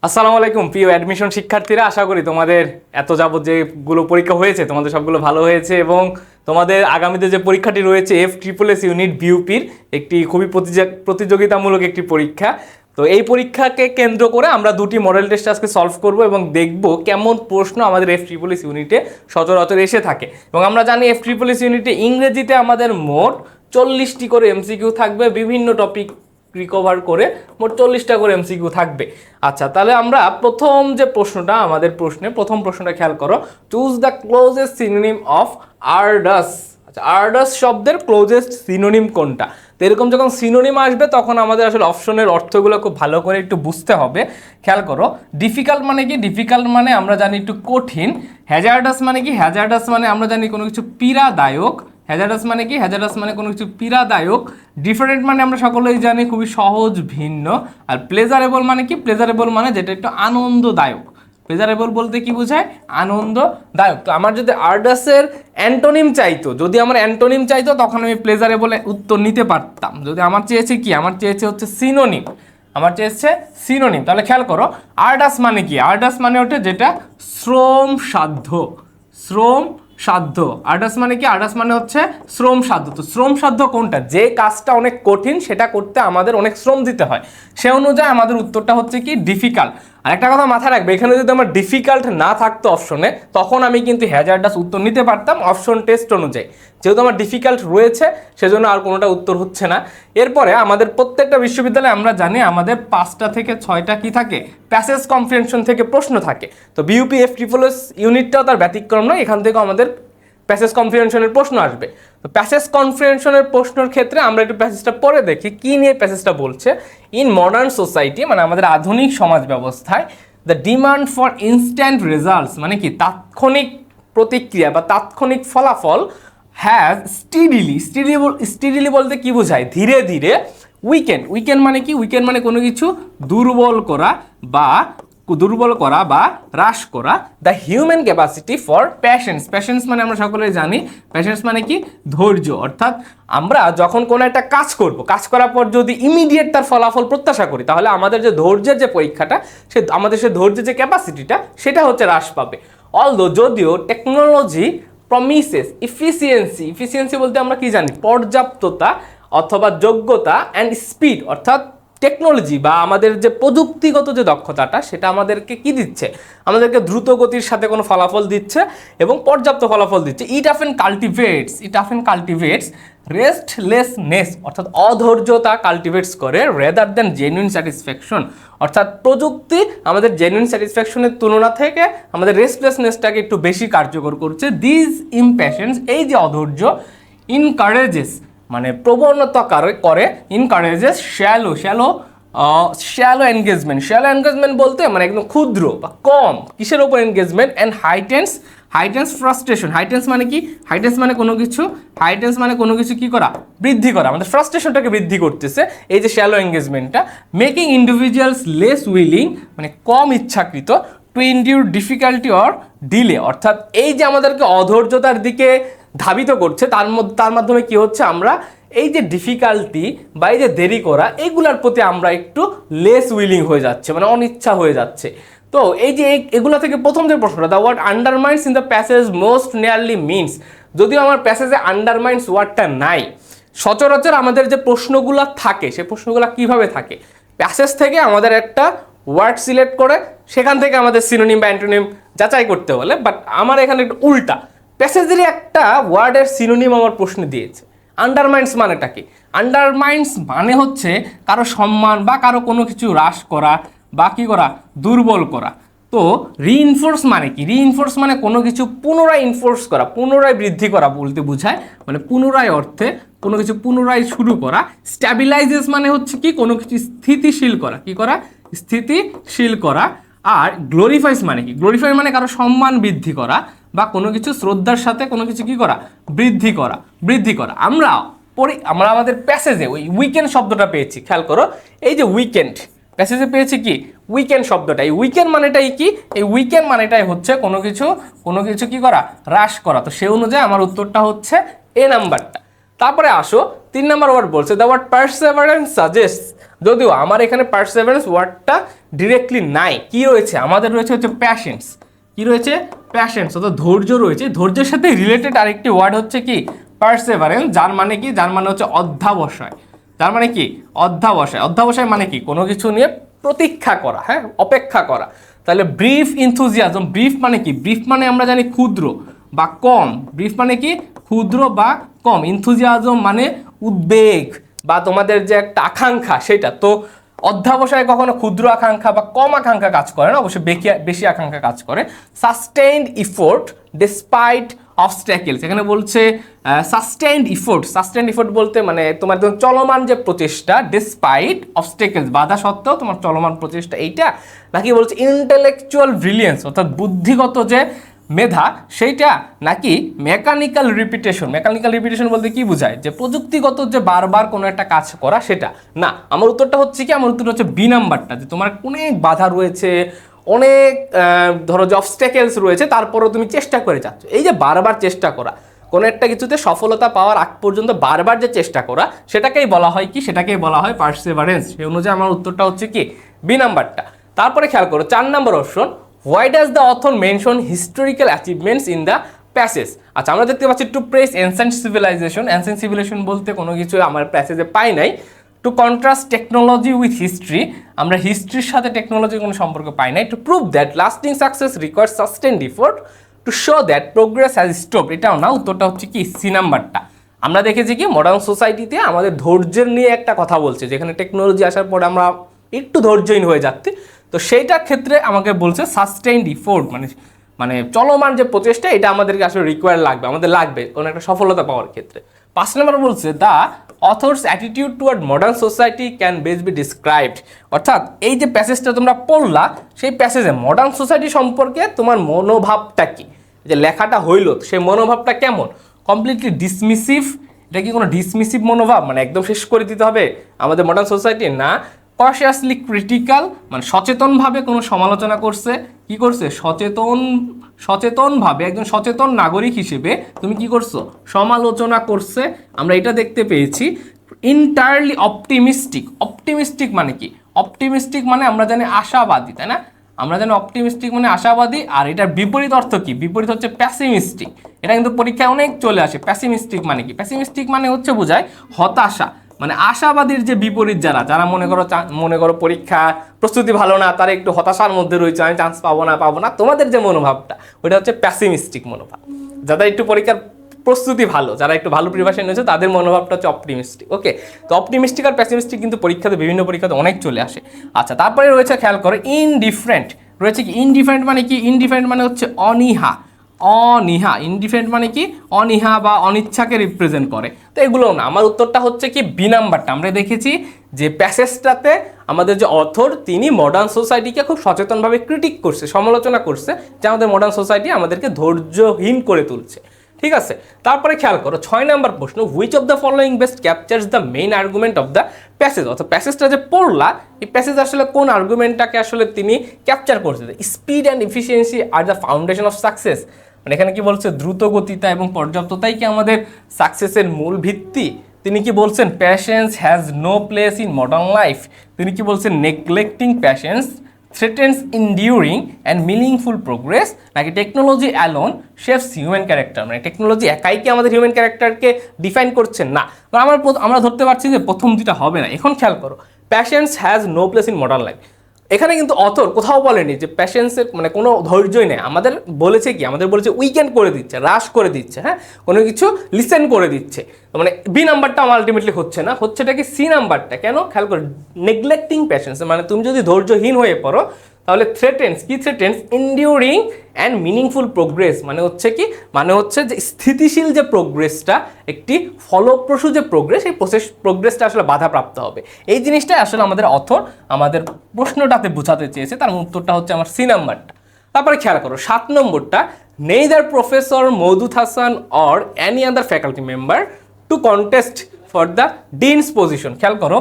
আসসালামু আলাইকুম প্রিয় অ্যাডমিশন শিক্ষার্থীরা, আশা করি তোমাদের এত যাবত যেগুলো পরীক্ষা হয়েছে তোমাদের সবগুলো ভালো হয়েছে এবং তোমাদের আগামীতে যে পরীক্ষাটি রয়েছে FSSS ইউনিট বিউপির একটি খুবই প্রতিযোগিতামূলক একটি পরীক্ষা। তো এই পরীক্ষাকে কেন্দ্র করে আমরা দুটি মডেল টেস্ট আজকে সলভ করব এবং দেখব কেমন প্রশ্ন আমাদের FSSS ইউনিটে সচরাচর এসে থাকে। এবং আমরা জানি FSSS ইউনিটে ইংরেজিতে আমাদের মোট 40টি করে এমসিকিউ থাকবে, বিভিন্ন টপিক রিকভার করে মোট 40টা করে এমসিকিউ থাকবে। আচ্ছা, তাহলে আমরা প্রথম যে প্রশ্নটা আমাদের প্রথম প্রশ্নটা খেয়াল করো, choose the closest synonym of arduous. আচ্ছা, আরডাস শব্দের ক্লোজেস্ট সিনোনিম কোনটা? তো এরকম যখন সিনোনিম আসবে তখন আমাদের আসলে অপশনের অর্থগুলো খুব ভালো করে একটু বুঝতে হবে। খেয়াল করো, ডিফিকাল্ট মানে কি? ডিফিকাল্ট মানে আমরা জানি একটু কঠিন। হ্যাজার্ডাস মানে কি? হ্যাজার্ডাস মানে আমরা জানি কোনো কিছু পীড়াদায়ক। হ্যাজার্ডাস মানে কি? হ্যাজার্ডাস মানে কোনো কিছু পীড়াদায়ক। ডিফারেন্ট মানে আমরা সকলেই জানি খুবই সহজ, ভিন্ন। আর প্লেজারেবল মানে কি? প্লেজারেবল মানে যেটা একটু আনন্দদায়ক। প্লেজারেবল বলতে কি বোঝায়? আনন্দদায়ক। তো আমার যদি আরডাসের অ্যান্টোনিম চাইতো, তখন আমি প্লেজারেবলে উত্তর নিতে পারতাম। যদি আমার চেয়েছে কি? আমার চেয়েছে হচ্ছে সিনোনিম। তাহলে খেয়াল করো, আরডাস মানে কি? আরডাস মানে ওটা যেটা শ্রম সাধ্য। আরডাস মানে কি? আরডাস মানে হচ্ছে শ্রম সাধ্য। তো শ্রম সাধ্য কোনটা? যে কাজটা অনেক কঠিন, সেটা করতে আমাদের অনেক শ্রম দিতে হয়, সে অনুযায়ী আমাদের উত্তরটা হচ্ছে কি? ডিফিকাল্ট। আর একটা কথা মাথায় রাখবে, এখানে যদি আমার ডিফিকাল্ট না থাকতো অপশনে, তখন আমি কিন্তু হ্যাজার্ডাস উত্তর নিতে পারতাম অপশন টেস্ট অনুযায়ী। যেহেতু আমার ডিফিকাল্ট রয়েছে, সেজন্য আর কোনোটা উত্তর হচ্ছে না। এরপরে আমাদের প্রত্যেকটা বিশ্ববিদ্যালয়ে আমরা জানি আমাদের 5টা থেকে 6টা কি থাকে? প্যাসেজ কম্প্রিহেনশন থেকে প্রশ্ন থাকে। তো বিউপি FSSS ইউনিটটাও তার ব্যতিক্রম নয়, এখান থেকেও আমাদের প্যাসেজ কম্প্রিহেনশনের প্রশ্ন আসবে। তো প্যাসেজ কম্প্রিহেনশনের প্রশ্নের ক্ষেত্রে আমরা একটু প্যাসেজটা পড়ে দেখি কি নিয়ে প্যাসেজটা বলছে। ইন মডার্ন সোসাইটি মানে আমাদের আধুনিক সমাজ ব্যবস্থায়, the demand for instant results মানে কি? তাৎক্ষণিক প্রতিক্রিয়া বা তাৎক্ষণিক ফলাফল হ্যাজ স্টিডিলি বলতে কি বোঝায়? ধীরে ধীরে উইকেন্ড মানে কি? উইকেন্ড মানে কোনো কিছু দুর্বল করা বা হ্রাস করা the human capacity for patience মানে আমরা সকলেই জানি প্যাশেন্স মানে কি? ধৈর্য। অর্থাৎ আমরা যখন কোনো একটা কাজ করব, কাজ করার পর যদি ইমিডিয়েট তার ফলাফল প্রত্যাশা করি, তাহলে আমাদের যে ধৈর্যের যে পরীক্ষাটা, আমাদের সে ধৈর্যের যে ক্যাপাসিটিটা, সেটা হচ্ছে হ্রাস পাবে। যদিও টেকনোলজি প্রমিসেস ইফিসিয়েন্সি বলতে আমরা কি জানি? পর্যাপ্ততা অথবা যোগ্যতা, অ্যান্ড স্পিড অর্থাৎ টেকনোলজি বা আমাদের যে প্রযুক্তিগত যে দক্ষতাটা, সেটা আমাদেরকে কি দিচ্ছে? আমাদেরকে দ্রুত গতির সাথে কোনো ফলাফল দিচ্ছে এবং পর্যাপ্ত ফলাফল দিচ্ছে। ইট অফেন কাল্টিভেটস রেস্টলেসনেস অর্থাৎ অধৈর্যতা কাল্টিভেটস করে, রেদার দেন জেনুইন স্যাটিসফ্যাকশন। অর্থাৎ প্রযুক্তি আমাদের জেনুইন স্যাটিসফ্যাকশনের তুলনা থেকে আমাদের রেস্টলেসনেসটাকে একটু বেশি কার্যকর করছে। দিস ইমপ্যাশেন্স এই যে অধৈর্য, ইনকারেজেস মানে প্রবণতা করে, ইনকারেজেস শ্যালো এনগেজমেন্ট বলতে মানে একদম ক্ষুদ্র বা কম কিসের ওপর এনগেজমেন্ট, অ্যান্ড হাইটেন্স ফ্রাস্ট্রেশন। হাইটেন্স মানে কি? হাইটেন্স মানে কোনো কিছু কি করা? বৃদ্ধি করা। আমাদের ফ্রাস্ট্রেশনটাকে বৃদ্ধি করতেছে এই যে শ্যালো এনগেজমেন্টটা। মেকিং ইন্ডিভিজুয়ালস লেস উইলিং মানে কম ইচ্ছাকৃত, to endure difficulty or delay. অর্থাৎ এই যে আমাদেরকে অধৈর্যতার দিকে ধাবিত করছে, তার মাধ্যমে কি হচ্ছে? আমরা এই যে ডিফিকাল্টি বা এই যে দেরি করা, এইগুলার প্রতি আমরা একটু লেস উইলিং হয়ে যাচ্ছে, মানে অনিচ্ছা হয়ে যাচ্ছে। তো এই যে এগুলা থেকে প্রথম যে প্রশ্নটা, the word undermines in the passage most nearly means. যদিও আমার প্যাসেজে আন্ডারমাইন্স ওয়ার্ডটা নাই, সচরাচর আমাদের যে প্রশ্নগুলো থাকে, সে প্রশ্নগুলো কিভাবে থাকে? প্যাসেজ থেকে আমাদের একটা ওয়ার্ড সিলেক্ট করে সেখান থেকে আমাদের সিনোনিম বা অ্যান্টোনিম যাচাই করতে বলে। বাট আমার এখানে একটু উল্টা, প্যাসেজেরই একটা ওয়ার্ডের সিনোনিম আমার প্রশ্নে দিয়েছে। আন্ডারমাইন্স মানেটা কি? আন্ডারমাইন্স মানে হচ্ছে কারো সম্মান বা কারো কোনো কিছু হ্রাস করা বা কি করা? দুর্বল করা। তো রিইনফোর্স মানে কি? রিইনফোর্স মানে কোনো কিছু পুনরায় ইনফোর্স করা, পুনরায় বৃদ্ধি করা বলতে বোঝায়, মানে পুনরায় অর্থে কোনো কিছু পুনরায় শুরু করা। স্ট্যাবিলাইজেস মানে হচ্ছে কি? কোনো কিছু স্থিতিশীল করা। কি করা? স্থিতিশীল করা। আর গ্লোরিফাইস মানে কি? গ্লোরিফাই মানে কারো সম্মান বৃদ্ধি করা বা কোনো কিছু শ্রদ্ধার সাথে কোনো কিছু কি করা? বৃদ্ধি করা। আমরা আমাদের প্যাসেজে ওই উইকেন্ড শব্দটা পেয়েছি। খেয়াল করো, এই যে উইকেন্ড প্যাসেজে পেয়েছি কি? উইকেন্ড শব্দটা। এই উইকেন্ড মানেটাই কি? এই উইকেন্ড মানেটাই হচ্ছে কোনো কিছু কি করা? হ্রাস করা। তো সেই অনুযায়ী আমার উত্তরটা হচ্ছে এ নাম্বারটা। তারপরে আসো 3 নাম্বার ওয়ার্ড বলছে, দ্য ওয়ার্ড পারসেভারেন্স সাজেস্টস। যদিও আমার এখানে পারসেভারেন্স ওয়ার্ডটা ডিরেক্টলি নাই, কি রয়েছে আমাদের রয়েছে হচ্ছে প্যাশেন্স। কি রয়েছে? প্যাশেন্স, অর্থাৎ ধৈর্য রয়েছে। ধৈর্যের সাথে রিলেটেড আরেকটি ওয়ার্ড হচ্ছে কি পারসেভারেন্স, যার মানে কি, যার মানে হচ্ছে অধ্যাবসায়। যার মানে কি অধ্যাবসায়। অধ্যাবসায় মানে কি কোনো কিছু নিয়ে প্রতীক্ষা করা, হ্যাঁ, অপেক্ষা করা। তাহলে ব্রিফ ইনথুজিয়াজম, ব্রিফ মানে কি? ব্রিফ মানে আমরা জানি ক্ষুদ্র বা কম। ব্রিফ মানে কি? ক্ষুদ্র বা কম। ইনথুজিয়াজম মানে উদ্বেগ বা তোমাদের যে একটা আকাঙ্ক্ষা সেটা। তো অধ্যাবসায় কখনো ক্ষুদ্র আকাঙ্ক্ষা বা কম আকাঙ্ক্ষা কাজ করে না, অবশ্যই বেশি আকাঙ্ক্ষা কাজ করে। সাস্টেইনড ইফোর্ট ডিসপাইট অবস্ট্যাকেলস, এখানে বলছে সাস্টেইনড ইফোর্ট। সাস্টেইনড ইফোর্ট বলতে মানে তোমার চলমান যে প্রচেষ্টা, ডিসপাইট অবস্ট্যাকেলস, বাধা সত্ত্বেও তোমার চলমান প্রচেষ্টা, এইটা। নাকি বলছে ইন্টেলেকচুয়াল ব্রিলিয়েন্স, অর্থাৎ বুদ্ধিগত যে মেধা সেইটা, নাকি মেকানিক্যাল রিপিটেশন। মেকানিক্যাল রিপিটেশন বলতে কি বোঝায়? যে প্রযুক্তিগত যে বারবার কোনো একটা কাজ করা সেটা না। আমার উত্তরটা হচ্ছে কি, আমার উত্তরটা হচ্ছে বি নাম্বারটা, যে তোমার অনেক বাধা রয়েছে, অনেক ধরো যে অবস্ট্যাকেলস রয়েছে, তারপরেও তুমি চেষ্টা করে যাচ্ছ। এই যে বারবার চেষ্টা করা, কোনো একটা কিছুতে সফলতা পাওয়ার আগ পর্যন্ত বারবার যে চেষ্টা করা, সেটাকেই বলা হয় কি? সেটাকেই বলা হয় পারসেভারেন্স। সেই অনুযায়ী আমার উত্তরটা হচ্ছে কি বি নাম্বারটা। তারপরে খেয়াল করো 4 নম্বর option, why does the author mention historical achievements in the passage. আচ্ছা, আমরা দেখতে পাচ্ছি to press ancient civilization. Ancient civilization বলতে কোনো কিছু আমার প্যাসেজে পাই নাই। To contrast technology with history, আমরা হিস্ট্রির সাথে টেকনোলজির কোনো সম্পর্ক পাই নাই। To prove that lasting success requires sustained effort, to show that progress has stopped, এটাও না। উত্তরটা হচ্ছে কি সি নাম্বারটা। আমরা দেখেছি কি মডার্ন সোসাইটিতে আমাদের ধৈর্যের নিয়ে একটা কথা বলছে, যেখানে টেকনোলজি আসার পরে আমরা একটু ধৈর্যহীন হয়ে যাচ্ছি। তো সেইটার ক্ষেত্রে আমাকে বলছে সাস্টেইনড এফোর্ট, মানে চলমান যে প্রচেষ্টা, এটা আমাদেরকে আসলে রিকোয়ার লাগবে, আমাদের লাগবে কোনো একটা সফলতা পাওয়ার ক্ষেত্রে। 5 নম্বর বলছে the author's attitude toward modern society can best be described, অর্থাৎ এই যে প্যাসেজটা তোমরা পড়লা, সেই প্যাসেজে মডার্ন সোসাইটি সম্পর্কে তোমার মনোভাবটা কি, যে লেখাটা হইল সেই মনোভাবটা কেমন? কমপ্লিটলি ডিসমিসিভ, এটা কি কোনো ডিসমিসিভ মনোভাব, মানে একদম শেষ করে দিতে হবে আমাদের মডার্ন সোসাইটি? না। কনসিয়াসলি ক্রিটিক্যাল, মানে সচেতনভাবে কোনো সমালোচনা করছে। কি করছে? সচেতনভাবে একজন সচেতন নাগরিক হিসেবে তুমি কি করছো? সমালোচনা করছে, আমরা এটা দেখতে পেয়েছি। ইন্টায়ারলি অপটিমিস্টিক, অপটিমিস্টিক মানে কি? অপটিমিস্টিক মানে আমরা জানি আশাবাদী, তাই না? আমরা জানি অপটিমিস্টিক মানে আশাবাদী। আর এটার বিপরীত অর্থ কি? বিপরীত হচ্ছে প্যাসিমিস্টিক। এটা কিন্তু পরীক্ষায় অনেক চলে আসে। প্যাসিমিস্টিক মানে কি? প্যাসিমিস্টিক মানে হচ্ছে বোঝায় হতাশা, মানে আশাবাদীর যে বিপরীত, যারা মনে করো পরীক্ষা প্রস্তুতি ভালো না, তারা একটু হতাশার মধ্যে রয়েছে, আমি চান্স পাবো না, তোমাদের যে মনোভাবটা, ওটা হচ্ছে প্যাসিমিস্টিক মনোভাব। যাদের একটু পরীক্ষার প্রস্তুতি ভালো, যারা একটু ভালো প্রিপারেশন নিয়েছে, তাদের মনোভাবটা হচ্ছে অপটিমিস্টিক। ওকে, তো অপটিমিস্টিক আর প্যাসিমিস্টিক কিন্তু বিভিন্ন পরীক্ষাতে অনেক চলে আসে। আচ্ছা, তারপরে রয়েছে খেয়াল করো ইনডিফারেন্ট। রয়েছে কি ইনডিফারেন্ট মানে কি? ইনডিফারেন্ট মানে হচ্ছে অনীহা। ইনডিফারেন্ট মানে কি? অনীহা বা অনিচ্ছাকে রিপ্রেজেন্ট করে। তো এগুলো না, আমার উত্তরটা হচ্ছে কি বি নাম্বারটা। আমরা দেখেছি যে প্যাসেজটাতে আমাদের যে অথর, তিনি মডার্ন সোসাইটিকে খুব সচেতনভাবে ক্রিটিক করছে, সমালোচনা করছে, যে আমাদের মডার্ন সোসাইটি আমাদেরকে ধৈর্যহীন করে তুলছে। ঠিক আছে, তারপরে খেয়াল করো 6 নম্বর প্রশ্ন, which of the following best captures the main argument of the passage. অর্থাৎ প্যাসেজটা যে পড়লা, এই প্যাসেজ আসলে কোন আর্গুমেন্টটাকে আসলে তিনি ক্যাপচার করছে? Speed and efficiency are the foundation of success, মানে এখানে কি বলছে? দ্রুত গতিতা এবং পর্যাপ্ততাই কি আমাদের সাকসেসের মূল ভিত্তি? তিনি কি বলছেন patience has no place in modern life? তিনি কি বলছেন neglecting patience threatens enduring and meaningful progress, নাকি technology alone shapes human character, মানে টেকনোলজি একাই কি আমাদের হিউম্যান ক্যারেক্টারকে ডিফাইন করছেন? না। আমরা ধরতে পারছি যে প্রথম দুটা হবে না। এখন খেয়াল করো, patience has no place in modern life, এখানে কিন্তু অথর কোথাও বলেনি যে প্যাশেন্সের মানে কোনো ধৈর্যই নেই। আমাদের বলেছে কি? আমাদের বলেছে উইকেন্ড করে দিচ্ছে, হ্রাস করে দিচ্ছে, হ্যাঁ, কোনো কিছু লিসেন করে দিচ্ছে। মানে বি নাম্বারটা আমার আলটিমেটলি হচ্ছে না, হচ্ছেটা কি সি নাম্বারটা। কেন? খেয়াল করো, নেগলেক্টিং প্যাশেন্স, মানে তুমি যদি ধৈর্যহীন হয়ে পড়ো, তাহলে থ্রেটেন্স এন্ডিউরিং অ্যান্ড মিনিংফুল প্রোগ্রেস, মানে হচ্ছে কি? মানে হচ্ছে যে স্থিতিশীল যে প্রোগ্রেসটা, একটি ফলপ্রসূ যে প্রোগ্রেস, এই প্রোগ্রেসটা আসলে বাধাপ্রাপ্ত হবে। এই জিনিসটা আসলে আমাদের অথর আমাদের প্রশ্নটাতে বোঝাতে চেয়েছে, তার উত্তরটা হচ্ছে আমার সি নাম্বারটা। তারপরে খেয়াল করো 7 নম্বরটা, neither professor Moudud Hasan or any other faculty member two contest for the deans position. খেয়াল করো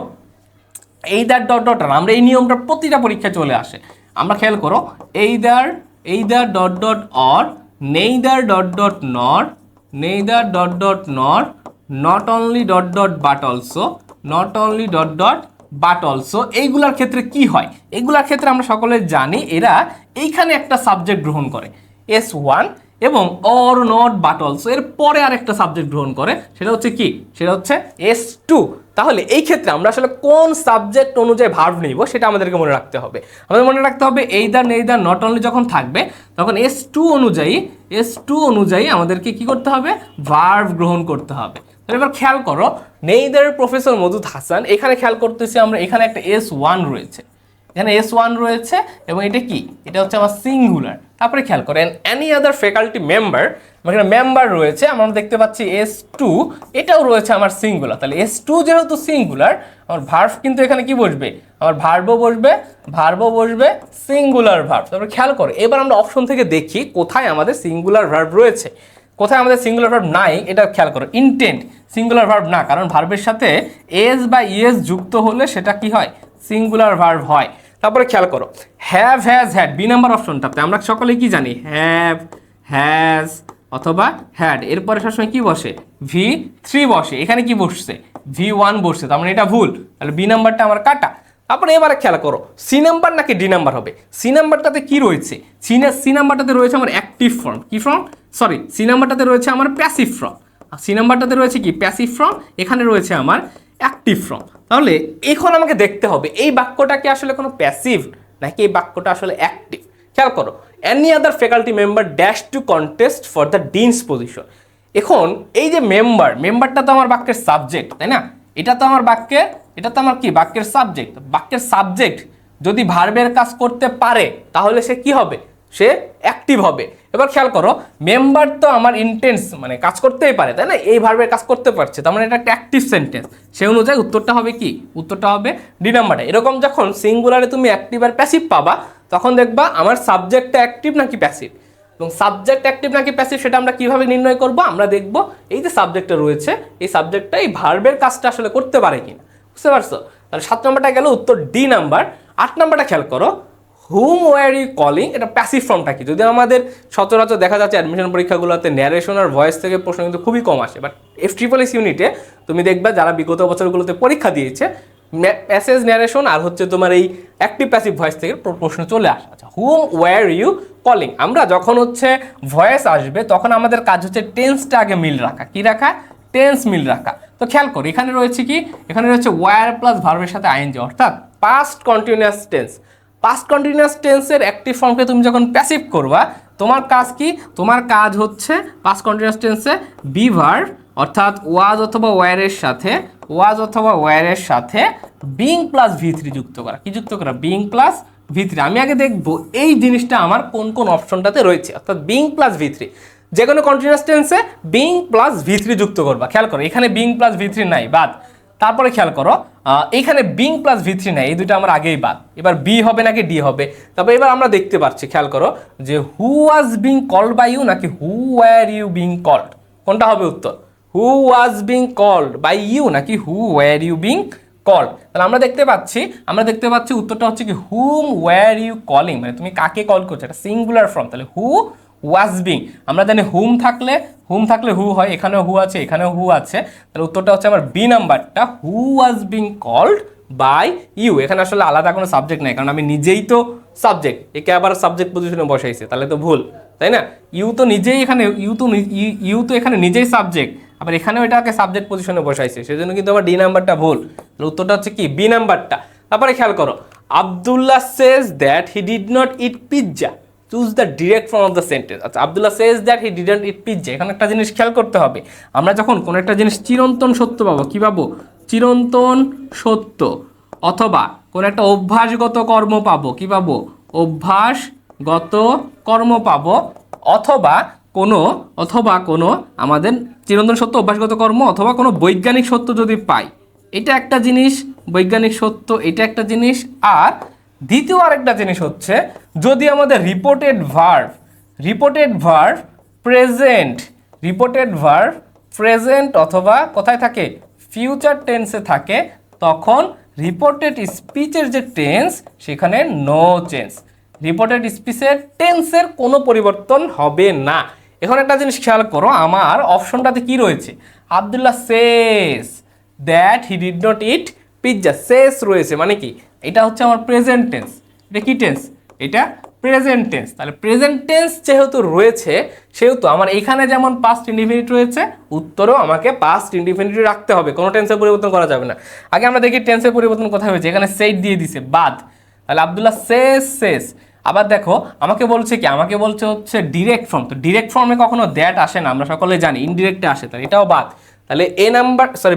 এইদার ডট ডট, আমরা এই নিয়মটা প্রতিটা পরীক্ষায় চলে আসে। আমরা খেয়াল করো either dot dot or, neither dot dot নর, নেইদার ডট ডট নর, not only dot dot but also, not only dot dot but also, এইগুলার ক্ষেত্রে কি হয়? এগুলার ক্ষেত্রে আমরা সকলে জানি এরা এইখানে একটা সাবজেক্ট গ্রহণ করে S1 এবং অর নট বাট অলসো এর পরে আরেকটা সাবজেক্ট গ্রহণ করে, সেটা হচ্ছে কি? সেটা হচ্ছে S2। তাহলে এই ক্ষেত্রে আমরা আসলে কোন সাবজেক্ট অনুযায়ী ভার্ব নিব সেটা আমাদেরকে মনে রাখতে হবে। আমাদের মনে রাখতে হবে এইদার নেইদার নট অনলি যখন থাকবে তখন S2 অনুযায়ী আমাদেরকে কি করতে হবে? ভার্ব গ্রহণ করতে হবে। তাহলে এবার খেয়াল করো, নেইদার প্রফেসর মজুদ হাসান, এখানে খেয়াল করতেছি আমরা এখানে একটা S1 রয়েছে, এখানে S1 রয়েছে এবং এটা কি? এটা হচ্ছে আমার সিঙ্গুলার। তারপরে খেয়াল করেন এনি আদার ফ্যাকাল্টি মেম্বার, এখানে মেম্বার রয়েছে, আমরা দেখতে পাচ্ছি S2, এটাও রয়েছে আমার সিঙ্গুলার। তাহলে S2 যেহেতু সিঙ্গুলার, আমার ভার্ব কিন্তু এখানে কি বসবে? আমার ভার্বও বসবে সিঙ্গুলার ভার্ব। তারপরে খেয়াল করো, এবার আমরা অপশন থেকে দেখি কোথায় আমাদের সিঙ্গুলার ভার্ব রয়েছে, কোথায় আমাদের সিঙ্গুলার ভার্ব নাই। এটা খেয়াল করো, ইন্টেন্ট সিঙ্গুলার ভার্ব না, কারণ ভার্বের সাথে এস বা ইএস যুক্ত হলে সেটা কি হয়? সিঙ্গুলার ভার্ব হয়। তারপরে খেয়াল করো, have, has, had, B number অপশনটাতে আমরা সকলে কি জানি? হ্যাভ, হ্যাজ অথবা হ্যাড, এরপরে সবসময় কি বসে? V3 বসে। এখানে কি বসছে? V1 বসছে, তার মানে এটা ভুল। তাহলে বি নাম্বারটা আমার কাটা। তারপরে এবারে খেয়াল করো, সি নাম্বার নাকি ডি নাম্বার হবে? সি নাম্বারটাতে কি রয়েছে? সি নাম্বারটাতে রয়েছে আমার অ্যাক্টিভ ফর্ম। কি ফর্ম? সরি, সি নাম্বারটাতে রয়েছে আমার প্যাসিভ ফর্ম। সি নাম্বারটাতে রয়েছে কি? Passive form. এখানে রয়েছে আমার অ্যাক্টিভ ফর্ম। তাহলে এখন আমাকে দেখতে হবে এই বাক্যটা কি আসলে কোনো প্যাসিভ নাকি এই বাক্যটা আসলে অ্যাক্টিভ। খেয়াল করো, any other faculty member dash two contest for the deans position. এখন এই যে মেম্বারটা তো আমার বাক্যের সাবজেক্ট, তাই না? এটা তো আমার কি? বাক্যের সাবজেক্ট। বাক্যের সাবজেক্ট যদি ভার্বের কাজ করতে পারে তাহলে সে কি হবে? সে অ্যাক্টিভ হবে। এবার খেয়াল করো, মেম্বার তো আমার ইন্টেন্স মানে কাজ করতেই পারে, তাই না? এই ভার্বের কাজ করতে পারছে, তার মানে এটা একটা অ্যাক্টিভ সেন্টেন্স। সেই অনুযায়ী উত্তরটা হবে কি? উত্তরটা হবে ডি নাম্বারটা। এরকম যখন সিঙ্গুলারে তুমি অ্যাক্টিভ আর প্যাসিভ পাবা তখন দেখবা আমার সাবজেক্টটা অ্যাক্টিভ নাকি প্যাসিভ। এবং সাবজেক্ট অ্যাক্টিভ নাকি প্যাসিভ সেটা আমরা কিভাবে নির্ণয় করব? আমরা দেখব এই যে সাবজেক্টটা রয়েছে এই সাবজেক্টটা এই ভার্বের কাজটা আসলে করতে পারে কিনা। বুঝতে পারছো? তাহলে 7 নম্বরটা গেল উত্তর ডি নাম্বার। 8 নম্বরটা খেয়াল করো, হুম ওয়ার ইউ কলিং, এটা প্যাসিভ ফর্মটা কি? যদি আমাদের সচরাচর দেখা যাচ্ছে অ্যাডমিশন পরীক্ষাগুলোতে ন্যারেশন আর ভয়েস থেকে প্রশ্ন কিন্তু খুবই কম আসে, বাট FSSS ইউনিটে তুমি দেখবে যারা বিগত বছরগুলোতে পরীক্ষা দিয়েছে প্যাসেজ ন্যারেশন আর হচ্ছে তোমার এই অ্যাক্টিভ প্যাসিভ ভয়েস থেকে প্রশ্ন চলে আসে। আচ্ছা, হুম ওয়ার ইউ কলিং, আমরা যখন হচ্ছে ভয়েস আসবে তখন আমাদের কাজ হচ্ছে টেন্সটা আগে মিল রাখা। কি রাখা? টেন্স মিল রাখা। তো খেয়াল করো, এখানে রয়েছে কি? এখানে রয়েছে ওয়ার প্লাস ভার্বের সাথে আইএনজি, অর্থাৎ past continuous tense. Past continuous টেন্সের অ্যাক্টিভ ফর্মকে তুমি যখন প্যাসিভ করবা তোমার কাজ কি? তোমার কাজ হচ্ছে পাস্ট কন্টিনিউয়াস টেন্সে বি ভার্ব অর্থাৎ ওয়াজ অথবা ওয়ারের সাথে বিং প্লাস V3 যুক্ত করা। কি যুক্ত করা? Being plus V3। আমি আগে দেখবো এই জিনিসটা আমার কোন কোন অপশনটাতে রয়েছে, অর্থাৎ বিং প্লাস V3। যে কোনো কন্টিনিউয়াস টেন্সে বিং প্লাস V3 যুক্ত করবা। খেয়াল করো, এখানে বিং প্লাস V3 নাই, বাদ। তারপরে খেয়াল করো, এইখানে বিং প্লাস V3 নাই, এই দুটো আমার আগেই বাদ। এবার বি হবে নাকি ডি হবে? তারপর এবার আমরা দেখতে পাচ্ছি, খেয়াল করো যে who was being called by you নাকি who were you being called, কোনটা হবে উত্তর? Who was being called by you নাকি who were you being called. তাহলে আমরা দেখতে পাচ্ছি উত্তরটা হচ্ছে কি হুম ওয়্যার ইউ কলিং, মানে তুমি কাকে কল করছো, এটা সিঙ্গুলার ফর্ম। তাহলে হু ওয়াজ বিং, আমরা জানি হুম থাকলে হু হয়, এখানেও হু আছে, এখানেও হু আছে। তাহলে উত্তরটা হচ্ছে আমার বি নাম্বারটা, who was being called by you. এখানে আসলে আলাদা কোনো সাবজেক্ট নাই, কারণ আমি নিজেই তো সাবজেক্ট, একে আবার সাবজেক্ট পজিশনে বসাইছে, তাহলে তো ভুল, তাই না? ইউ তো নিজেই এখানে ইউ তো এখানে নিজেই সাবজেক্ট, আবার এখানেও এটাকে সাবজেক্ট পজিশনে বসাইছে, সেজন্য কিন্তু আমার ডি নাম্বারটা ভুল। তাহলে উত্তরটা হচ্ছে কি? বি নাম্বারটা। তারপরে খেয়াল করো, Abdullah says that he did not eat pizza, choose the direct form of the sentence. আচ্ছা, Abdullah says that he didn't eat pizza, এখানে একটা জিনিস খেয়াল করতে হবে, আমরা যখন কোনো একটা জিনিস চিরন্তন সত্য পাবো, কি পাবো? চিরন্তন সত্য, অথবা কোনো একটা অভ্যাসগত কর্ম পাবো, কি পাবো? অভ্যাসগত কর্ম পাবো, অথবা কোনো আমাদের চিরন্তন সত্য, অভ্যাসগত কর্ম অথবা কোনো বৈজ্ঞানিক সত্য যদি পাই, এটা একটা জিনিস, বৈজ্ঞানিক সত্য এটা একটা জিনিস। আর দ্বিতীয় আরেকটা জিনিস হচ্ছে যদি আমাদের রিপোর্টেড ভার্ব প্রেজেন্ট অথবা কোথায় থাকে? ফিউচার টেন্সে থাকে, তখন রিপোর্টেড স্পিচের যে টেন্স সেখানে নো চেঞ্জ। রিপোর্টেড স্পিচের টেন্সের কোনো পরিবর্তন হবে না। এখন একটা জিনিস খেয়াল করো, আমার অপশনটাতে কি রয়েছে? Abdullah says that he did not eat pizza শেষ রয়েছে মানে কি, এটা হচ্ছে আমার প্রেজেন্ট টেন্স। এটা কি টেন্স? এটা প্রেজেন্ট টেন্স। তাহলে প্রেজেন্ট টেন্স যেহেতু রয়েছে সেহেতু আমার এখানে যেমন পাস্ট ইনডিফিনিট রয়েছে, উত্তরেও আমাকে পাস্ট ইনডিফিনিট রাখতে হবে, কোনো টেন্সের পরিবর্তন করা যাবে না। আগে আমরা দেখি টেন্সের পরিবর্তন কোথায় হয়েছে, এখানে সেট দিয়ে দিছে বাদ, তাহলে আব্দুল্লাহ শেষ শেষ। আবার দেখো আমাকে বলছে কি, আমাকে বলছে হচ্ছে ডিরেক্ট ফর্ম, তো ডিরেক্ট ফর্মে কখনো দ্যাট আসে না, আমরা সকলে জানি, ইনডিরেক্টে আসে, তাহলে এটাও বাদ। তাহলে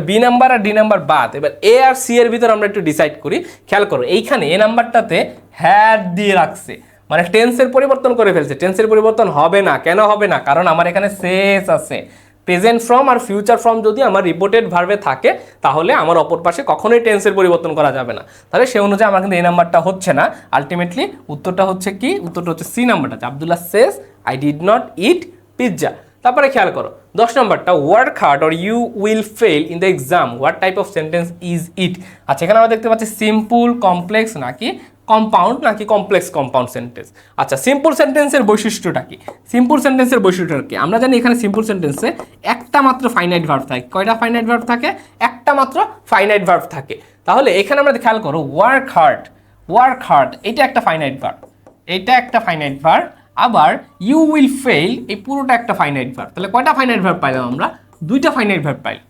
বি নাম্বার আর ডি নাম্বার বাদ। এবার এ আর সি এর ভিতর আমরা একটু ডিসাইড করি। খেয়াল করো এইখানে এ নাম্বারটাতে হ্যাড দিয়ে রাখছে, মানে টেন্সের পরিবর্তন করে ফেলছে। টেন্সের পরিবর্তন হবে না, কেন হবে না? কারণ আমার এখানে শেষ আছে। প্রেজেন্ট ফর্ম আর ফিউচার ফর্ম যদি আমার রিপোর্টেড ভার্বে থাকে তাহলে আমার অপর পাশে কখনোই টেন্সের পরিবর্তন করা যাবে না। তাহলে সেই অনুযায়ী আমার কিন্তু এই নাম্বারটা হচ্ছে না। আলটিমেটলি উত্তরটা হচ্ছে কি? উত্তরটা হচ্ছে সি নাম্বারটা, Abdullah says I did not eat pizza. তারপরে খেয়াল করো 10 নম্বরটা, work hard or you will fail in the exam, what type of sentence is it? আচ্ছা এখানে আমরা দেখতে পাচ্ছি সিম্পল, কমপ্লেক্স নাকি কম্পাউন্ড নাকি কমপ্লেক্স কম্পাউন্ড সেন্টেন্স। আচ্ছা সিম্পল সেন্টেন্সের বৈশিষ্ট্যটা কি? সিম্পল সেন্টেন্সের বৈশিষ্ট্যটা কি? আমরা জানি এখানে সিম্পল সেন্টেন্সে একটা মাত্র ফাইনাইট ভার্ব থাকে। কয়টা ফাইনাইট ভার্ব থাকে? একটা মাত্র ফাইনাইট ভার্ব থাকে। তাহলে এখানে আমরা খেয়াল করো ওয়ার্ক হার্ড, ওয়ার্ক হার্ড এটা একটা ফাইনাইট ভার্ব, এটা একটা ফাইনাইট ভার্ব। আবার ইউ উইল ফেল এই পুরোটা একটা ফাইনাইট ভার্ব। তাহলে কয়টা ফাইনাইট ভার্ব পাইলাম আমরা? দুইটা ফাইনাইট ভার্ব পাইলাম।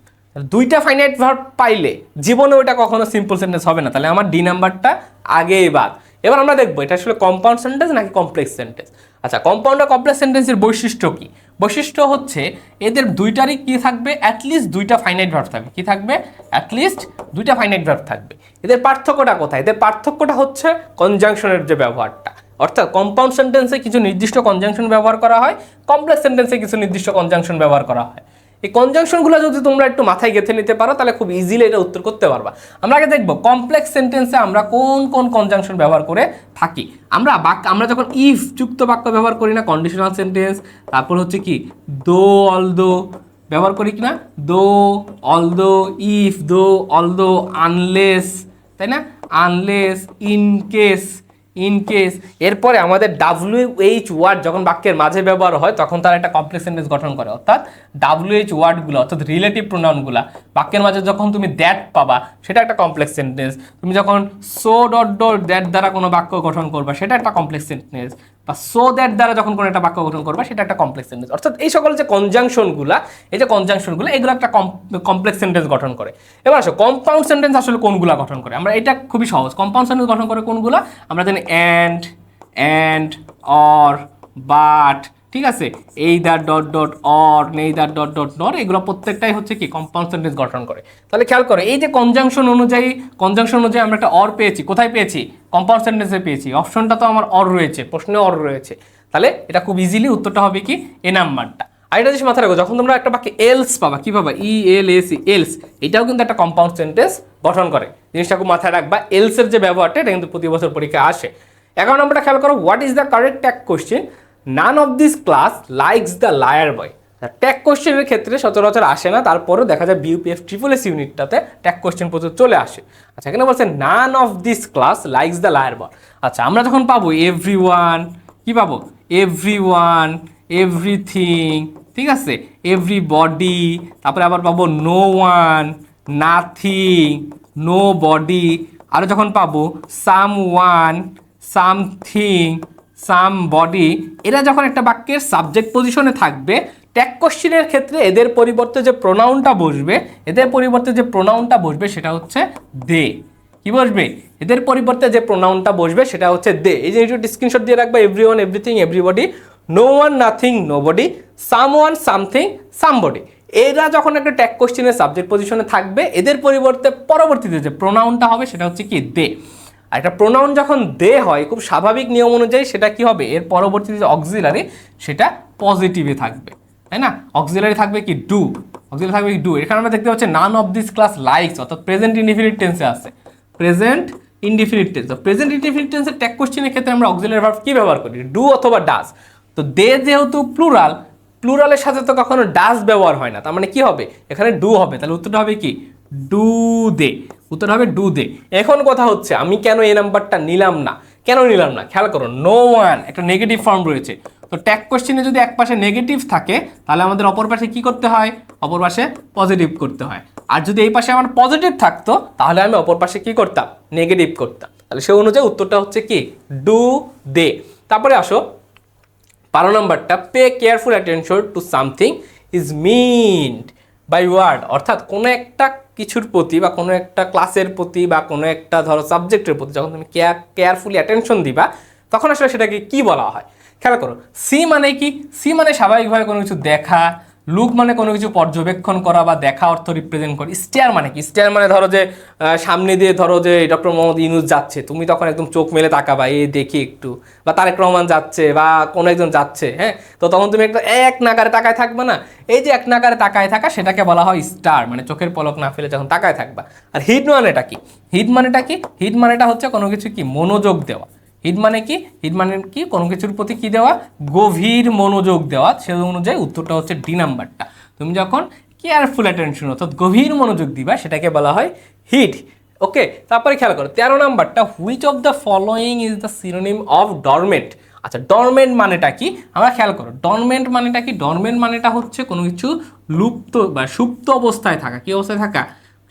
দুইটা ফাইনাইট ভার্ব পাইলে জীবনে ওটা কখনো সিম্পল সেন্টেন্স হবে না, তাহলে আমার ডি নাম্বারটা আগেই বাদ। এবার আমরা দেখবো এটা আসলে কম্পাউন্ড সেন্টেন্স নাকি কমপ্লেক্স সেন্টেন্স। আচ্ছা কম্পাউন্ড আর কমপ্লেক্স সেন্টেন্সের বৈশিষ্ট্য কি? বৈশিষ্ট্য হচ্ছে এদের দুইটারই কি থাকবে? অ্যাটলিস্ট দুইটা ফাইনাইট ভার্ব থাকবে। কি থাকবে? অ্যাটলিস্ট দুইটা ফাইনাইট ভার্ব থাকবে। এদের পার্থক্যটা কোথায়? এদের পার্থক্যটা হচ্ছে কনজাংশনের যে ব্যবহারটা, অর্থাৎ কম্পাউন্ড সেন্টেন্সে কিছু নির্দিষ্ট কনজাংশন ব্যবহার করা হয়, কমপ্লেক্স সেন্টেন্সে কিছু নির্দিষ্ট কনজাংশন ব্যবহার করা হয়। এই কনজাংশনগুলো যদি তোমরা একটু মাথায় গেঁথে নিতে পারো তাহলে খুব ইজিলি এটা উত্তর করতে পারবা। আমরা আগে দেখবো কমপ্লেক্স সেন্টেন্সে আমরা কোন কোন কনজাংশন ব্যবহার করে থাকি। আমরা যখন ইফ যুক্ত বাক্য ব্যবহার করি না, কন্ডিশনাল সেন্টেন্স, তারপর হচ্ছে কি দো অলদো ব্যবহার করি কিনা, দো অলদো, ইফ, দো অলদো, আনলেস, তাই না, unless, in case, in case. এরপরে আমাদের WH ওয়ার্ড যখন বাক্যের মাঝে ব্যবহার হয় তখন তারা একটা কমপ্লেক্স সেন্টেন্স গঠন করে, অর্থাৎ WH ওয়ার্ডগুলো অর্থাৎ রিলেটিভ প্রোনাউনগুলো বাক্যের মাঝে যখন তুমি দ্যাট পাবা সেটা একটা কমপ্লেক্স সেন্টেন্স। তুমি যখন সো ডট ডট দ্যাট দ্বারা কোনো বাক্য গঠন করবা সেটা একটা কমপ্লেক্স সেন্টেন্স, বা সো দ্যাট দ্বারা যখন কোনো একটা বাক্য গঠন করবা সেটা একটা কমপ্লেক্স সেন্টেন্স। অর্থাৎ এই সকল যে কনজাংশনগুলো, এই যে কনজাংশনগুলো এগুলো একটা কমপ্লেক্স সেন্টেন্স গঠন করে। এবার আসো কম্পাউন্ড সেন্টেন্স আসলে কোনগুলো গঠন করে? আমরা এটা খুবই সহজ, কম্পাউন্ড সেন্টেন্স গঠন করে কোনগুলো? আমরা জানি অ্যান্ড, অর, বাট, ঠিক আছে, either dot dot or, neither dot dot not, এগুলো প্রত্যেকটাই হচ্ছে কি কম্পাউন্ড সেন্টেন্স গঠন করে। তাহলে খেয়াল করো এই যে কনজাংশন অনুযায়ী আমরা একটা অর পেয়েছি, কোথায় পেয়েছি? কম্পাউন্ড সেন্টেন্সে পেয়েছি। অপশনটা তো আমার অর রয়েছে, প্রশ্নে অর রয়েছে, তাহলে এটা খুব ইজিলি উত্তরটা হবে কি এ নাম্বারটা। আর এটা জিনিস মাথায় রাখো, যখন তোমরা একটা বাক্যে এলস পাবা, কি পাবা? ELSE, এলস, এটাও কিন্তু একটা কম্পাউন্ড সেন্টেন্স গঠন করে। জিনিসটা খুব মাথায় রাখবা, এলসের যে ব্যবহারটা এটা কিন্তু প্রতি বছর পরীক্ষা আসে। 11 নম্বরটা খেয়াল করো, what is the correct tag question? Naan of this class likes the liar boy. Tag কোশ্চেনের ক্ষেত্রে সচরাচর আসে না, তারপরেও দেখা যায় BUPF SSS ইউনিটটাতে ট্যাগ কোশ্চেন প্রচুর চলে আসে। আচ্ছা এখানে বলছে none of this class likes the liar boy. আচ্ছা আমরা যখন পাবো এভরিওয়ান, কি পাবো? এভরিওয়ান, এভরিথিং, ঠিক আছে, এভরিবডি, তারপরে আবার পাবো no one, nothing, nobody, আরও যখন পাবো someone, something, somebody, এরা যখন একটা বাক্যের সাবজেক্ট পজিশনে থাকবে, ট্যাগ কোশ্চেনের ক্ষেত্রে এদের পরিবর্তে যে প্রোনাউনটা বসবে সেটা হচ্ছে দে। কি বসবে? এদের পরিবর্তে যে প্রোনাউনটা বসবে সেটা হচ্ছে দে। এই যে একটু স্ক্রিনশট দিয়ে রাখবা, everyone, everything, everybody, no one, nothing, nobody, someone, something, somebody. এরা যখন একটা ট্যাগ কোশ্চেনের সাবজেক্ট পজিশনে থাকবে এদের পরিবর্তে পরবর্তীতে যে প্রোনাউনটা হবে সেটা হচ্ছে কি দে। আর একটা প্রোনাউন যখন দে হয় খুব স্বাভাবিক নিয়ম অনুযায়ী সেটা কি হবে? এর পরবর্তীতে যে অক্সিলারি সেটা পজিটিভে থাকবে, তাই না? অক্সিলারি থাকবে কি ডু, অক্সিলারি থাকবে কি ডু। এখানে আমরা দেখতে পাচ্ছি নান অফ দিস ক্লাস লাইকস, অর্থাৎ প্রেজেন্ট ইনডিফিনিট টেন্সে আছে, present indefinite tense. Present indefinite টেন্সের ট্যাগ কোশ্চেনের ক্ষেত্রে আমরা অক্সিলারি ভার্ব কি ব্যবহার করি? ডু অথবা ডাজ। তো দে যেহেতু প্লুরাল, প্লুরালের সাথে তো কখনো ডাজ ব্যবহার হয় না, তার মানে কি হবে? এখানে ডু হবে, তাহলে উত্তরটা হবে কি ডু দে, উত্তর হবে ডু দে। এখন কথা হচ্ছে আমি কেন এই নাম্বারটা নিলাম না? খেয়াল করো, নো ওয়ান একটা নেগেটিভ ফর্ম রয়েছে। তো ট্যাগ কোশ্চেনে যদি এক পাশে নেগেটিভ থাকে তাহলে আমাদের অপর পাশে কি করতে হয়? অপর পাশে পজিটিভ করতে হয়। আর যদি এই পাশে আমার পজিটিভ থাকতো তাহলে আমি অপর পাশে কি করতাম, নেগেটিভ করতাম। তাহলে সেই অনুযায়ী উত্তরটা হচ্ছে কি ডু দে। তারপরে আসো 12 নম্বরটা, pay careful attention to something is meant by word, অর্থাৎ কোনো একটা কিছুর প্রতি বা কোনো একটা ক্লাসের প্রতি বা কোনো একটা ধরো সাবজেক্টের প্রতি যখন তুমি কেয়ারফুলি অ্যাটেনশন দিবা তখন আসলে সেটাকে কি বলা হয়। খেয়াল করো, সি মানে কি, সি মানে স্বাভাবিকভাবে কোনো কিছু দেখা, লুক মানে কোনো কিছু পর্যবেক্ষণ করা বা দেখা অর্থ রিপ্রেজেন্ট করে। স্টেয়ার মানে কি, স্টেয়ার মানে ধরো যে সামনে দিয়ে ধরো যে ডক্টর মোহাম্মদ ইউনূস যাচ্ছে, তুমি তখন একদম চোখ মেলে তাকাবা এই দেখি একটু, বা তারেক রহমান যাচ্ছে বা কোনো একজন যাচ্ছে, হ্যাঁ, তো তখন তুমি একটা এক নাগারে তাকায় থাকবে না, এই যে এক নাগারে তাকায় থাকা সেটাকে বলা হয় স্টার, মানে চোখের পলক না ফেলে যখন তাকায় থাকবা। আর হিট মানেটা কি, হিট মানেটা কি, হিট মানেটা হচ্ছে কোনো কিছু কি মনোযোগ দেওয়া। হিট মানে কি, হিট মানে কি কোনো কিছুর প্রতি কি দেওয়া, গভীর মনোযোগ দেওয়া। সে অনুযায়ী উত্তরটা হচ্ছে ডি নাম্বারটা। তুমি যখন কেয়ারফুল অ্যাটেনশন অর্থাৎ গভীর মনোযোগ দিবা সেটাকে বলা হয় হিট। ওকে, তারপরে খেয়াল করো 13 নাম্বারটা, which of the following is the synonym of dormant. আচ্ছা, ডরমেন্ট মানেটা কি আমরা খেয়াল করো, ডরমেন্ট মানেটা কি, ডরমেন্ট মানেটা হচ্ছে কোনো কিছু লুপ্ত বা সুপ্ত অবস্থায় থাকা। কি অবস্থায় থাকা,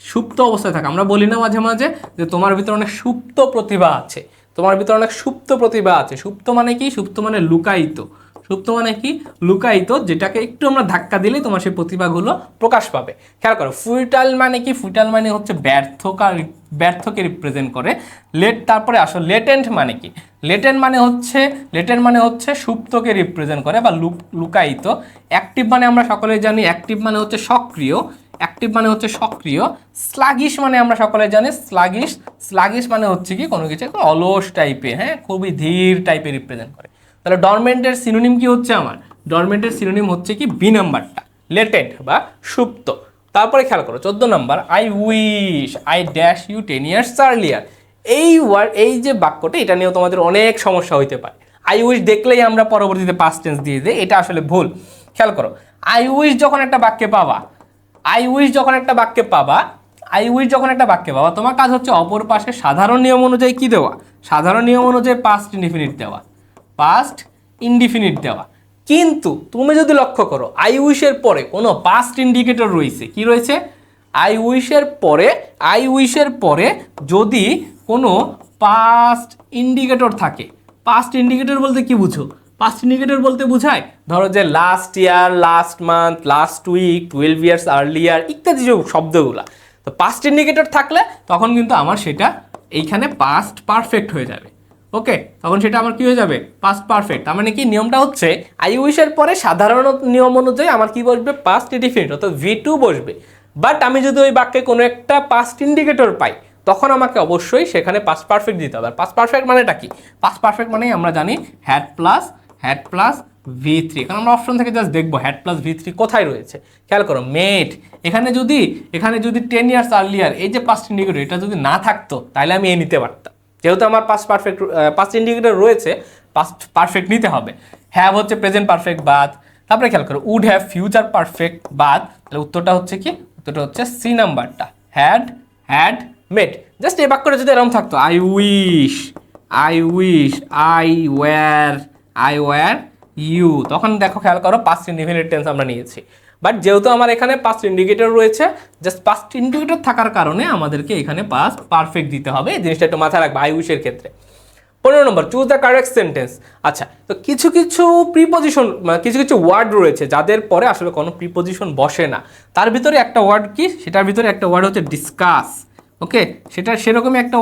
সুপ্ত অবস্থায় থাকা। আমরা বলি না মাঝে মাঝে যে তোমার ভিতরে অনেক সুপ্ত প্রতিভা আছে, তোমার ভিতরে অনেক সুপ্ত প্রতিভা আছে। সুপ্ত মানে কি, সুপ্ত মানে লুকায়িত, সুপ্ত মানে কি লুকায়িত, যেটাকে একটু আমরা ধাক্কা দিলেই তোমার সেই প্রতিভাগুলো প্রকাশ পাবে। খেয়াল করো, ফুইটাল মানে কি, ফুইটাল মানে হচ্ছে ব্যর্থকে রিপ্রেজেন্ট করে। তারপরে আসো লেটেন্ট মানে কি, লেটেন্ট মানে হচ্ছে সুপ্তকে রিপ্রেজেন্ট করে বা লুকায়িত। অ্যাক্টিভ মানে আমরা সকলেই জানি, অ্যাক্টিভ মানে হচ্ছে সক্রিয়, অ্যাক্টিভ মানে হচ্ছে সক্রিয়। স্লাগিশ মানে আমরা সকলে জানি, স্লাগিশ মানে হচ্ছে কি কোনো কিছু একটু অলস টাইপের, হ্যাঁ, খুবই ধীর টাইপের রিপ্রেজেন্ট করে। তাহলে ডরমেন্টের সিনোনিম কি হচ্ছে আমার, ডরমেন্টের সিনোনিম হচ্ছে কি বি নাম্বারটা, লেটেন্ট বা সুপ্ত। তারপরে খেয়াল করো 14 নাম্বার, I wish I dash you 10 years earlier। এই যে বাক্যটা, এটা নিয়েও তোমাদের অনেক সমস্যা হইতে পারে। আই উইশ দেখলেই আমরা পরবর্তীতে পাস্ট টেন্স দিয়ে দিই, এটা আসলে ভুল। খেয়াল করো, আই উইশ যখন একটা বাক্যে পাবা, আই উইশ যখন একটা বাক্যে পাবা, আই উইশ যখন একটা বাক্যে পাবা, তোমার কাজ হচ্ছে অপর পাশে সাধারণ নিয়ম অনুযায়ী কি দেওয়া, সাধারণ নিয়ম অনুযায়ী পাস্ট ইনডিফিনিট দেওয়া, পাস্ট ইনডিফিনিট দেওয়া। কিন্তু তুমি যদি লক্ষ্য করো আই উইশের পরে কোনো পাস্ট ইন্ডিকেটর রয়েছে, কি রয়েছে, আই উইশের পরে যদি কোনো পাস্ট ইন্ডিকেটর থাকে, পাস্ট ইন্ডিকেটর বলতে কি বুঝো, পাস্ট ইন্ডিকেটর বলতে বোঝায় ধরো যে last year, last month, last week, 12 years earlier ইত্যাদি যে শব্দগুলো। তো পাস্ট ইন্ডিকেটর থাকলে তখন কিন্তু আমার সেটা এইখানে পাস্ট পারফেক্ট হয়ে যাবে। ওকে, তখন সেটা আমার কি হয়ে যাবে, পাস্ট পারফেক্ট। তার মানে কি, নিয়মটা হচ্ছে আই উইশের পরে সাধারণ নিয়ম অনুযায়ী আমার কি বসবে, পাস্ট ইনডিফিনিট অর্থাৎ V2 বসবে। বাট আমি যদি ওই বাক্যে কোনো একটা পাস্ট ইন্ডিকেটর পাই তখন আমাকে অবশ্যই সেখানে পাস্ট পারফেক্ট দিতে হবে। আর পাস্ট পারফেক্ট মানেটা কি, পাস্ট পারফেক্ট মানে আমরা জানি হ্যাড প্লাস V3। এখন আমরা অপশন থেকে জাস্ট দেখবো হ্যাড প্লাস V3 কোথায় রয়েছে। খেয়াল করো, মেড, এখানে যদি 10 years earlier এই যে পাস্ট ইন্ডিকেটর এটা যদি না থাকতো তাহলে আমি নিতে পারতাম। যেহেতু আমার পাস্ট ইন্ডিকেটর রয়েছে, পাস্ট পারফেক্ট নিতে হবে। হ্যাভ হচ্ছে প্রেজেন্ট পারফেক্ট বাদ। তারপরে খেয়াল করো, উড হ্যাভ ফিউচার পারফেক্ট বাদ। তাহলে উত্তরটা হচ্ছে কি, উত্তরটা হচ্ছে সি নাম্বারটা, হ্যাড মেড। জাস্ট এই বাক্যটা যদি এরকম থাকতো, I wish I were you, তখন দেখো খেয়াল করো পাস্ট ইনডিফিনিট টেন্স আমরা নিয়েছি। বাট যেহেতু আমার এখানে পাস্ট ইন্ডিকেটর রয়েছে, জাস্ট পাস্ট ইন্ডিকেটর থাকার কারণে আমাদেরকে এখানে পাস্ট পারফেক্ট দিতে হবে। এই জিনিসটা একটু মাথায় রাখবে আই উইশের ক্ষেত্রে। 15 নম্বর, চুজ দ্য কারেক্ট সেন্টেন্স। আচ্ছা, তো কিছু প্রিপোজিশন, কিছু ওয়ার্ড রয়েছে যাদের পরে আসলে কোনো প্রিপোজিশন বসে না। তার ভিতরে একটা ওয়ার্ড কি, সেটার ভিতরে একটা ওয়ার্ড হচ্ছে ডিসকাস। ওকে, সেরকমই একটা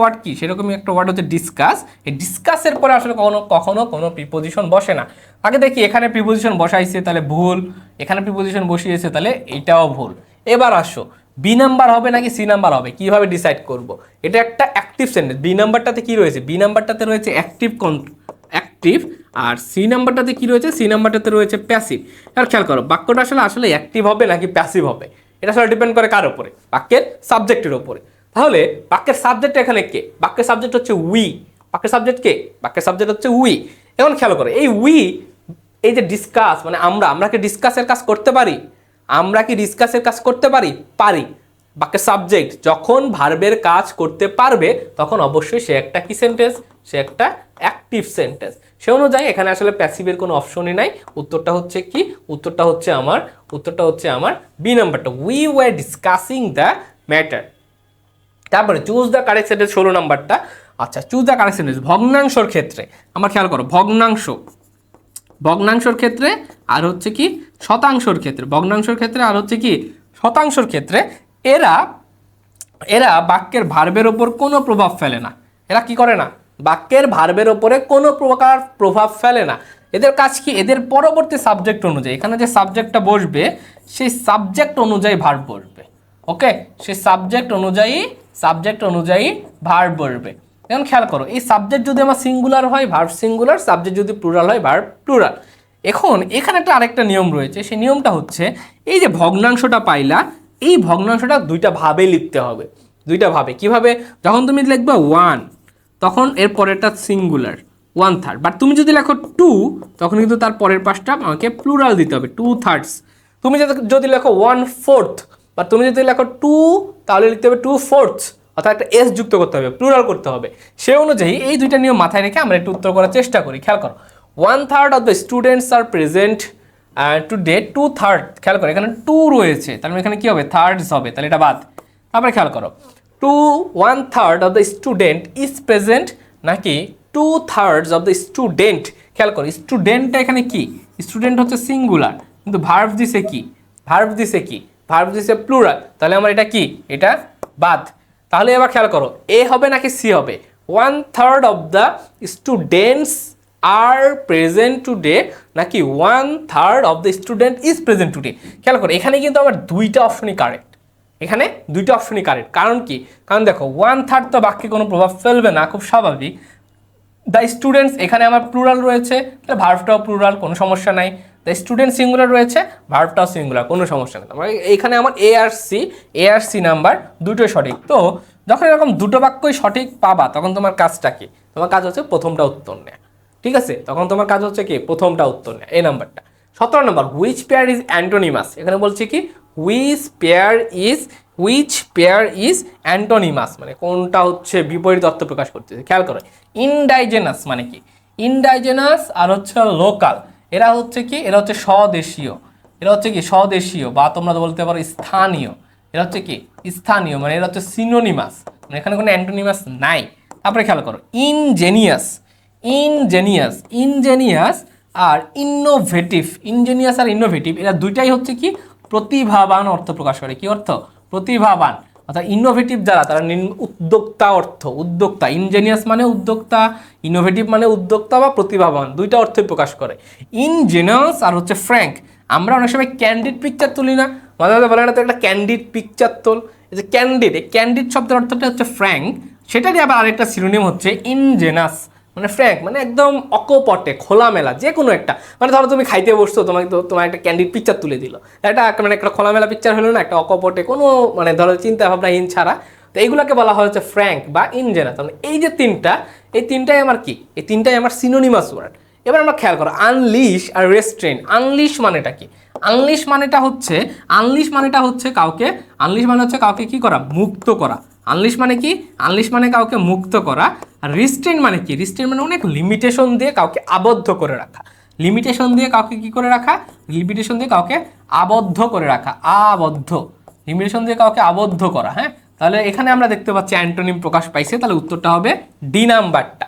ওয়ার্ড হচ্ছে ডিসকাস। এই ডিসকাসের পরে আসলে কখনো কোনো প্রিপোজিশন বসে না। আগে দেখি এখানে প্রিপোজিশন বসাইছে তাহলে ভুল, এখানে প্রিপোজিশন বসিয়েছে তাহলে এটাও ভুল। এবার আসো, বি নাম্বার হবে নাকি সি নাম্বার হবে, কিভাবে ডিসাইড করব। এটা একটা অ্যাক্টিভ সেন্টেন্স, বি নাম্বারটাতে কি রয়েছে, বি নাম্বারটাতে রয়েছে অ্যাক্টিভ, আর সি নাম্বারটাতে কি রয়েছে, সি নাম্বারটাতে রয়েছে প্যাসিভ। আর খেয়াল করো, বাক্যটা আসলে অ্যাক্টিভ হবে নাকি প্যাসিভ হবে, এটা আসলে ডিপেন্ড করে কার উপরে, বাক্যের সাবজেক্টের উপরে। তাহলে বাক্যের সাবজেক্ট এখানে কে, বাক্যের সাবজেক্ট হচ্ছে উই। বাক্যের সাবজেক্ট কে, বাক্যের সাবজেক্ট হচ্ছে উই। এখন খেয়াল করো, এই উই, এই যে ডিসকাস মানে আমরা কি ডিসকাসের কাজ করতে পারি, আমরা কি ডিসকাসের কাজ করতে পারি, বাক্যের সাবজেক্ট যখন ভার্বের কাজ করতে পারবে তখন অবশ্যই সে একটা কি সেন্টেন্স, সে একটা অ্যাক্টিভ সেন্টেন্স। সে অনুযায়ী এখানে আসলে প্যাসিভের কোনো অপশনই নাই। উত্তরটা হচ্ছে কি, উত্তরটা হচ্ছে আমার বি নাম্বারটা, we were discussing the matter. তারপরে চুজ দ্য কারেক্ট সেন্টেন্স 16 নাম্বারটা। আচ্ছা, চুজ দ্য কারেক্ট সেন্টেন্স ভগ্নাংশর ক্ষেত্রে আমার খেয়াল করো, ভগ্নাংশর ক্ষেত্রে আর হচ্ছে কি শতাংশর ক্ষেত্রে, ভগ্নাংশর ক্ষেত্রে আর হচ্ছে কি শতাংশর ক্ষেত্রে এরা বাক্যের ভার্বের ওপর কোনো প্রভাব ফেলে না। এরা কি করে না, বাক্যের ভার্বের ওপরে কোনো প্রকার প্রভাব ফেলে না। এদের কাজ কি, এদের পরবর্তী সাবজেক্ট অনুযায়ী, এখানে যে সাবজেক্টটা বসবে সেই সাবজেক্ট অনুযায়ী ভার্ব বসবে। ওকে, সেই সাবজেক্ট অনুযায়ী ভার্ব বসবে। এখন খেয়াল করো, এই সাবজেক্ট যদি আমার সিঙ্গুলার হয় ভার্ব সিঙ্গুলার, সাবজেক্ট যদি প্লুরাল হয় ভার্ব প্লুরাল। এখন এখানে একটা আরেকটা নিয়ম রয়েছে, সেই নিয়মটা হচ্ছে এই যে ভগ্নাংশটা পাইলা, এই ভগ্নাংশটা দুইটা ভাবে লিখতে হবে, দুইটা ভাবে। কিভাবে, যখন তুমি লিখবে 1 তখন এর পরেরটা সিঙ্গুলার 1/3, বাট তুমি যদি লেখো 2 তখন কিন্তু তার পরের পাশটা আমাকে প্লুরাল দিতে হবে 2/3। তুমি যদি লেখো 1/4 বা তুমি যদি লেখো 2 তাহলে লিখতে হবে 2/4, অর্থাৎ একটা এস যুক্ত করতে হবে, প্লুরাল করতে হবে। সে অনুযায়ী এই দুইটা নিয়ম মাথায় রেখে আমরা একটু উত্তর করার চেষ্টা করি। খেয়াল করো, 1/3 of the students are present today, 2/3, খেয়াল করো এখানে 2 রয়েছে, তাহলে এখানে কি হবে, থার্ডস হবে, তাহলে এটা বাদ। তারপরে খেয়াল করো, 1/3 of the student is present নাকি 2/3 অফ দ্য স্টুডেন্ট। খেয়াল করো, স্টুডেন্টটা এখানে কি, স্টুডেন্ট হচ্ছে সিঙ্গুলার, কিন্তু ভার্ব দিছে কি, ভার্ব দিছে প্লুরাল, তাহলে আমার এটা কি, এটা বাদ। তাহলে এবার খেয়াল করো, এ হবে নাকি সি হবে, 1/3 of the students are present today নাকি 1/3 of the student is present today. খেয়াল করো, এখানে কিন্তু আমার দুইটা অপশনই কারেক্ট, এখানে দুইটা অপশনই কারেক্ট। কারণ কি, কারণ দেখো 1/3 তো বাক্যে কোনো প্রভাব ফেলবে না, খুব স্বাভাবিক। দ্য স্টুডেন্টস এখানে আমার প্লুরাল রয়েছে, তাহলে ভার্বটাও প্লুরাল, কোনো সমস্যা নাই। দ্য স্টুডেন্ট সিঙ্গুলার রয়েছে, ভার্বটাও সিঙ্গুলার, কোনো সমস্যা নেই। এখানে আমার এ আর সি নাম্বার দুটোই সঠিক। তো যখন এরকম দুটো বাক্যই সঠিক পাবা তখন তোমার কাজটা কি, তোমার কাজ হচ্ছে প্রথমটা উত্তর নেওয়া। ঠিক আছে, তখন তোমার কাজ হচ্ছে কি, প্রথমটা উত্তর নেওয়া, এই নাম্বারটা। 17 নম্বর, হুইচ পেয়ার ইজ অ্যান্টোনিমাস। এখানে বলছি কি, হুইচ পেয়ার ইজ অ্যান্টোনিমাস, মানে কোনটা হচ্ছে বিপরীত অর্থ প্রকাশ করতেছে। খেয়াল করো, ইনডাইজেনাস মানে কি, ইনডাইজেনাস আর হচ্ছে লোকাল, এরা হচ্ছে কি, এরা হচ্ছে স্বদেশীয়, এরা হচ্ছে কি স্বদেশীয়, বা তোমরা বলতে পারো স্থানীয়। এরা হচ্ছে কি স্থানীয়, মানে এরা হচ্ছে সিনোনিমাস, মানে এখানে কোনো অ্যান্টোনিমাস নাই। তারপরে খেয়াল করো, ইনজেনিয়াস আর ইনোভেটিভ, এরা দুইটাই হচ্ছে কি প্রতিভাবান অর্থ প্রকাশ করে। কি অর্থ, প্রতিভাবান। অর্থাৎ ইনোভেটিভ যারা, তারা উদ্যোক্তা অর্থ, উদ্যোক্তা। ইনজেনিয়াস মানে উদ্যোক্তা, ইনোভেটিভ মানে উদ্যোক্তা বা প্রতিভাবান, দুইটা অর্থই প্রকাশ করে। ইনজেনাস আর হচ্ছে ফ্র্যাঙ্ক। আমরা অনেক সময় ক্যান্ডিড পিকচার তুলি না, মাঝে মাঝে বলে না তো একটা ক্যান্ডিড পিকচার তোল, এই যে ক্যান্ডিড, এই ক্যান্ডিড শব্দের অর্থটা হচ্ছে ফ্র্যাঙ্ক, সেটারই আবার আরেকটা সিনোনিম হচ্ছে ইনজেনাস, মানে ফ্র্যাঙ্ক, মানে একদম অকপটে খোলামেলা যে কোনো একটা, মানে ধরো তুমি খাইতে বসছো, তোমার একটা ক্যান্ডিড পিকচার তুলে দিল, এটা মানে একটা খোলামেলা পিকচার হলো না, একটা অকপটে কোনো মানে ধরো চিন্তা ভাবনাহীন ছাড়া, তো এইগুলোকে বলা হচ্ছে ফ্র্যাঙ্ক বা ইনজেনাস। এই যে এই তিনটাই আমার কি, এই তিনটাই আমার সিনোনিমাস ওয়ার্ড। এবার আমরা খেয়াল করো, আনলিশ আর রেস্ট্রেন। আনলিশ মানেটা কি, আনলিশ মানেটা হচ্ছে কাউকে কি করা, মুক্ত করা। আনলিশ মানে কি, আনলিশ মানে কাউকে মুক্ত করা। আর রিস্ট্রেন মানে কি, রিস্ট্রেন মানে অনেক লিমিটেশন দিয়ে কাউকে আবদ্ধ করে রাখা, লিমিটেশন দিয়ে কাউকে কি করে রাখা, লিমিটেশন দিয়ে কাউকে আবদ্ধ করে রাখা, লিমিটেশন দিয়ে কাউকে আবদ্ধ করা। হ্যাঁ, তাহলে এখানে আমরা দেখতে পাচ্ছি অ্যান্টোনিম প্রকাশ পাইছে, তাহলে উত্তরটা হবে ডি নাম্বারটা,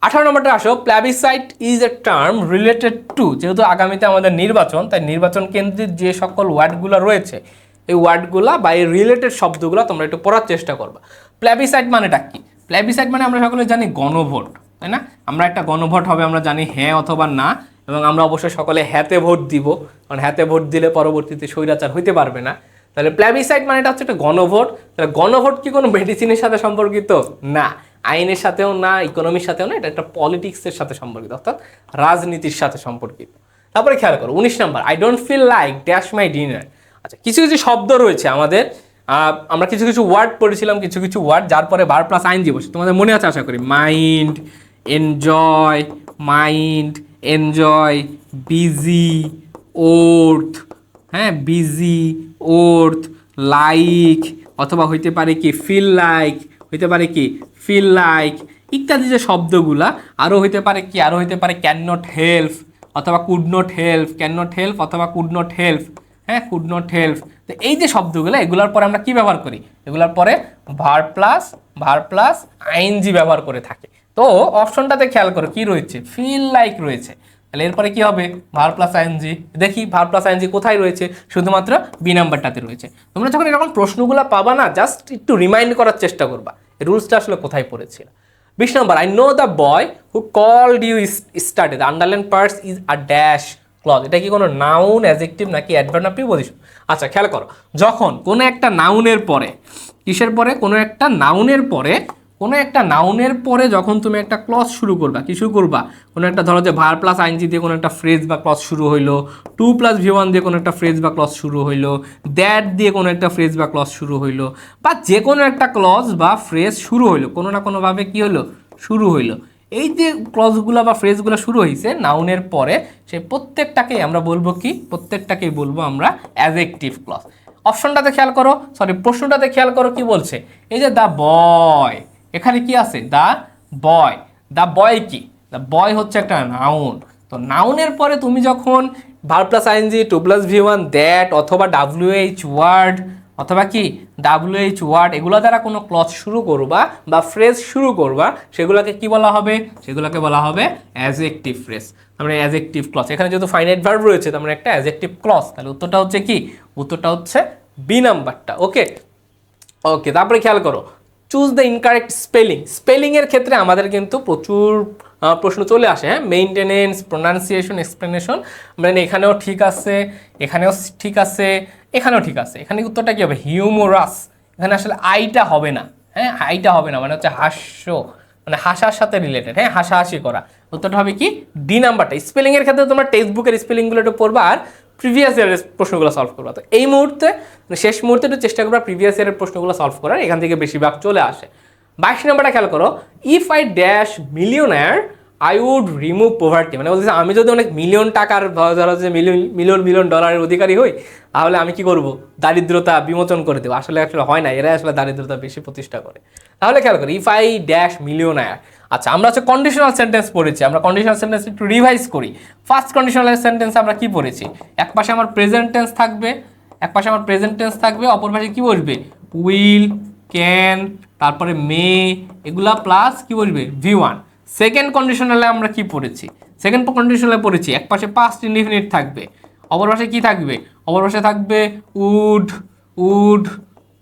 18 নম্বরটা আসো, plebiscite is a term related to. যেহেতু আগামীতে আমাদের নির্বাচন, তাই নির্বাচন কেন্দ্রিক যে সকল ওয়ার্ডগুলো রয়েছে, এই ওয়ার্ডগুলা বা এই রিলেটেড শব্দগুলো তোমরা একটু পড়ার চেষ্টা করবা। প্ল্যাবিসাইট মানেটা কি, প্ল্যাবিসাইট মানে আমরা সকলে জানি গণভোট, তাই না? আমরা একটা গণভোট হবে, আমরা জানি হ্যাঁ অথবা না, এবং আমরা অবশ্যই সকলে হ্যাঁতে ভোট দিব, কারণ হ্যাঁতে ভোট দিলে পরবর্তীতে স্বৈরাচার হইতে পারবে না। তাহলে প্ল্যাবিসাইট মানে এটা হচ্ছে একটা গণভোট। তাহলে গণভোট কি কোনো মেডিসিনের সাথে সম্পর্কিত? না, আইনের সাথেও না, ইকোনমির সাথেও না, এটা একটা পলিটিক্সের সাথে সম্পর্কিত, অর্থাৎ রাজনীতির সাথে সম্পর্কিত। তারপরে খেয়াল করো 19 নম্বর, I don't feel like dash my dinner. আচ্ছা, কিছু কিছু শব্দ রয়েছে আমাদের, আমরা কিছু কিছু ওয়ার্ড পড়েছিলাম, কিছু কিছু ওয়ার্ড যার পরে বার প্লাস আইএনজি বসে, তোমাদের মনে আছে আশা করি। মাইন্ড, এনজয়, বিজি, ওর্থ, হ্যাঁ বিজি, ওর্থ, লাইক, অথবা হইতে পারে কি ফিল লাইক, হইতে পারে কি ফিল লাইক ইত্যাদি যে শব্দগুলা, আরও হইতে পারে কি, আরও হইতে পারে ক্যান নট হেল্প অথবা could not help, can not help অথবা কুড নট হেল্প, হ্যাঁ কুড নট হেল্প। তো এই যে শব্দগুলো, এগুলোর পরে আমরা কি ব্যবহার করি, এগুলোর পরে ভার প্লাস আইএনজি ব্যবহার করে থাকি। তো অপশনটাতে খেয়াল করো কি রয়েছে, ফিল লাইক রয়েছে। তাহলে এরপরে কি হবে, ভার প্লাস আইএনজি। দেখি ভার প্লাস আইএনজি কোথায় রয়েছে, শুধুমাত্র বি নাম্বারটাতে রয়েছে। তোমরা যখন এরকম প্রশ্নগুলো পাবা না, জাস্ট একটু রিমাইন্ড করার চেষ্টা করবা রুলসটা আসলে কোথায় পড়েছিল। 20 নম্বর, I know the boy who called you study, the underline parts is a dash clause. এটা কি কোনো নাউন, অ্যাডজেক্টিভ নাকি অ্যাডভার্ব না প্রিপোজিশন? আচ্ছা খেয়াল করো, যখন কোনো একটা নাউনের পরে, কিসের পরে, কোনো একটা নাউনের পরে যখন তুমি একটা ক্লজ শুরু করবা, কি শুরু করবা, কোনো একটা ধরো যে ভার প্লাস আইএনজি দিয়ে কোনো একটা ফ্রেজ বা ক্লজ শুরু হইলো, টু প্লাস ভি1 দিয়ে কোনো একটা ফ্রেজ বা ক্লজ শুরু হইলো, দ্যাট দিয়ে কোনো একটা ফ্রেজ বা ক্লজ শুরু হইলো, বা যে কোনো একটা ক্লজ বা ফ্রেজ শুরু হইলো, কোনো না কোনোভাবে কি হলো, শুরু হইলো। এই যে ক্লজগুলো বা ফ্রেজগুলো শুরু হয়েছে নাউনের পরে, সেই প্রত্যেকটাকেই আমরা বলবো কি, প্রত্যেকটাকেই বলবো আমরা অ্যাডজেক্টিভ ক্লজ। অপশনটাতে খেয়াল করো, সরি প্রশ্নটাতে খেয়াল করো কি বলছে, এই যে দ্য বয়, এখানে কি আছে, দ্য বয় কি, দ্য বয় হচ্ছে একটা নাউন। তো নাউনের পরে তুমি যখন verb plus ING, to plus V one, that অথবা WH ওয়ার্ড অথবা কি WH ওয়ার্ড এগুলো দ্বারা কোনো ক্লজ শুরু করবা বা ফ্রেজ শুরু করবা, সেগুলোকে কি বলা হবে, সেগুলোকে বলা হবে অ্যাডজেক্টিভ ফ্রেজ, মানে অ্যাডজেক্টিভ ক্লজ। এখানে যেহেতু ফাইনাইট ভার্ব রয়েছে, তার মানে একটা অ্যাডজেক্টিভ ক্লজ। তাহলে উত্তরটা হচ্ছে কি, উত্তরটা হচ্ছে বি নাম্বারটা। ওকে, তারপরে খেয়াল করো, চুজ দ্য ইনকারেক্ট স্পেলিংয়ের ক্ষেত্রে আমাদের কিন্তু প্রচুর প্রশ্ন চলে আসে, হ্যাঁ, মেইনটেনেন্স, প্রোনাউন্সিয়েশন, এক্সপ্লেনেশন, মানে এখানেও ঠিক আছে, এখানেও ঠিক আছে, এখানেও ঠিক আছে। এখানে উত্তরটা কী হবে, হিউমোরাস। এখানে আসলে আইটা হবে না, হ্যাঁ আইটা হবে না, মানে হচ্ছে হাস্য, মানে হাসার সাথে রিলেটেড, হ্যাঁ হাসাহাসি করা। উত্তরটা হবে কি, ডি নাম্বারটা। স্পেলিংয়ের ক্ষেত্রে তোমরা টেক্সট বুকের স্পেলিংগুলো একটু পড়বা আর প্রিভিয়াস ইয়ারের প্রশ্নগুলো সলভ করবা। তো এই মুহূর্তে, শেষ মুহূর্তে একটু চেষ্টা করবা প্রিভিয়াস ইয়ারের প্রশ্নগুলো সলভ করার, এখান থেকে বেশিরভাগ চলে আসে। 22 নম্বরটা খেয়াল করো, if I dash millionaire I would remove poverty, মানে বলতেছে আমি যদি অনেক মিলিয়ন টাকার, ধরো যে মিলিয়ন ডলারের অধিকারী হই, তাহলে আমি কি করব, দারিদ্রতা বিমোচন করে দেবো। আসলে হয় না, এরা আসলে দারিদ্রতা বেশি প্রতিষ্ঠা করে। তাহলে খেয়াল করি, ইফ আই ড্যাশ মিলিয়নার। আচ্ছা আমরা হচ্ছে কন্ডিশনাল সেন্টেন্স পড়েছি, আমরা কন্ডিশনাল সেন্টেন্স একটু রিভাইজ করি। ফার্স্ট কন্ডিশনাল সেন্টেন্স আমরা কি পড়েছি, এক পাশে আমার প্রেজেন্ট টেন্স থাকবে, অপর পাশে কি বসবে, উইল, ক্যান, তারপরে মে, এগুলা প্লাস কি বসবে, ভি1। সেকেন্ড কন্ডিশনালে আমরা কি পড়েছি, সেকেন্ড কন্ডিশনালে পড়েছি এক পাশে পাস্ট ইনডিফিনিট থাকবে, অপর পাশে কি থাকবে, অপর পাশে থাকবে উড,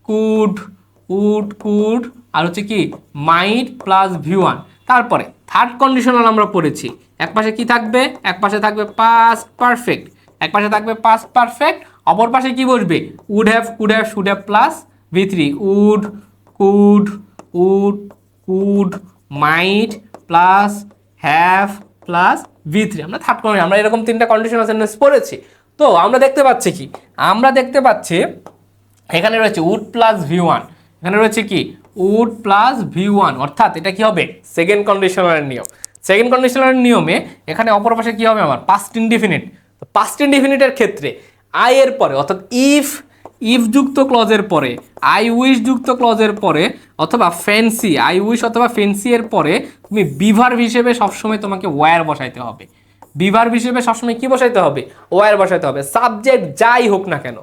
কুড আর হচ্ছে কি মাইট প্লাস ভি1। তারপরে থার্ড কন্ডিশনাল আমরা পড়েছি, এক পাশে কি থাকবে, এক পাশে থাকবে পাস্ট পারফেক্ট, অপর পাশে কি বসবে, would have, should have plus ভি3, could might plus have plus ভি3। আমরা থার্ড কন্ডিশন, আমরা এরকম তিনটা কন্ডিশনাল সেন্টেন্স পড়েছি। তো আমরা দেখতে পাচ্ছি কি, এখানে রয়েছে উড প্লাস ভি1, এখানে রয়েছে কি উড প্লাস ভি1, অর্থাৎ এটা কি হবে, সেকেন্ড কন্ডিশনালের নিয়ম। সেকেন্ড কন্ডিশনালের নিয়মে এখানে অপর পাশে কি হবে, আমার পাস্ট ইনডিফিনিট। তো পাস্ট ইনডিফিনিটের ক্ষেত্রে আই এর পরে, অর্থাৎ ইফ যুক্ত ক্লজের পরে, আই উইশ যুক্ত ক্লজের পরে, অথবা ফ্যান্সি, আই উইশ অথবা ফ্যান্সি এর পরে তুমি বিভার্ব হিসেবে সবসময় তোমাকে ওয়্যার বসাইতে হবে। বিভার্ব হিসেবে সবসময় কি বসাইতে হবে, ওয়্যার বসাইতে হবে। সাবজেক্ট যাই হোক না কেন,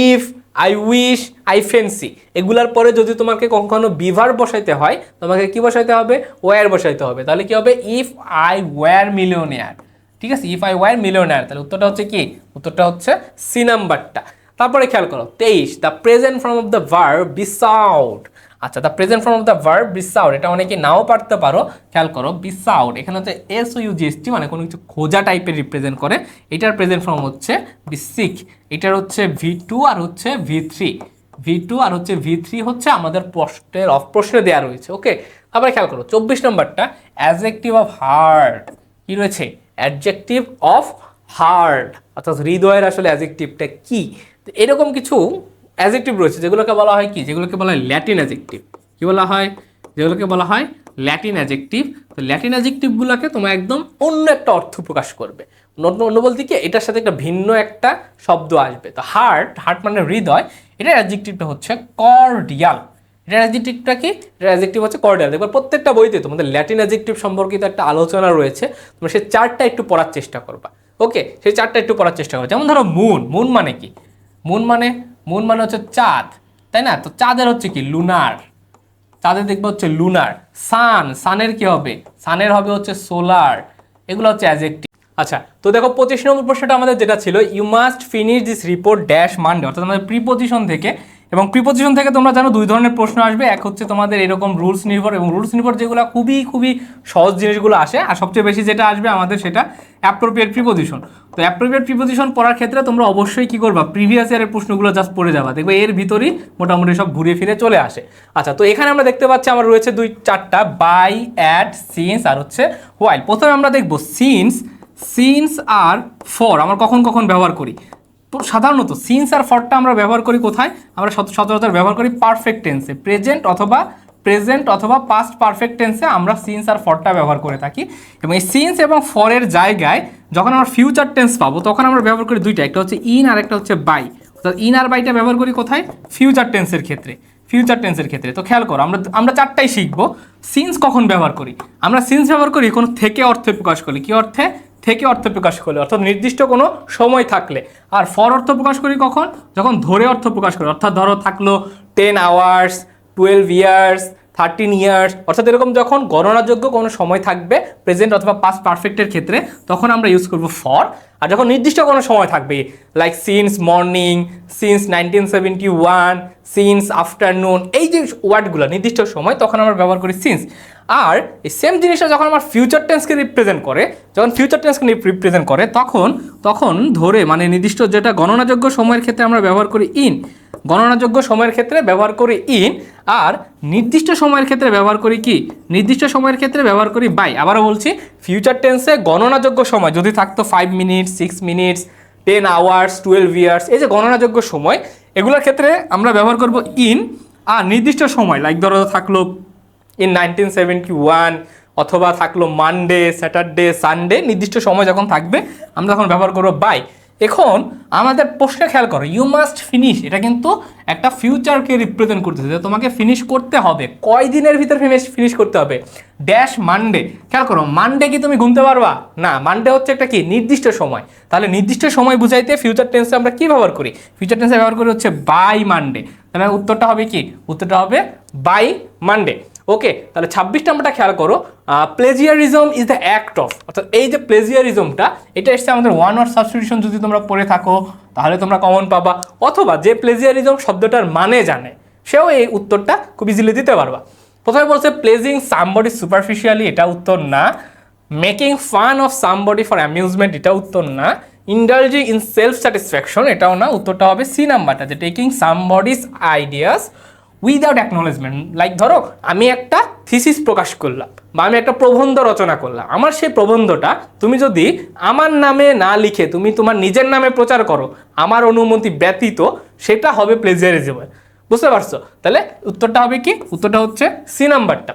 if, I wish, I fancy, এগুলার পরে যদি তোমাকে কখনো বিভার্ব বসাইতে হয়, তোমাকে কি বসাইতে হবে, ওয়্যার বসাইতে হবে। তাহলে কি হবে, ইফ আই ওয়্যার মিলিয়নিয়ার, ঠিক আছে, ইফ আই ওয়্যার মিলিয়নিয়ার। তাহলে উত্তরটা হচ্ছে কি, উত্তরটা হচ্ছে সি নাম্বারটা। তারপরে খেয়াল করো 23, the present form of the verb be sound. আচ্ছা, the present form of the verb be sound, এটা অনেকে নাও পারতে পারো। খেয়াল করো, বি সাউন্ড এখানে হচ্ছে SOUGST, মানে কোনো কিছু খোঁজা টাইপের রিপ্রেজেন্ট করে। এটার প্রেজেন্ট ফর্ম হচ্ছে বি সিক, এটার হচ্ছে V2 আর হচ্ছে V3 হচ্ছে আমাদের প্রশ্নে দেওয়া রয়েছে। ওকে, তারপরে খেয়াল করো 24 নম্বরটা, অ্যাডজেক্টিভ অফ হার্ট, কি রয়েছে, অ্যাডজেক্টিভ অফ হার্ট, অর্থাৎ হৃদয়ের আসলে অ্যাডজেক্টিভটা কি। তো এরকম কিছু অ্যাডজেক্টিভ রয়েছে যেগুলোকে বলা হয় কি, যেগুলোকে বলা হয় ল্যাটিন অ্যাডজেক্টিভ। কি বলা হয়, যেগুলোকে বলা হয় ল্যাটিন অ্যাডজেক্টিভ। তো ল্যাটিন অ্যাডজেক্টিভগুলোকে তোমার একদম অন্য একটা অর্থ প্রকাশ করবে। অন্য বলতে কি, এটার সাথে একটা ভিন্ন একটা শব্দ আসবে। তো হার্ট মানে হৃদয়, এটার অ্যাডজেক্টিভটা হচ্ছে কর্ডিয়াল। এটার অ্যাডজেক্টিভটা কি? এটার অ্যাডজেক্টিভ হচ্ছে কর্ডিয়াল। দেখো প্রত্যেকটা বইতে তোমাদের ল্যাটিন অ্যাডজেক্টিভ সম্পর্কিত একটা আলোচনা রয়েছে, তোমরা সেই চারটা একটু পড়ার চেষ্টা করবা। ওকে, সেই চারটা একটু পড়ার চেষ্টা করো। যেমন ধরো মুন, মুন মানে কি? মুন মানে হচ্ছে চাঁদ, তাই না? তো চাঁদের হচ্ছে কি? লুনার। চাঁদের দেখবে হচ্ছে লুনার। সান, সানের কি হবে? সানের হবে হচ্ছে সোলার। এগুলো হচ্ছে অ্যাডজেক্টিভ। আচ্ছা, তো দেখো 25 নম্বর প্রশ্নটা আমাদের যেটা ছিল, you must finish this report dash Monday, অর্থাৎ আমাদের প্রিপোজিশন থেকে। এবং প্রিপোজিশন থেকে তোমরা জানো দুই ধরনের প্রশ্ন আসবে, এক হচ্ছে তোমাদের এরকম রুলস নির্ভর, এবং রুলস নির্ভর যেগুলো খুবই খুবই সহজ জিনিসগুলো আসে, আর সবচেয়ে বেশি যেটা আসবে আমাদের সেটা অ্যাপ্রোপ্রিয়েট প্রিপোজিশন। তো অ্যাপ্রোপ্রিয়েট প্রিপোজিশন পড়ার ক্ষেত্রে তোমরা অবশ্যই কি করবা? প্রিভিয়াস ইয়ারের প্রশ্নগুলো জাস্ট পড়ে যাবা, দেখবে এর ভিতরেই মোটামুটি সব ঘুরে ফিরে চলে আসে। আচ্ছা, তো এখানে আমরা দেখতে পাচ্ছি আমার রয়েছে চারটা, বাই, অ্যাট, সিন্স আর হচ্ছে হোয়াইল। প্রথমে আমরা দেখবো সিন্স আর ফর আমরা কখন কখন ব্যবহার করি। তো সাধারণত সিন্স আর ফরটা আমরা ব্যবহার করি কোথায়? আমরা সচরাচর ব্যবহার করি পারফেক্ট টেন্সে, প্রেজেন্ট অথবা পাস্ট পারফেক্ট টেন্সে আমরা সিন্স আর ফরটা ব্যবহার করে থাকি। এবং এই সিন্স এবং ফরের জায়গায় যখন আমরা ফিউচার টেন্স পাবো তখন আমরা ব্যবহার করি দুইটা, একটা হচ্ছে ইন আর একটা হচ্ছে বাই। অর্থাৎ ইন আর বাইটা ব্যবহার করি কোথায়? ফিউচার টেন্সের ক্ষেত্রে। তো খেয়াল করো, আমরা চারটাই শিখবো। সিন্স কখন ব্যবহার করি? আমরা সিন্স ব্যবহার করি কোনো থেকে অর্থে প্রকাশ করলে। কি অর্থে? থেকে অর্থ প্রকাশ করলে, অর্থাৎ নির্দিষ্ট কোনো সময় থাকলে। আর ফর অর্থ প্রকাশ করি কখন? যখন ধরে অর্থ প্রকাশ করি, অর্থাৎ ধরো থাকলো 10 আওয়ার্স, 12 ইয়ার্স, 13 ইয়ার্স, অর্থাৎ এরকম যখন গণনাযোগ্য কোনো সময় থাকবে প্রেজেন্ট অথবা পাস্ট পারফেক্টের ক্ষেত্রে, তখন আমরা ইউজ করব ফর। আর যখন নির্দিষ্ট কোনো সময় থাকবে, like since morning, since 1971, since afternoon, এই যে ওয়ার্ডগুলো নির্দিষ্ট সময়, তখন আমরা ব্যবহার করি সিন্স। আর এই সেম জিনিসটা যখন আমার ফিউচার টেন্সকে রিপ্রেজেন্ট করে, তখন ধরে মানে নির্দিষ্ট যেটা গণনাযোগ্য সময়ের ক্ষেত্রে আমরা ব্যবহার করি ইন, আর নির্দিষ্ট সময়ের ক্ষেত্রে ব্যবহার করি কি? ব্যবহার করি বাই। আবারও বলছি, ফিউচার টেন্সে গণনাযোগ্য সময় যদি থাকতো 5 মিনিটস, 6 মিনিটস, 10 আওয়ার্স, 12 ইয়ার্স, এই যে গণনাযোগ্য সময়, এগুলোর ক্ষেত্রে আমরা ব্যবহার করব ইন। আর নির্দিষ্ট সময় লাইক ধরো থাকলো ইন 1971, অথবা থাকলো মানডে, স্যাটারডে, সানডে, নির্দিষ্ট সময় যখন থাকবে আমরা তখন ব্যবহার করবো বাই। এখন আমাদের প্রশ্নে খেয়াল করো, ইউ মাস্ট ফিনিশ, এটা কিন্তু একটা ফিউচারকে রিপ্রেজেন্ট করতেছে, তোমাকে ফিনিশ করতে হবে। কয় দিনের ভিতর ফিনিশ করতে হবে? Dash Monday. খেয়াল করো, মানডে কি তুমি গুনতে পারবা? না, মানডে হচ্ছে একটা কি? নির্দিষ্ট সময়। তাহলে নির্দিষ্ট সময় বুঝাইতে ফিউচার টেন্সে আমরা কি ব্যবহার করি? ব্যবহার করি হচ্ছে বাই মানডে। তাহলে উত্তরটা হবে কি? উত্তরটা হবে বাই মানডে। ওকে, তাহলে 26 নাম্বারটা খেয়াল করো, plagiarism is the act of, অর্থাৎ এই যে প্লেজিয়ারিজমটা, এটা এসছে আমাদের ওয়ান ওয়ার্ড সাবস্টিটিউশন যদি তোমরা পড়ে থাকো তাহলে তোমরা কমন পাবা, অথবা যে প্লেজিয়ারিজম শব্দটার মানে জানে সেও এই উত্তরটা খুব ইজিলি দিতে পারবা। প্রথমে বলছে প্লেজিং সামবডি সুপারফিশিয়ালি, এটা উত্তর না। Making fun of somebody for amusement, এটা উত্তর না। ইন্ডালজিং ইন সেলফ স্যাটিসফ্যাকশন, এটাও না। উত্তরটা হবে সি নাম্বারটা, যে taking somebody's ideas without acknowledgement. Like ধরো আমি একটা থিসিস প্রকাশ করলাম বা আমি একটা প্রবন্ধ রচনা করলাম, আমার সেই প্রবন্ধটা তুমি যদি আমার নামে না লিখে তুমি তোমার নিজের নামে প্রচার করো আমার অনুমতি ব্যতীত, সেটা হবে প্লেজিয়ারিজম। বুঝতে পারছো? তাহলে উত্তরটা হবে কি? উত্তরটা হচ্ছে সি নাম্বারটা।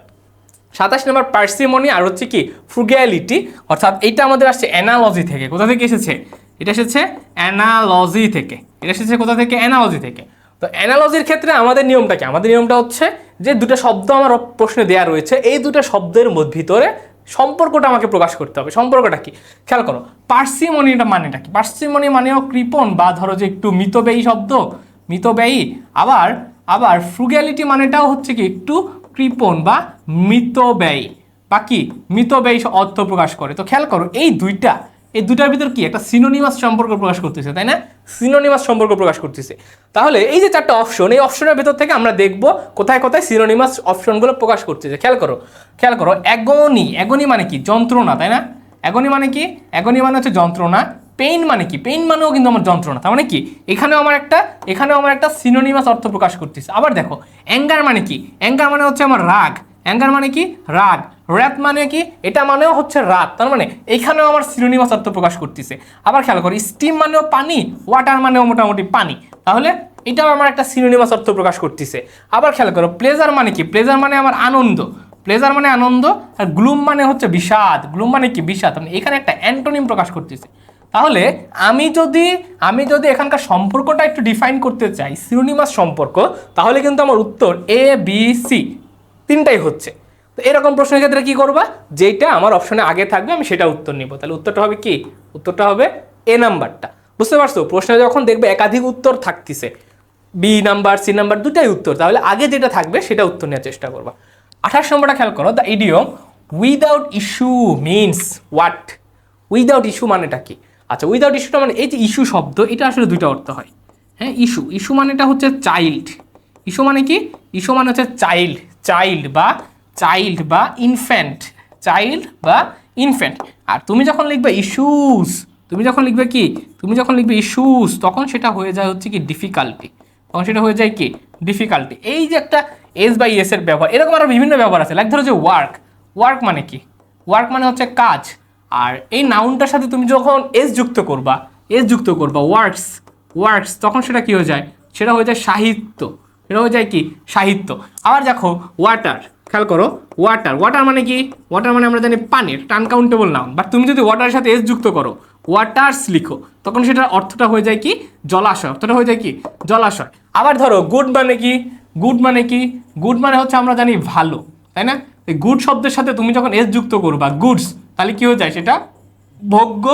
27 নম্বর পার্সিমনি আর হচ্ছে কি? ফ্রুগ্যালিটি, অর্থাৎ এইটা আমাদের আসছে অ্যানালজি থেকে। কোথা থেকে এসেছে? এটা এসেছে অ্যানালজি থেকে। কোথা থেকে? অ্যানালজি থেকে। তো অ্যানালজির ক্ষেত্রে আমাদের নিয়মটা কি? আমাদের নিয়মটা হচ্ছে যে দুটো শব্দ আমার প্রশ্নে দেওয়া রয়েছে, এই দুটো শব্দের ভিতরে সম্পর্কটা আমাকে প্রকাশ করতে হবে। সম্পর্কটা কি? খেয়াল করো, পার্সিমনিটা মানেটা কি? পার্সিমনি মানেও কৃপণ বা ধরো যে একটু মিতব্যয়ী শব্দ, মিতব্যয়ী। আবার ফ্রুগ্যালিটি মানেটাও হচ্ছে কি? একটু কৃপণ বা মিতব্যয়ী, বা কি? মিতব্যয়ী অর্থ প্রকাশ করে। তো খেয়াল করো, এই দুইটার ভিতর কি একটা সিনোনিমাস সম্পর্ক প্রকাশ করতেছে, তাই না? সিনোনিমাস সম্পর্ক প্রকাশ করতেছে। তাহলে এই যে চারটা অপশন, এই অপশনের ভিতর থেকে আমরা দেখব কোথায় কোথায় সিনোনিমাস অপশনগুলো প্রকাশ করতেছে। খেয়াল করো অ্যাগনি মানে কি? যন্ত্রণা, তাই না? অ্যাগনি মানে কি? অ্যাগনি মানে হচ্ছে যন্ত্রণা। পেইন মানে কি? পেইন মানেও কিন্তু আমার যন্ত্রণা। তার মানে কি? এখানেও আমার একটা সিনোনিমাস অর্থ প্রকাশ করতেছে। আবার দেখো, অ্যাঙ্গার মানে কি? অ্যাঙ্গার মানে হচ্ছে আমার রাগ। অ্যাঙ্গার মানে কি? রাগ। রাত মানে কি? এটা মানেও হচ্ছে রাত। তার মানে এখানেও আমার সিনোনিমাস অর্থ প্রকাশ করতেছে। আবার খেয়াল করো, স্টিম মানেও পানি, ওয়াটার মানেও মোটামুটি পানি। তাহলে এটাও আমার একটা সিনোনিমাস অর্থ প্রকাশ করতেছে। আবার খেয়াল করো, প্লেজার মানে কি? প্লেজার মানে আমার আনন্দ। প্লেজার মানে আনন্দ। আর গ্লুম মানে হচ্ছে বিষাদ। গ্লুম মানে কি? বিষাদ। মানে এখানে একটা অ্যান্টোনিম প্রকাশ করতেছে। তাহলে আমি যদি এখানকার সম্পর্কটা একটু ডিফাইন করতে চাই, সিনোনিমাস সম্পর্ক, তাহলে কিন্তু আমার উত্তর এ বি সি তিনটাই হচ্ছে। তো এরকম প্রশ্নের ক্ষেত্রে কি করবা, যেটা আমার অপশনে আগে থাকবে আমি সেটা উত্তর নিব। তাহলে উত্তরটা হবে কি, উত্তরটা হবে এ নাম্বারটা। বুঝতে পারছো? প্রশ্নে যখন দেখবে একাধিক উত্তর থাকতেছে, বি নাম্বার সি নাম্বার দুটাই উত্তর, তাহলে আগে যেটা থাকবে সেটা উত্তর নেওয়ার চেষ্টা করবা। 28 নম্বরটা খেয়াল করো, the idiom without issue means what. Without issue মানেটা কি? আচ্ছা, উইদাউট ইস্যুটা মানে এই যে ইস্যু শব্দ, এটা আসলে দুইটা অর্থ হয়। হ্যাঁ, ইস্যু মানেটা হচ্ছে চাইল্ড। ইস্যু মানে কি? ইস্যু মানে হচ্ছে চাইল্ড বা ইনফ্যান্ট, চাইল্ড বা ইনফ্যান্ট। আর তুমি যখন লিখবে ইস্যুস, তুমি যখন লিখবে ইস্যুস, তখন সেটা হয়ে যায় হচ্ছে কি ডিফিকাল্টি, তখন সেটা হয়ে যায় কি ডিফিকাল্টি। এই যে একটা এস বাই এস এর ব্যবহার, এরকম আরো বিভিন্ন ব্যবহার আছে। লাইক ধরো যে ওয়ার্ক মানে কি? ওয়ার্ক মানে হচ্ছে কাজ। আর এই নাউনটার সাথে তুমি যখন এস যুক্ত করবা ওয়ার্কস, তখন সেটা কি হয়ে যায়? সেটা হয়ে যায় সাহিত্য, এটা হয়ে যায় কি সাহিত্য। আবার দেখো ওয়াটার, খেয়াল করো ওয়াটার মানে কি? ওয়াটার মানে আমরা জানি পানি, এটা আনকাউন্টেবল নাউন। বাট তুমি যদি ওয়াটারের সাথে এস যুক্ত করো, ওয়াটার্স লিখো, তখন সেটার অর্থটা হয়ে যায় কি জলাশয়, অর্থটা হয়ে যায় কি জলাশয়। আবার ধরো গুড মানে কি? গুড মানে হচ্ছে আমরা জানি ভালো, তাই না? এই গুড শব্দের সাথে তুমি যখন এস যুক্ত করবা গুডস, তাহলে কি হয়ে যায়? সেটা ভোগ্য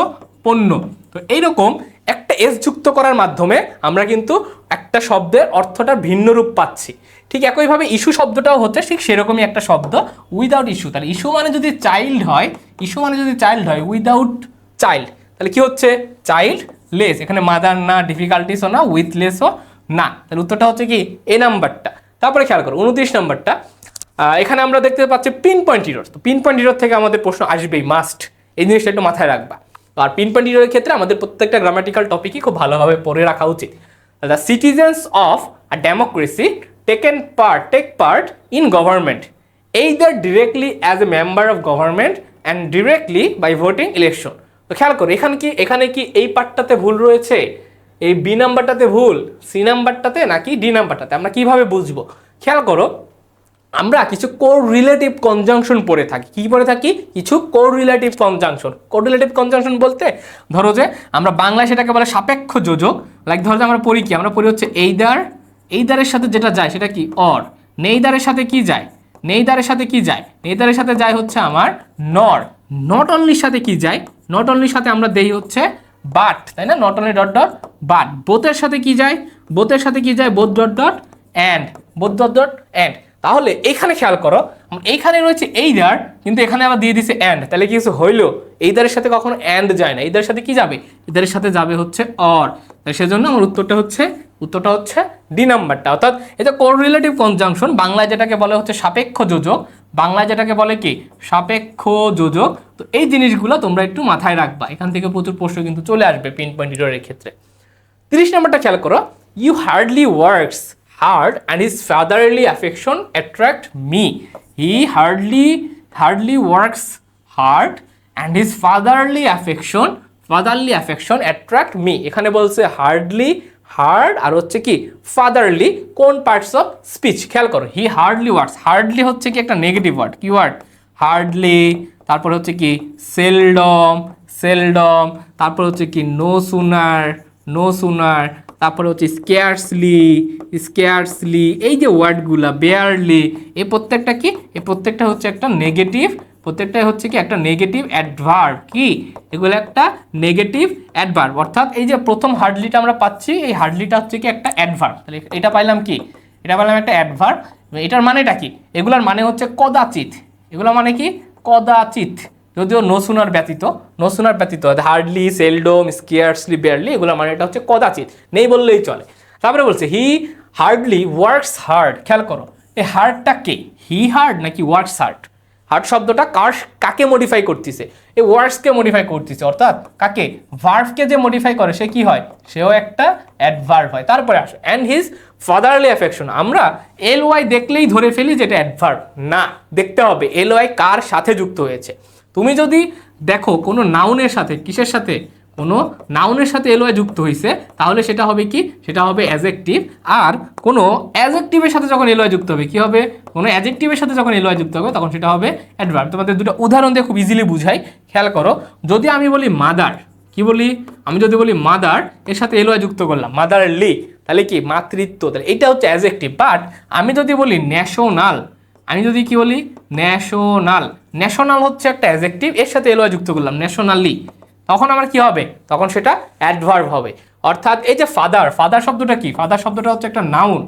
পণ্য। তো এইরকম একটা এস যুক্ত করার মাধ্যমে আমরা কিন্তু একটা শব্দের অর্থটা ভিন্ন রূপ পাচ্ছি। ঠিক একইভাবে ইস্যু শব্দটাও হচ্ছে ঠিক সেরকমই একটা শব্দ, উইদাউট ইস্যু। তাহলে ইস্যু মানে যদি চাইল্ড হয়, উইদাউট চাইল্ড, তাহলে কি হচ্ছে? Child less. এখানে মাদার না, ডিফিকাল্টিসও না, উইথলেসও না। তাহলে উত্তরটা হচ্ছে কি এ নাম্বারটা। তারপরে খেয়াল করো 29 নাম্বারটা। এখানে আমরা দেখতে পাচ্ছি পিন পয়েন্ট ইরর। তো পিন পয়েন্ট ইরর থেকে আমাদের প্রশ্ন আসবেই, মাস্ট। এই জিনিসটা একটু মাথায় রাখবা। আর পিন পয়েন্ট ইররের ক্ষেত্রে আমাদের প্রত্যেকটা গ্রামাটিক্যাল টপিকই খুব ভালোভাবে পড়ে রাখা উচিত। The citizens of a democracy take part in government either directly as a member of government and directly by voting election। তো খেয়াল করো এখানে কি এই পার্টটাতে ভুল রয়েছে? এই বি নাম্বারটাতে ভুল, সি নাম্বারটাতে নাকি ডি নাম্বারটাতে? আমরা কিভাবে বুঝবো? খেয়াল করো, আমরা কিছু কোরিলেটিভ কনজাংশন পড়ে থাকি। কি পড়ে থাকি? কিছু কোরিলেটিভ কনজাংশন বলতে ধরো যে আমরা বাংলায় সেটাকে বলে সাপেক্ষ যোজক। লাইক ধরো যে আমরা পড়ি হচ্ছে এইদারের সাথে যেটা যায় সেটা কি অর। নেইদারের সাথে কি যায়? নেইদারের সাথে যায় হচ্ছে আমার নর। নট অনলির সাথে কি যায়? নট অনলির সাথে আমরা দেই হচ্ছে বাট, তাই না? Not only dot but. বোথের সাথে কি যায়? Both dot and. তাহলে এইখানে খেয়াল করো, এইখানে রয়েছে এইদার, কিন্তু এখানে আবার দিয়ে দিছে অ্যান্ড। তাহলে কি কিছু হইলো? এইদারের সাথে কখনো অ্যান্ড যায় না, এইদারের সাথে কি যাবে? এইদারের সাথে যাবে হচ্ছে অর। তাই সেজন্য আমার উত্তরটা হচ্ছে ডি নাম্বারটা। অর্থাৎ এটা কোরিলেটিভ কনজাংশন, বাংলায় যেটাকে বলে হচ্ছে সাপেক্ষ যোজক, বাংলায় যেটাকে বলে কি সাপেক্ষ যোজক। তো এই জিনিসগুলো তোমরা একটু মাথায় রাখবা, এখান থেকে প্রচুর প্রশ্ন কিন্তু চলে আসবে পিন পয়েন্ট ইররের ক্ষেত্রে। 30 নাম্বারটা খেয়াল করো, you hardly works hard and his fatherly affection attract me। He hardly works hard and his fatherly affection attract me। এখানে বলছে হার্ড আর হচ্ছে কি ফাদারলি, কোন পার্টস অফ স্পিচ? খেয়াল করো, হি হার্ডলি ওয়ার্কস, হার্ডলি হচ্ছে কি একটা নেগেটিভ ওয়ার্ড। কি ওয়ার্ড? হার্ডলি। তারপর হচ্ছে কি সেলডম। তারপর হচ্ছে কি নো সুনার। তারপরে হচ্ছে স্কেয়ারসলি। এই যে ওয়ার্ডগুলা, বেয়ারলি, এই প্রত্যেকটা কি? এই প্রত্যেকটা হচ্ছে একটা নেগেটিভ, প্রত্যেকটাই হচ্ছে কি একটা নেগেটিভ অ্যাডভার্ব। কি এগুলো? একটা নেগেটিভ অ্যাডভার্ব। অর্থাৎ এই যে প্রথম হার্ডলিটা আমরা পাচ্ছি, এই হার্ডলিটা হচ্ছে কি একটা অ্যাডভার্ব। তাহলে এটা পাইলাম কি? এটা পাইলাম একটা অ্যাডভার্ব। এটার মানেটা কি? এগুলার মানে হচ্ছে কদাচিৎ। এগুলোর মানে কি? কদাচিৎ। যদিও নো সুনার ব্যতীত হার্ডলি, সেলডম, স্কেয়ারসলি, বেয়ারলি, এগুলোর মানে এটা হচ্ছে কদাচিৎ, নেই বললেই চলে। তারপরে বলছে হি হার্ডলি ওয়ার্কস হার্ড। খেয়াল করো, এই হার্ডটা কে? হি হার্ড নাকি ওয়ার্কস হার্ড? হার্ড শব্দটা কাকে মডিফাই করতেছে? এই ওয়ার্কসকে মডিফাই করতেছে। অর্থাৎ কাকে? ভার্বকে যে মডিফাই করে সে কি হয়? সেও একটা অ্যাডভার্ব হয়। তারপরে আসো অ্যান্ড হিজ ফাদারলি অ্যাফেকশন। আমরা এলওয়াই দেখলেই ধরে ফেলি যেটা অ্যাডভার্ব না, দেখতে হবে এলওয়াই কার সাথে যুক্ত হয়েছে। তুমি যদি দেখো কোনো নাউনের সাথে, কিসের সাথে? কোনো নাউনের সাথে এলওয়াই যুক্ত হয়েছে, তাহলে সেটা হবে কি? সেটা হবে অ্যাডজেক্টিভ। আর কোনো অ্যাডজেক্টিভের সাথে যখন এলওয়াই যুক্ত হবে, কি হবে? কোনো অ্যাডজেক্টিভের সাথে যখন এলওয়াই যুক্ত হবে, তখন সেটা হবে অ্যাডভার্ব। তোমাদের দুটো উদাহরণ দিয়ে খুব ইজিলি বুঝাই, খেয়াল করো। যদি আমি বলি মাদার, কি বলি, আমি যদি বলি মাদার, এর সাথে এলওয়াই যুক্ত করলাম, মাদারলি, তাহলে কি মাতৃত্ব, তাহলে এটা হচ্ছে অ্যাডজেক্টিভ। বাট আমি যদি বলি ন্যাশনাল, আমি যদি কি বলি ন্যাশনাল, ন্যাশনাল হচ্ছে একটা অ্যাডজেক্টিভ, এর সাথে এলওয়াই যুক্ত করলাম ন্যাশনালি, তখন আমার কি হবে, তখন সেটা অ্যাডভার্ব হবে। অর্থাৎ এই যে ফাদার, ফাদার শব্দটা কি, ফাদার শব্দটা হচ্ছে একটা নাউন,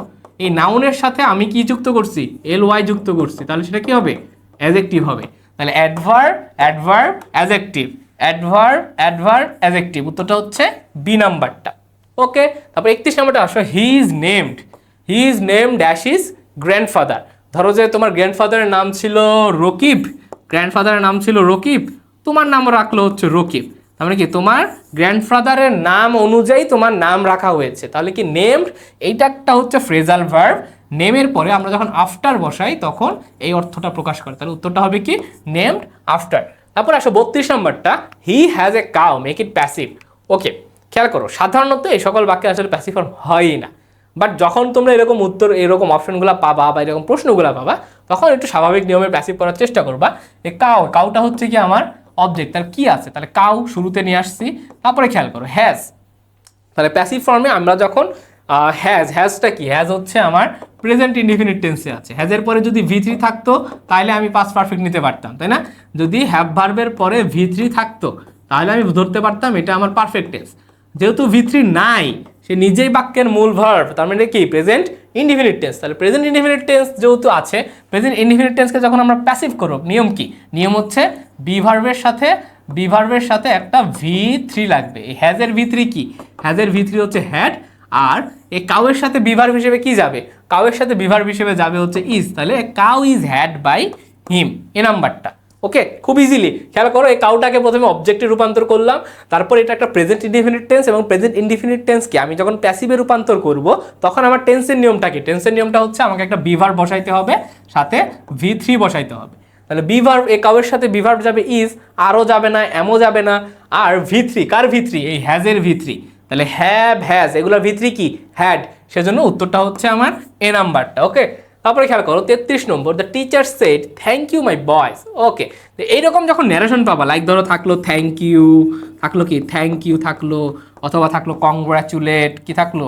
এই নাউনের সাথে আমি কি যুক্ত করছি, এলওয়াই যুক্ত করছি, তাহলে সেটা কি হবে, অ্যাডজেক্টিভ হবে। তাহলে adverb adverb adjective, adverb adverb adjective, উত্তরটা হচ্ছে বি নাম্বারটা। ওকে, তারপর 31 নাম্বারটা আসো, he is named dash is grandfather. ধরো যে তোমার গ্র্যান্ডফাদারের নাম ছিল রকিব, গ্র্যান্ডফাদারের নাম ছিল রকিব, তোমার নাম রাখলো হচ্ছে রকিব, তার মানে কি তোমার গ্র্যান্ডফাদারের নাম অনুযায়ী তোমার নাম রাখা হয়েছে, তাহলে কি নেমড, এইটা একটা হচ্ছে ফ্রেজাল ভার্ব, নেমের পরে আমরা যখন আফটার বসাই তখন এই অর্থটা প্রকাশ করে, তাহলে উত্তরটা হবে কি নেমড আফটার। তারপর আসো 32 নাম্বারটা, he has a cow, make it passive. Okay, খেয়াল করো, সাধারণত এই সকল বাক্যে আসলে প্যাসিভ ফর্ম হয়ই না, বাট যখন তোমরা এরকম উত্তর, এরকম অপশনগুলো পাবা বা এরকম প্রশ্নগুলো পাবা, তখন একটু স্বাভাবিক নিয়মে প্যাসিভ করার চেষ্টা করবা। এই কাউটা হচ্ছে কি আমার অবজেক্ট, তার কি আছে, তাহলে কাউ শুরুতে নিয়ে আসছি। তারপরে খেয়াল করো হ্যাজ, তাহলে প্যাসিভ ফর্মে আমরা যখন হ্যাজটা কি, হ্যাজ হচ্ছে আমার প্রেজেন্ট ইনডিফিনিট টেন্সে আছে, হ্যাজের পরে যদি V3 থাকতো তাহলে আমি পাস্ট পারফেক্ট নিতে পারতাম, তাই না? যদি হ্যাভ ভার্বের পরে V3 থাকতো তাহলে আমি ধরতে পারতাম এটা আমার পারফেক্ট টেন্স। যেহেতু V3 নাই, সে নিজেই বাক্যের মূল ভার্ব, তার মানে কি প্রেজেন্ট ইনডিফিনিট টেন্স। তাহলে প্রেজেন্ট ইনডিফিনিট টেন্স যেহেতু আছে, প্রেজেন্ট ইনডিফিনিট টেন্সকে যখন আমরা প্যাসিভ করব, নিয়ম কি, নিয়ম হচ্ছে বি ভার্বের সাথে একটা V3 লাগবে। এই হ্যাজের V3 কি, হ্যাজের V3 হচ্ছে হ্যাড, আর এই কাউয়ের সাথে বি ভার্ব হিসেবে কি যাবে, কাউয়ের সাথে বি ভার্ব হিসেবে যাবে হচ্ছে ইজ, তাহলে cow is had by him, a নাম্বারটা। ওকে, খুব ইজিলি খেয়াল করো, এই কাউটাকে প্রথমে অবজেক্টে রূপান্তর করলাম, তারপর এটা একটা প্রেজেন্ট ইনডিফিনিট টেন্স, এবং প্রেজেন্ট ইনডিফিনিট টেন্সকে আমি যখন প্যাসিভে রূপান্তর করব তখন আমার টেন্সের নিয়মটা কি, টেন্সের নিয়মটা হচ্ছে আমাকে একটা বি ভার্ব বসাইতে হবে, সাথে V3 বসাইতে হবে। তাহলে বি ভার্ব, এই কাউয়ের সাথে বি ভার্ব যাবে ইজ, আরও যাবে না, এমও যাবে না, আর V3, কার V3, এই হ্যাজের V3, তাহলে হ্যাজ, এগুলোর V3 কি হ্যাড, সেজন্য উত্তরটা হচ্ছে আমার এ নাম্বারটা। ওকে, তারপরে খেয়াল করো 33 নম্বর, the teacher said thank you my boys. Okay, এইরকম যখন ন্যারেশন পাবা, লাইক ধরো থাকলো থ্যাংক ইউ, থাকলো কি থ্যাংক ইউ থাকলো, অথবা থাকলো কংগ্রাচুলেট, কি থাকলো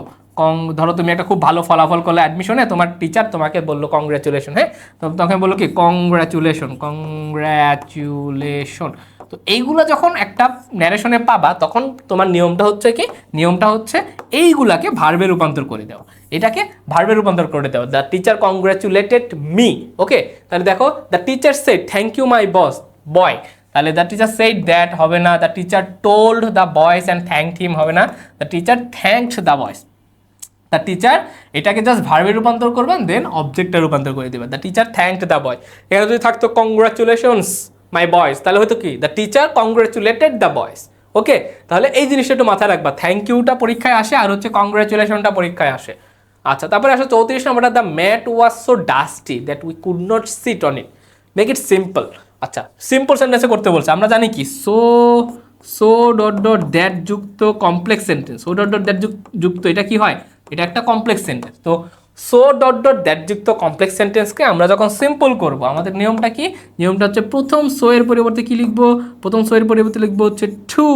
ধরো তুমি একটা খুব ভালো ফলাফল করলে অ্যাডমিশনে, তোমার টিচার তোমাকে বললো কংগ্রাচুলেশন, হ্যাঁ, তোমাকে বললো কি কংগ্রাচুলেশন, তো এইগুলো যখন একটা ন্যারেশনে পাবা, তখন তোমার নিয়মটা হচ্ছে কি, নিয়মটা হচ্ছে এইগুলাকে ভার্বে রূপান্তর করে দেওয়া, এটাকে ভার্বে রূপান্তর করে দেওয়া। The teacher congratulated me. Okay, তাহলে দেখো the teacher said thank you my boy, তাহলে দ্য টিচার সেড দ্যাট হবে না, the teacher told the boys and thanked him হবে না, the teacher thanked the boys. The teacher এটাকে just ভার্বে রূপান্তর করবেন, দেন অবজেক্টে রূপান্তর করে দেবেন, the teacher thanked the boy. এখানে যদি থাকতো কংগ্রাচুলেশনস মাই বয়েজ, তাহলে হয়তো কি the teacher congratulated the boys. ওকে, তাহলে এই জিনিসটা একটু মাথায় রাখবা, থ্যাংক ইউটা পরীক্ষায় আসে, আর হচ্ছে কংগ্রাচুলেশনটা পরীক্ষায় আসে। আচ্ছা, তারপরে আসে 34 নম্বরটা, the mat was so dusty that we could not sit on it, make it simple. আচ্ছা, সিম্পল সেন্টেন্সে করতে বলছে, আমরা জানি কি সো ডট ডট দ্যাট যুক্ত complex sentence, so dot dot that যুক্ত এটা কি হয়, এটা একটা কমপ্লেক্স সেন্টেন্স। তো সো ডট ডট দ্যাট যুক্ত কমপ্লেক্স সেন্টেন্সকে আমরা যখন সিম্পল করব, আমাদের নিয়মটা কি, নিয়মটা হচ্ছে প্রথম সো এর পরিবর্তে কি লিখবো, প্রথম সো এর পরিবর্তে লিখবো হচ্ছে টু,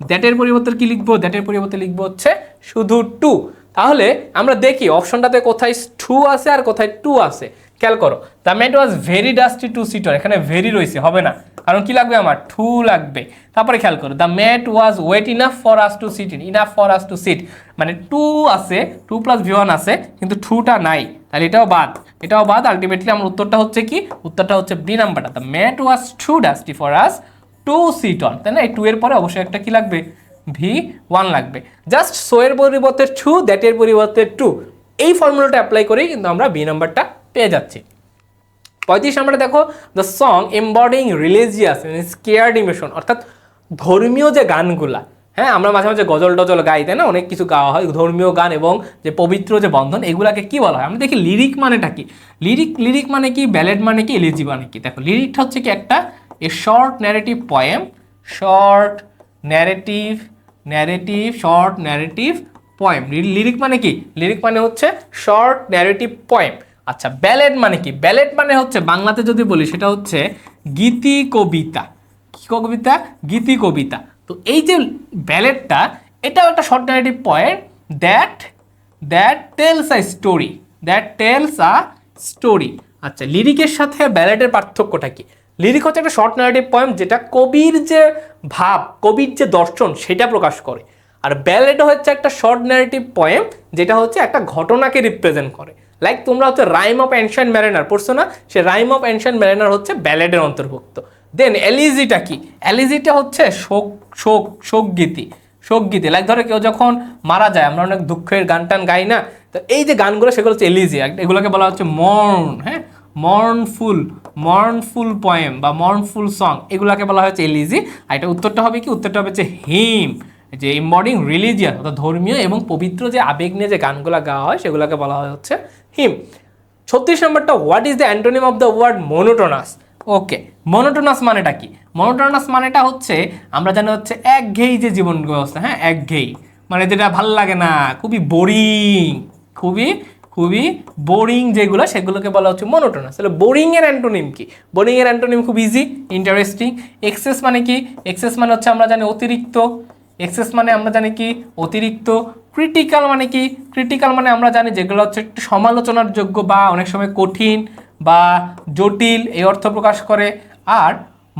দ্যাটের পরিবর্তে কি লিখবো, দ্যাটের পরিবর্তে লিখবো হচ্ছে শুধু টু। তাহলে আমরা দেখি অপশনটাতে কোথায় টু আছে আর কোথায় টু আছে, খেয়াল করো। The mat was very dusty to sit on, এখানে ভেরি রয়েছে, হবে না, কারণ কি লাগবে আমার টু লাগবে। তারপরে খেয়াল করো, the mat was wet enough for us to sit in, enough for us to sit, মানে টু আছে, 2 + V1 আছে, কিন্তু টুটা নাই, তাহলে এটাও বাদ। আলটিমেটলি আমার উত্তরটা হচ্ছে কি, উত্তরটা হচ্ছে বি নাম্বারটা, the mat was too dusty for us to sit on, তাই না? এই টু এর পরে অবশ্যই একটা কি লাগবে, V1 লাগবে। জাস্ট সো এর পরিবর্তে টু, দ্যাটের পরিবর্তে টু, এই ফর্মুলাটা অ্যাপ্লাই করেই কিন্তু আমরা বি নাম্বারটা পেয়ে যাচ্ছি। 35 নম্বরে দেখো, the song embodying religious scared emotion, অর্থাৎ ধর্মীয় যে গানগুলা, হ্যাঁ, আমরা মাঝে মাঝে গজল টজল গাই, তাই না, অনেক কিছু গাওয়া হয়, ধর্মীয় গান এবং যে পবিত্র যে বন্ধন, এগুলাকে কি বলা হয়? আমরা দেখি লিরিক মানেটা কি, লিরিক মানে কি, ব্যালেড মানে কি, এলিজি মানে কি। দেখো লিরিকটা হচ্ছে কি একটা short narrative poem, short narrative poem. Lyric মানে কি, লিরিক মানে হচ্ছে শর্ট ন্যারেটিভ পয়েম। আচ্ছা, ব্যালেড মানে কি, ব্যালেড মানে হচ্ছে বাংলাতে যদি বলি সেটা হচ্ছে গীতি কবিতা। কি কবিতা? গীতি কবিতা। তো এই যে ব্যালেটটা, এটাও একটা short narrative point that tells a story, story. আচ্ছা, লিরিকের সাথে ব্যালেটের পার্থক্যটা কি? লিরিক হচ্ছে একটা শর্ট ন্যারেটিভ পয়েম যেটা কবির যে ভাব, কবির যে দর্শন সেটা প্রকাশ করে। আর ব্যালেট হচ্ছে একটা শর্ট ন্যারেটিভ পয়েম যেটা হচ্ছে একটা ঘটনাকে রিপ্রেজেন্ট করে। লাইক তোমরা হচ্ছে রাইম অফ অ্যানশিয়েন্ট ম্যারিনার পড়ছো না? সে রাইম অফ অ্যানশিয়েন্ট ম্যারিনার হচ্ছে ব্যালেটের অন্তর্ভুক্ত। দেন এলিজিটা কি? এলিজিটা হচ্ছে শোকগীতি। লাইক ধরো কেউ যখন মারা যায়, আমরা অনেক দুঃখের গান টান গাই না? তো এই যে গানগুলো সেগুলো হচ্ছে এলিজি, এগুলোকে বলা হচ্ছে মর্ন, হ্যাঁ, মর্নফুল পয়েম বা মর্নফুল সং, এগুলোকে বলা হচ্ছে এলিজি। আর এটা উত্তরটা হবে কি? উত্তরটা হবে যে হিম, যে এমবডিং রিলিজিয়ান অর্থাৎ ধর্মীয় এবং পবিত্র যে আবেগ নিয়ে যে গানগুলো গাওয়া হয় সেগুলোকে বলা হয় হচ্ছে হিম। 36 নম্বরটা, what is the antonym of the word monotonous? Okay, monotonous মানেটা কি? মোনোটোনাস মানেটা হচ্ছে আমরা জানি হচ্ছে একঘেয়েই যে জীবন ব্যবস্থা, হ্যাঁ, একঘেয়েই মানে যেটা ভাল লাগে না, খুবই বোরিং যেগুলো, সেগুলোকে বলা হচ্ছে মোনোটোনাস। তাহলে বোরিং এর অ্যান্টোনিম কি? বোরিং এর অ্যান্টোনিম খুব ইজি, ইন্টারেস্টিং। এক্সেস মানে কি? এক্সেস মানে হচ্ছে আমরা জানি অতিরিক্ত। এক্সেস মানে আমরা জানি কি? অতিরিক্ত। ক্রিটিক্যাল মানে কি? ক্রিটিক্যাল মানে আমরা জানি যেগুলো হচ্ছে একটু সমালোচনার যোগ্য বা অনেক সময় কঠিন বা জটিল, এই অর্থ প্রকাশ করে। আর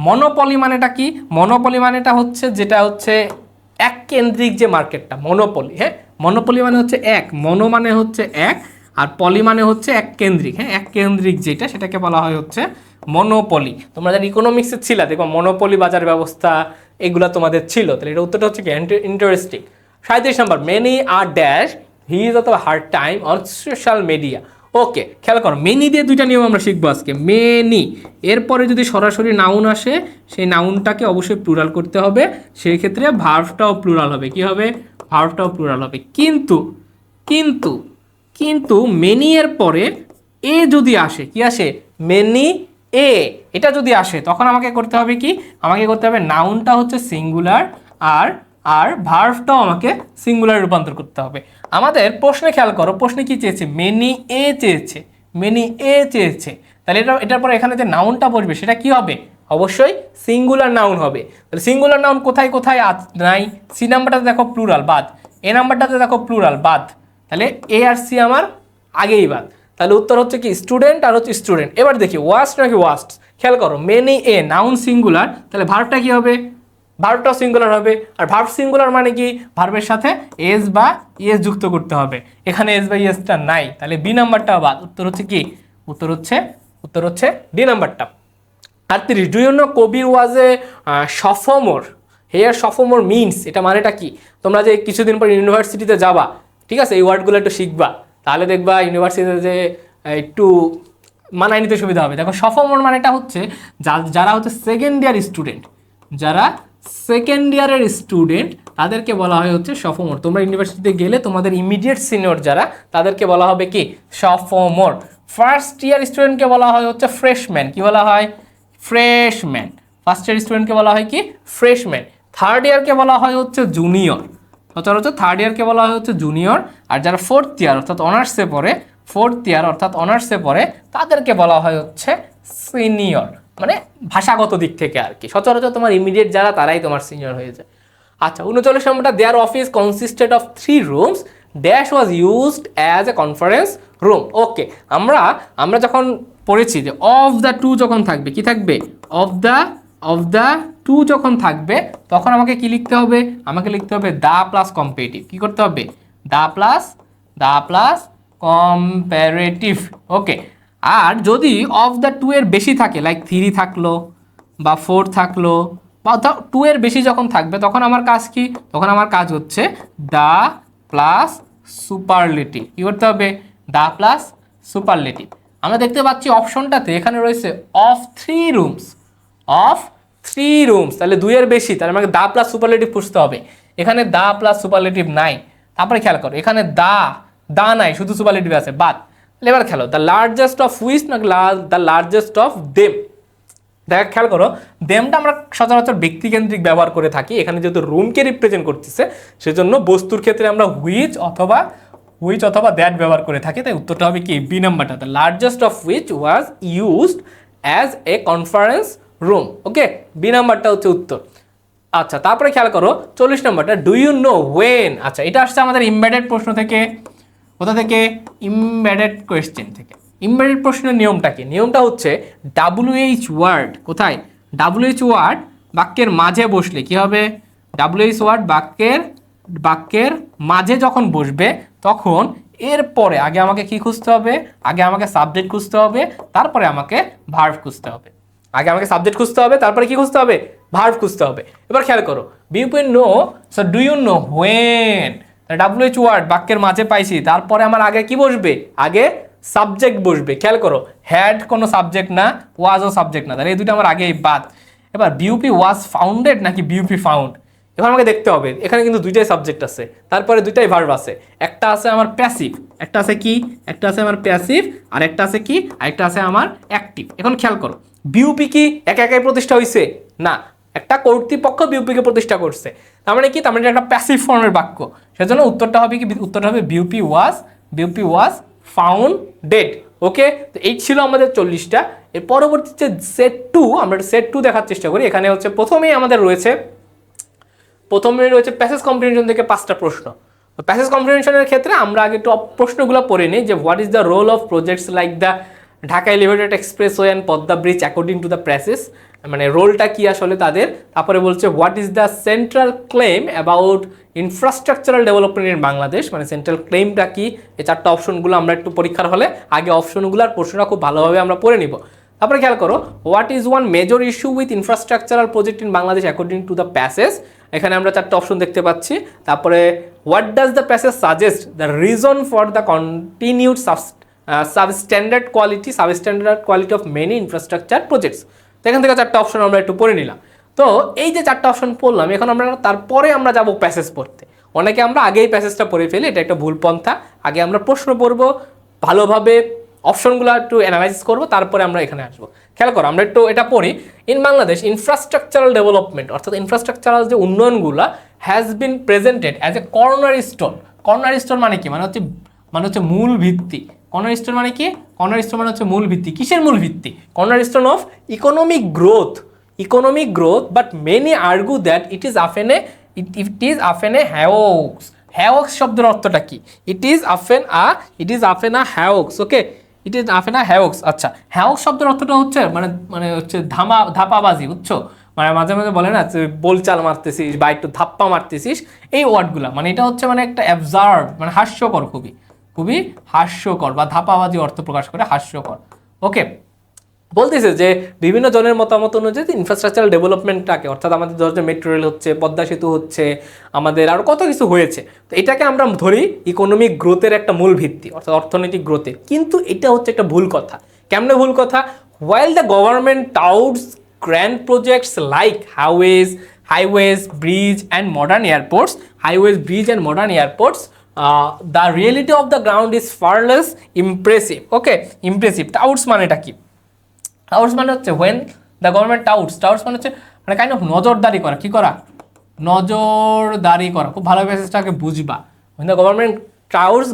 মনোপলি মানেটা কি? মনোপলি মানেটা হচ্ছে যেটা হচ্ছে এক কেন্দ্রিক যে মার্কেটটা, মনোপলি। হ্যাঁ, মনোপলি মানে হচ্ছে এক, মনো মানে হচ্ছে এক, আর পলি মানে হচ্ছে এক কেন্দ্রিক। হ্যাঁ, এক কেন্দ্রিক যেটা, সেটাকে বলা হয় হচ্ছে মনোপলি। তোমরা যারা ইকোনমিক্সে ছিল, দেখো মনোপলি বাজার ব্যবস্থা এগুলো তোমাদের ছিল। তাহলে এটা উত্তরটা হচ্ছে কি? ইন্টারেস্টিং। 37 নম্বর, many are dash he is অথবা hard time on social media. Okay, খেয়াল করো, মেনি দিয়ে দুইটা নিয়ম আমরা শিখবো আজকে। মেনি এরপরে যদি সরাসরি নাউন আসে, সেই নাউনটাকে অবশ্যই প্লুরাল করতে হবে। সেই ক্ষেত্রে ভার্বটাও প্লুরাল হবে। কি হবে? ভার্বটাও প্লুরাল হবে। কিন্তু মেনি এর পরে এ যদি আসে, কি আসে? মেনি এ, এটা যদি আসে তখন আমাকে করতে হবে কি? আমাকে করতে হবে নাউনটা হচ্ছে সিঙ্গুলার আর ভার্বটাও আমাকে সিঙ্গুলার রূপান্তর করতে হবে। আমাদের প্রশ্নে খেয়াল করো, প্রশ্নে কি চেয়েছে? মেনি এ চেয়েছে। তাহলে এটার পরে এখানে যে নাউনটা বসবে সেটা কি হবে? অবশ্যই সিঙ্গুলার নাউন হবে। তাহলে সিঙ্গুলার নাউন কোথায় নাই? সি নাম্বারটাতে দেখো প্লুরাল, বাদ। এ নাম্বারটাতে দেখো প্লুরাল, বাদ। তাহলে এ আর সি আমার আগেই বাদ। তাহলে উত্তর হচ্ছে কি? স্টুডেন্ট আর হচ্ছে স্টুডেন্ট। এবার দেখি ওয়াস্ট নাকি ওয়াস্ট। খেয়াল করো, মেনি এ নাউন সিঙ্গুলার, তাহলে ভার্বটা কি হবে? ভার্বটাও সিঙ্গুলার হবে। আর ভার্ব সিঙ্গুলার মানে কি? ভার্বের সাথে এস বা ইএস যুক্ত করতে হবে। এখানে এস বা ইএসটা নাই, তাহলে বি নাম্বারটা বাদ। উত্তর হচ্ছে কি? উত্তর হচ্ছে ডি নাম্বারটা। 38, do you know Kabir was a sophomore? Here sophomore means, এটা মানেটা কি? তোমরা যে কিছুদিন পর ইউনিভার্সিটিতে যাবা, ঠিক আছে, এই ওয়ার্ডগুলো একটু শিখবা, তাহলে দেখবা ইউনিভার্সিটিতে যে একটু মানায় নিতে সুবিধা হবে। দেখো, সফোমোর মানেটা হচ্ছে যারা হচ্ছে সেকেন্ড ইয়ারের স্টুডেন্ট তাদেরকে বলা হয় হচ্ছে সফোমোর। তোমরা ইউনিভার্সিটিতে গেলে তোমাদের ইমিডিয়েট সিনিয়র যারা, তাদেরকে বলা হবে কি? সফোমোর। ফার্স্ট ইয়ার স্টুডেন্টকে বলা হয় হচ্ছে ফ্রেশম্যান। কি বলা হয়? ফ্রেশম্যান। ফার্স্ট ইয়ার স্টুডেন্টকে বলা হয় কি? ফ্রেশম্যান। থার্ড ইয়ারকে বলা হয় হচ্ছে জুনিয়র। সচরাচর থার্ড ইয়ারকে বলা হয় হচ্ছে জুনিয়র। আর যারা ফোর্থ ইয়ার অর্থাৎ অনার্সে পড়ে তাদেরকে বলা হয় হচ্ছে সিনিয়র, মানে ভাষাগত দিক থেকে আর কি। সচরাচর তোমার ইমিডিয়েট যারা, তারাই তোমার সিনিয়র হয়ে যায়। আচ্ছা, 39 নম্বরটা, their office consisted of 3 rooms, dash was used as a conference room. Okay, আমরা যখন পড়েছি যে অফ দ্য টু যখন থাকবে, কি থাকবে? অফ দ্য টু যখন থাকবে তখন আমাকে কি লিখতে হবে? আমাকে লিখতে হবে দা প্লাস কম্পারেটিভ। কি করতে হবে? The plus comparative. ওকে, আর যদি অফ দ্য টু এর বেশি থাকে, লাইক 3 থাকলো বা 4 থাকলো বা টু এর বেশি যখন থাকবে, তখন আমার কাজ কি? তখন আমার কাজ হচ্ছে দা প্লাস সুপারলেটিভ। কি করতে হবে? The plus superlative. আমরা দেখতে পাচ্ছি অপশনটাতে এখানে রয়েছে অফ 3 রুমস। তাহলে 2 এর বেশি, তাহলে আমাকে দা প্লাস সুপারলেটিভ খুঁজতে হবে। এখানে দা প্লাস সুপারলেটিভ নাই। তারপরে খেয়াল করো, এখানে দা নাই, শুধু সুপারলেটিভ আছে, বাদ। এবার খেলো, দ্য লার্জেস্ট অফ হুইচ না দ্য লার্জেস্ট অফ দেম। দেখ, খেয়াল করো, দেমটা আমরা সচরাচর ব্যক্তিকেন্দ্রিক ব্যবহার করে থাকি। এখানে যেহেতু রুমকে রিপ্রেজেন্ট করতেছে, সেজন্য বস্তুর ক্ষেত্রে আমরা হুইচ অথবা দ্যাট ব্যবহার করে থাকি। তাই উত্তরটা হবে কি? বি নাম্বারটা, the largest of which was used as a conference room. Okay, B নাম্বারটা হচ্ছে উত্তর। আচ্ছা, তারপরে খেয়াল করো 40 নম্বরটা, ডু ইউ নো ওয়েন। আচ্ছা, এটা আসছে আমাদের ইমবেডেড প্রশ্ন থেকে। কোথা থেকে? ইমবেডেড কোয়েশ্চেন থেকে। ইমবেডেড প্রশ্নের নিয়মটা কি? নিয়মটা হচ্ছে WH ওয়ার্ড, কোথায়? WH ওয়ার্ড বাক্যের মাঝে বসলে কি হবে? WH ওয়ার্ড বাক্যের মাঝে যখন বসবে তখন এরপরে আগে আমাকে কি খুঁজতে হবে? আগে আমাকে সাবজেক্ট খুঁজতে হবে, তারপরে আমাকে ভার্ব খুঁজতে হবে। আগে আমাকে সাবজেক্ট খুঁজতে হবে, তারপরে কি খুঁজতে হবে? ভার্ব খুঁজতে হবে। এবার খেয়াল করো, বিউপি know, so do you know when, WH word বাক্যের মাঝে পাইছি, তারপরে আমার আগে কি বসবে? আগে সাবজেক্ট বসবে। খেয়াল করো, হ্যাড কোনো সাবজেক্ট না, ওয়াজও সাবজেক্ট না, তাহলে এই দুটো আমার আগেই বাদ। এবার বিউপি ওয়াজ ফাউন্ডেড নাকি বিউপি ফাউন্ড, এবার আমাকে দেখতে হবে। এখানে কিন্তু দুইটাই সাবজেক্ট আছে, তারপরে দুইটাই ভার্ব আছে। একটা আছে আমার প্যাসিভ, একটা আছে কি? একটা আছে আমার প্যাসিভ, আর একটা আছে কি? আরেকটা আছে আমার অ্যাক্টিভ। এখন খেয়াল করো, বিউপি কি একা একাই প্রতিষ্ঠা হয়েছে? না, একটা কর্তৃপক্ষ বিউপিকে প্রতিষ্ঠা করছে। তার মানে কি? তার মানে একটা প্যাসিভ ফর্মের বাক্য। সেজন্য উত্তরটা হবে কি? উত্তরটা হবে বিউপি ওয়াজ ফাউন্ডেড। ওকে, তো এই ছিল আমাদের 40টা। এর পরবর্তীতে সেট 2, আমরা সেট 2 দেখার চেষ্টা করি। এখানে হচ্ছে প্রথমেই রয়েছে প্যাসেজ কম্প্রিহেনশন থেকে 5টা প্রশ্ন। তো প্যাসেজ কম্প্রিহেনশনের ক্ষেত্রে আমরা আগে একটু প্রশ্নগুলো পড়ে নিই, যে what is the role of projects like the Dhaka elevated expressway and Padma bridge according to the passage, মানে রোলটা কি আসলে তাদের। তারপরে বলছে what is the central claim about infrastructural development in Bangladesh, মানে সেন্ট্রাল ক্লেমটা কি। এই 4টা অপশনগুলো আমরা একটু পরীক্ষার হলে আগে অপশনগুলোর প্রশ্নটা খুব ভালোভাবে আমরা পড়ে নিব। তারপরে খেয়াল করো, what is one major issue with infrastructural project in Bangladesh according to the passage, এখানে আমরা 4টা অপশন দেখতে পাচ্ছি। তারপরে what does the passage suggest the reason for the continued substandard quality of many infrastructure projects. তো এখান থেকে 4টা অপশন আমরা একটু পড়ে নিলাম। তো এই যে 4টা অপশন পড়লাম, এখন তারপরে আমরা যাব প্যাসেজ পড়তে। অনেকে আমরা আগেই প্যাসেজটা পড়ে ফেলি, এটা একটা ভুল পন্থা। আগে আমরা প্রশ্ন পড়বো, ভালোভাবে অপশনগুলো একটু অ্যানালাইসিস করবো, তারপরে আমরা এখানে আসবো। খেয়াল করো, আমরা একটু এটা পড়ি। ইন বাংলাদেশ ইনফ্রাস্ট্রাকচারাল ডেভেলপমেন্ট, অর্থাৎ ইনফ্রাস্ট্রাকচারাল যে উন্নয়নগুলো has been presented as a cornerstone. Cornerstone মানে কি? মানে হচ্ছে মূল ভিত্তি। কর্নার স্টোন মানে কি? কর্নার স্টোন মানে হচ্ছে মূল ভিত্তি। কিসের মূল ভিত্তি? Cornerstone of economic growth, but many argue that it is often a hoax. Hoax শব্দের অর্থটা কি? It is often a hoax. Okay, it is often a hoax. আচ্ছা, হ্যাওক্স শব্দের অর্থটা হচ্ছে মানে হচ্ছে ধাপাবাজি, বুঝছো? মানে মাঝে মাঝে বলে না, বলচাল মারতেছিস বা একটু ধাপ্পা মারতেছিস, এই ওয়ার্ডগুলা, মানে এটা হচ্ছে মানে একটা অ্যাবসার্ড, মানে হাস্যকর, খুবই হাস্যকর, বা ধাপাবাজি অর্থ প্রকাশ করে হাস্যকর। ওকে, বলতেছে যে বিভিন্ন জনের মতামত অনুযায়ী ইনফ্রাস্ট্রাকচারাল ডেভেলপমেন্টটাকে, অর্থাৎ আমাদের ধরো যে মেট্রো রেল হচ্ছে, পদ্মা সেতু হচ্ছে, আমাদের আরও কত কিছু হয়েছে, তো এটাকে আমরা ধরি ইকোনমিক গ্রোথের একটা মূল ভিত্তি, অর্থাৎ অর্থনৈতিক গ্রোথের। কিন্তু এটা হচ্ছে একটা ভুল কথা। কেমনে ভুল কথা? While the government touts grand projects like highways, bridge and modern airports, the reality of the ground is far less impressive. Okay, impressive. Touts মানেটা কি? টাউটস মানে হচ্ছে when the government টাউটস মানে হচ্ছে মানে কাইন্ড অফ নজরদারি করা। কি করা? নজরদারি করা। খুব ভালো মেসেজটাকে বুঝবা। when the government touts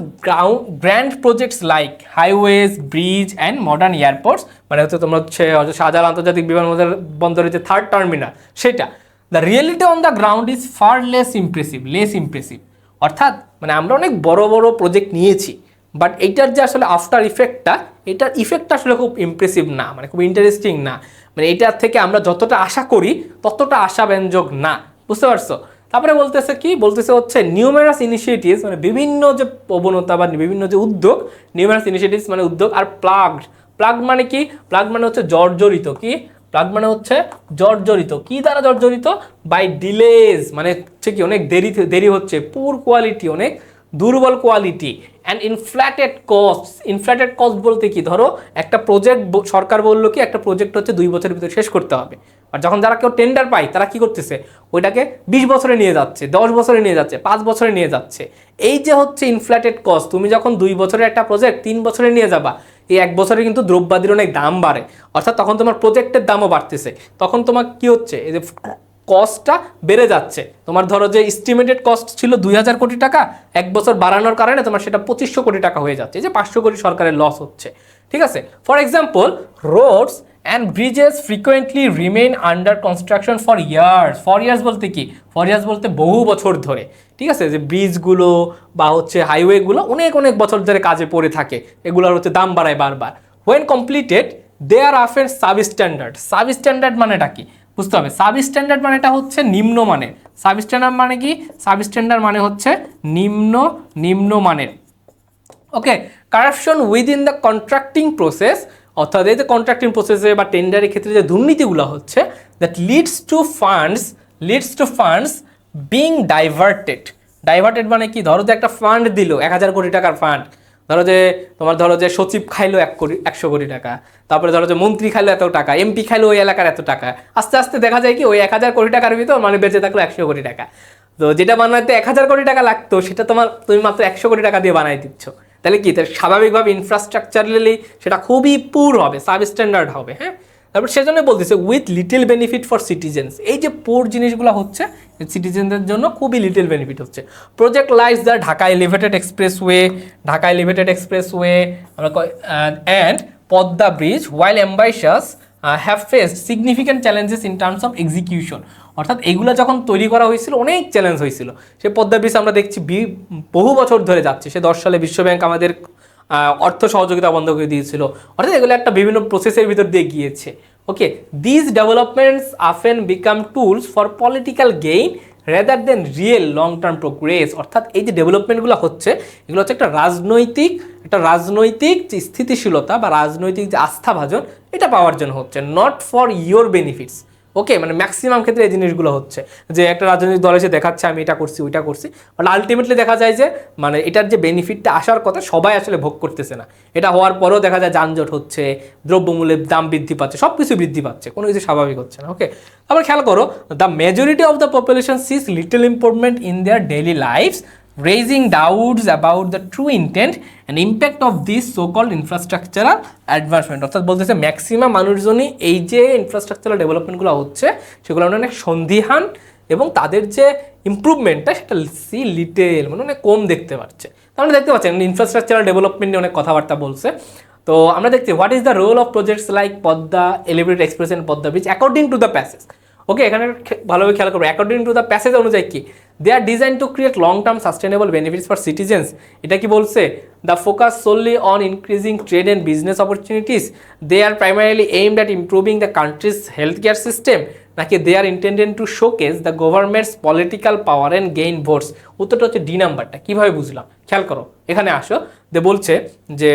grand projects like highways, bridge and modern airports, মানে হচ্ছে তোমরা হচ্ছে শাহজালাল আন্তর্জাতিক বিমানবন্দরের যে 3rd টার্মিনাল, সেটা। The reality on the ground is far less impressive. অর্থাৎ মানে আমরা অনেক বড় বড় প্রজেক্ট নিয়েছি, বাট এইটার যে আসলে আফটার ইফেক্টটা, এটার ইফেক্টটা আসলে খুব ইমপ্রেসিভ না, মানে খুব ইন্টারেস্টিং না। মানে এটার থেকে আমরা যতটা আশা করি ততটা আশাব্যঞ্জক না। বুঝতে পারছো? তারপরে বলতেছে হচ্ছে নিউমেরাস ইনিশিয়েটিভস, মানে বিভিন্ন যে প্রবণতা বা বিভিন্ন যে উদ্যোগ, নিউমেরাস ইনিশিয়েটিভস মানে উদ্যোগ। আর প্লাগ মানে কি? প্লাগ মানে হচ্ছে জর্জরিত। কি প্লাগ মানে হচ্ছে জর্জরিত। কি দ্বারা জর্জরিত? বাই ডিলেজ, মানে হচ্ছে কি অনেক দেরি হচ্ছে, পুর কোয়ালিটি, অনেক দুর্বল কোয়ালিটি, অ্যান্ড ইনফ্ল্যাটেড কস্ট বলতে কি? ধরো একটা প্রজেক্ট সরকার বললো কি একটা প্রজেক্ট হচ্ছে 2 বছরের ভিতরে শেষ করতে হবে, আর যখন যারা কেউ টেন্ডার পায় তারা কি করতেছে? ওইটাকে 20 বছরে নিয়ে যাচ্ছে, 10 বছরে নিয়ে যাচ্ছে, 5 বছরে নিয়ে যাচ্ছে। এই যে হচ্ছে ইনফ্ল্যাটেড কস্ট, তুমি যখন 2 বছরের একটা প্রজেক্ট 3 বছরে নিয়ে যাবা, এই 1 বছরে কিন্তু দ্রব্যাদির অনেক দাম বাড়ে, অর্থাৎ তখন তোমার প্রজেক্টের দামও বাড়তেছে। তখন তোমার কি হচ্ছে? এই যে কস্টটা বেড়ে যাচ্ছে। তোমার ধরো যে এস্টিমেটেড কস্ট ছিল 2000 কোটি টাকা, 1 বছর বাড়ানোর কারণে তোমার সেটা 2500 কোটি টাকা হয়ে যাচ্ছে, যে 500 কোটি সরকারের লস হচ্ছে। ঠিক আছে? For example, roads and Bridges frequently remain under construction for years বলতে কি, ফর ইয়ার্স বলতে বহু বছর ধরে, ঠিক আছে, যে ব্রিজগুলো বা হচ্ছে হাইওয়েগুলো অনেক অনেক বছর ধরে কাজে পড়ে থাকে, এগুলোর হচ্ছে দাম বাড়ায় বারবার। When completed they are after substandard মানেটা কি বুঝতে হবে। সাবস্ট্যান্ডার্ড মানেটা হচ্ছে নিম্নমানের, সাবস্ট্যান্ডার্ড মানে কি, সাবস্ট্যান্ডার্ড মানে হচ্ছে নিম্নমানের। Okay, corruption within the contracting process, অর্থাৎ এই যে কন্ট্রাক্টিং প্রসেসে বা টেন্ডারের ক্ষেত্রে যে দুর্নীতিগুলো হচ্ছে, that leads to funds being diverted মানে কি, ধরো যে একটা ফান্ড দিল 1000 কোটি টাকার ফান্ড, ধরো যে সচিব খাইলো 100 কোটি টাকা, তারপরে ধরো যে মন্ত্রী খাইলো এত টাকা, এমপি খাইলো ওই এলাকার এত টাকা, আস্তে আস্তে দেখা যায় কি ওই 1000 কোটি টাকার ভিতর মানে বেঁচে থাকলো 100 কোটি টাকা। তো যেটা বানাতে 1000 কোটি টাকা লাগতো সেটা তুমি মাত্র 100 কোটি টাকা দিয়ে বানাই দিচ্ছ, তাহলে কি তার স্বাভাবিকভাবে ইনফ্রাস্ট্রাকচারালি সেটা খুবই পুর হবে, সাবস্ট্যান্ডার্ড হবে। হ্যাঁ, তারপর সেজন্য বলতেছে with little benefit for citizens, এই যে পুর জিনিসগুলো হচ্ছে সিটিজেনদের জন্য খুবই লিটল বেনিফিট হচ্ছে। Project like the Dhaka elevated expressway and Padma bridge while ambitious have faced significant challenges in terms of execution, অর্থাৎ এগুলো যখন তৈরি করা হয়েছিল অনেক চ্যালেঞ্জ হয়েছিল। সে পদ্মা ব্রিজ আমরা দেখছি বহু বছর ধরে যাচ্ছে, সে 10 সালে বিশ্বব্যাংক আমাদের অর্থ সহযোগিতা বন্ধ করে দিয়েছিল, অর্থাৎ এগুলো একটা বিভিন্ন প্রসেসের ভিতর দিয়ে গিয়েছে। Okay, this developments often become tools for political gain rather than real long term progress, অর্থাৎ এই যে ডেভেলপমেন্টগুলো হচ্ছে এগুলো হচ্ছে একটা রাজনৈতিক যে স্থিতিশীলতা বা রাজনৈতিক যে আস্থাভাজন এটা পাওয়ার জন্য হচ্ছে, নট ফর ইয়োর বেনিফিটস। ওকে, মানে ম্যাক্সিমাম ক্ষেত্রে এই জিনিসগুলো হচ্ছে যে একটা রাজনৈতিক দল এসে দেখাচ্ছে আমি এটা করছি ওইটা করছি, বাট আলটিমেটলি দেখা যায় যে মানে এটার যে বেনিফিটটা আসার কথা সবাই আসলে ভোগ করতেছে না। এটা হওয়ার পরেও দেখা যায় যানজট হচ্ছে, দ্রব্যমূল্যের দাম বৃদ্ধি পাচ্ছে, সব কিছু বৃদ্ধি পাচ্ছে, কোনো কিছু স্বাভাবিক হচ্ছে না। ওকে, আবার খেয়াল করো, the majority of the population sees little improvement in their daily lives, raising doubts about the true intent and impact of this so-called infrastructural advancement, অর্থাৎ বলতেছে ম্যাক্সিমাম মানুষজনই এই যে ইনফ্রাস্ট্রাকচারাল ডেভেলপমেন্টগুলো হচ্ছে সেগুলো অনেক সন্দিহান এবং তাদের যে ইম্প্রুভমেন্টটা সেটা লিটেল মানে অনেক কম দেখতে পাচ্ছে। তাহলে দেখতে পাচ্ছেন ইনফ্রাস্ট্রাকচারাল ডেভেলপমেন্ট নিয়ে অনেক কথাবার্তা বলছে। তো আমরা দেখছি what is the role of projects like Padma elevated express and Padma bridge according to the passage. Okay, এখানে ভালোভাবে খেয়াল করবো, অ্যাকর্ডিং টু দ্য প্যাসেজ অনুযায়ী কি, they are designed to create long term sustainable benefits for citizens. এটা কি বলছে, the focus solely on increasing trade and business opportunities, they are primarily aimed at improving the country's health care system, নাকি they are intended to showcase the government's political power and gain votes. উত্তরটা হচ্ছে D নাম্বারটা। কীভাবে বুঝলাম খেয়াল করো, এখানে আসো, দে বলছে যে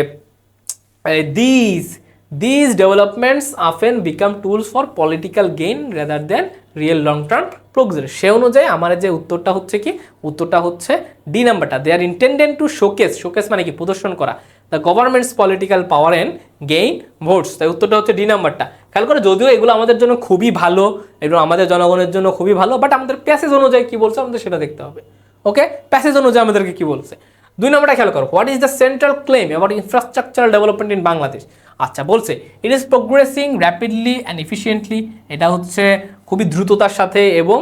These developments often become tools for political gain rather than real long-term progress. সে অনুযায়ী আমার যে উত্তরটা হচ্ছে কি, উত্তরটা হচ্ছে ডি নাম্বারটা। They are intended to showcase মানে কি, প্রদর্শন করা, the government's political power and gain votes. তাই উত্তরটা হচ্ছে ডি নাম্বারটা। খেয়াল করে, যদিও এগুলো আমাদের জন্য খুবই ভালো, এগুলো আমাদের জনগণের জন্য খুবই ভালো, বাট আমাদের প্যাসেজ অনুযায়ী কি বলছে আমাদের সেটা দেখতে হবে। ওকে, প্যাসেজ অনুযায়ী আমাদেরকে কি বলছে। 2 নম্বরটা খেয়াল করো, what is the central claim about infrastructural development in Bangladesh. আচ্ছা, বলছে it is progressing rapidly and efficiently, এটা হচ্ছে খুবই দ্রুততার সাথে এবং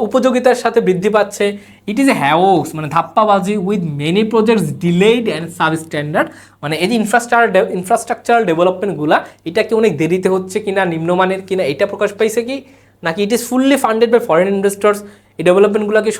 উপযোগিতার সাথে বৃদ্ধি পাচ্ছে। ইট ইজ এ হ্যাওস মানে ধাপ্পাবাজি, with many projects delayed and substandard, মানে এই যে ইনফ্রাস্ট্রাকচারাল ডেভেলপমেন্টগুলো এটা কি অনেক দেরিতে হচ্ছে কিনা, নিম্নমানের কিনা, এটা প্রকাশ পাইছে কি, নাকি it is fully funded by foreign investors. এই ডেভেলপমেন্টগুলোকে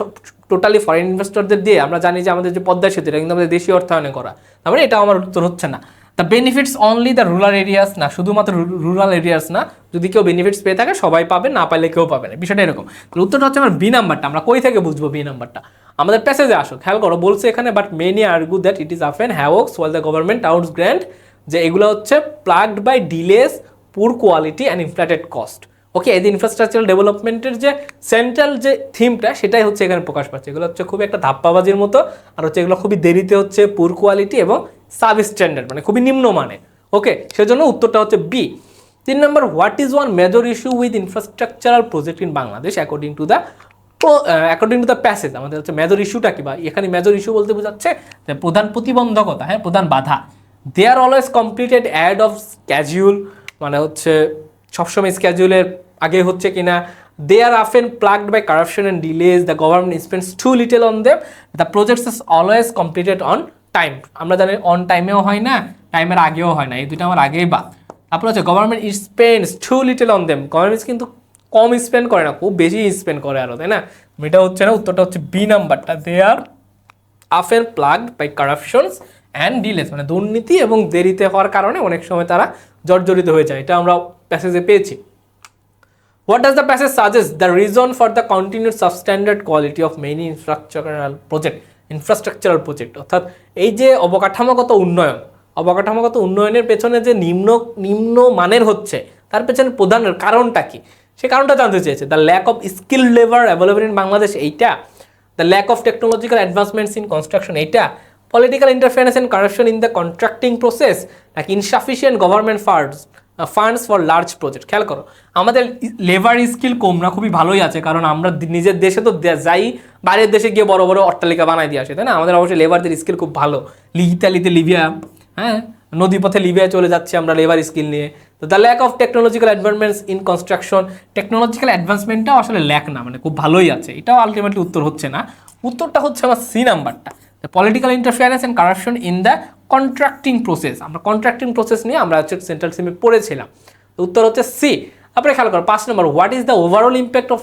টোটালি ফরেন ইনভেস্টরদের দিয়ে, আমরা জানি যে আমাদের যে পদ্মা সেতু এটা কিন্তু আমাদের দেশীয় অর্থায়নে করা, তার মানে এটা আমার উত্তর হচ্ছে না। The benefits only the rural areas, না শুধুমাত্র রুরাল এরিয়াস না, যদি কেউ বেনিফিটস পেয়ে থাকে সবাই পাবে, না পাইলে কেউ পাবে না, বিষয়টা এরকম। উত্তরটা হচ্ছে আমার বি নাম্বারটা। আমরা কই থেকে বুঝবো বি নাম্বারটা, আমাদের প্যাসেজে আসো, খেয়াল করো, বলছে এখানে but many argue that it is often hoax while the government outs grand, যে এগুলো হচ্ছে plagued by delays, poor quality and inflated cost. Okay, এই ইনফ্রাস্ট্রাকচারাল ডেভেলপমেন্টের যে সেন্ট্রাল যে থিমটা সেটাই হচ্ছে এখানে প্রকাশ পাচ্ছে। এগুলো হচ্ছে খুবই একটা ধাপ্পাবাজির মতো, আর হচ্ছে এগুলো খুবই দেরিতে হচ্ছে, পুর কোয়ালিটি এবং সাবস্ট্যান্ডার্ড মানে খুবই নিম্নমানে। ওকে, সেজন্য উত্তরটা হচ্ছে বি। 3 নম্বর, what is one major issue with infrastructural project in Bangladesh according to the passage. আমাদের হচ্ছে মেজর ইস্যুটা কি, বা এখানে মেজর ইস্যু বলতে বোঝাচ্ছে যে প্রধান প্রতিবন্ধকতা, হ্যাঁ প্রধান বাধা। They are always completed ahead of schedule, মানে হচ্ছে সবসময় স্ক্যাজুয়ালের আগে হচ্ছে কিনা। They are often plagued by corruption and delays, the government spends too little on them, the projects is always completed on time. আমরা জানি অন টাইমেও হয় না, টাইমের আগেও হয় না, এই দুটো আমার আগেই বাদ। তারপর হচ্ছে government spends too little on them, government কিন্তু কম স্পেন্ড করে না, খুব বেশি স্পেন্ড করে আরো, তাই না? এটা হচ্ছে না, উত্তরটা হচ্ছে বি নাম্বারটা, they R often plagued by corruptions and delays, মানে দুর্নীতি এবং দেরিতে হওয়ার কারণে অনেক সময় তারা জর্জরিত হয়ে যায়, এটা আমরা প্যাসেজে পেয়েছি। What does the passage suggest? The reason for the continued substandard quality of many infrastructural project, অর্থাৎ এই যে অবকাঠামোগত উন্নয়নের পেছনে যে নিম্ন মানের হচ্ছে, তার পেছনে প্রধান কারণটা কি, সে কারণটা জানতে চেয়েছে। The lack of skill labour available in Bangladesh, এইটা। The lack of technological advancements in construction, এইটা। Political interference and corruption in the contracting process, নাকি insufficient government funds for large project. খেয়াল করো, আমাদের লেবার স্কিল কম না, খুবই ভালোই আছে, কারণ আমরা নিজের দেশে তো যাই, বাইরের দেশে গিয়ে বড় বড় অট্টালিকা বানাই দিয়ে আসে, তাই না? আমাদের অবশ্যই লেবারদের স্কিল খুব ভালো। ইতালিতে লিবিয়া, হ্যাঁ, নদীপথে লিবিয়ায় চলে যাচ্ছি আমরা লেবার স্কিল নিয়ে। তো the lack of technological advancements in construction, technological অ্যাডভান্সমেন্টটাও আসলে ল্যাক না, মানে খুব ভালোই আছে, এটাও আলটিমেটলি উত্তর হচ্ছে না। উত্তরটা হচ্ছে আমার সি নাম্বারটা, the political interference and corruption in the contracting process. আমরা কন্ট্রাক্টিং প্রসেস নিয়ে আমরা হচ্ছে সেন্ট্রাল সিমে পড়েছিলাম, উত্তর হচ্ছে সি। তারপরে খেয়াল করো 5 নম্বর, what is the overall impact of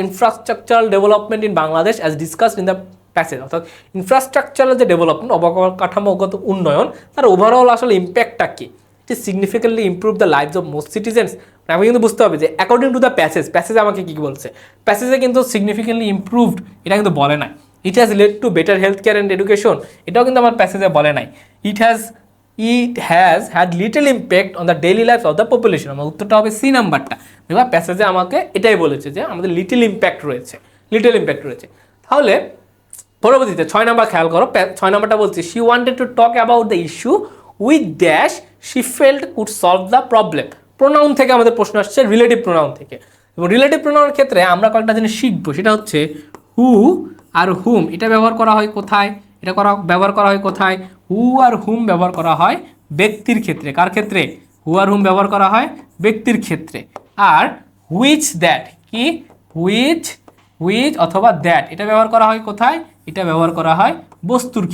infrastructural development in Bangladesh as discussed in the passage, অর্থাৎ ইনফ্রাস্ট্রাকচারাল যে ডেভেলপমেন্ট, অবকাঠামোগত উন্নয়ন, তার ওভারঅল আসলে ইম্প্যাক্টটা কি? It is significantly improve the lives of most citizens. আমি কিন্তু বুঝতে হবে যে অ্যাকর্ডিং টু দ্য প্যাসেজ আমাকে কী বলছে, প্যাসেজে কিন্তু সিগনিফিকেন্টলি ইমপ্রুভড এটা কিন্তু বলে নাই। It has led to better health care and education, এটাও কিন্তু আমার প্যাসেজে বলে নাই। It has had little impact on the daily life of the population, আমার উত্তরটা হবে সি নাম্বারটা। এবার প্যাসেজে আমাকে এটাই বলেছে যে আমাদের লিটল ইম্প্যাক্ট রয়েছে। তাহলে পরবর্তীতে 6 নাম্বার খেয়াল করো, 6 নাম্বারটা বলছে she wanted to talk about the issue with dash she felt could solve the problem. Pronoun থেকে আমাদের প্রশ্ন আসছে, রিলেটিভ প্রোনাউন থেকে, এবং রিলেটিভ প্রোনাউনের ক্ষেত্রে আমরা কয়েকটা জিনিস শিখবো, সেটা হচ্ছে হু আর হুম, এটা ব্যবহার করা হয় কোথায়? ব্যবহার করা হয় কোথায়? হু আর হুম ব্যবহার করা হয় ব্যক্তির ক্ষেত্রে। কার ক্ষেত্রে? হু আর হুম ব্যবহার করা হয় ব্যক্তির ক্ষেত্রে। আর হুইচ দ্যাট কি, হুইচ অথবা দ্যাট, এটা ব্যবহার করা হয় কোথায়? এটা ব্যবহার করা হয় বস্তুর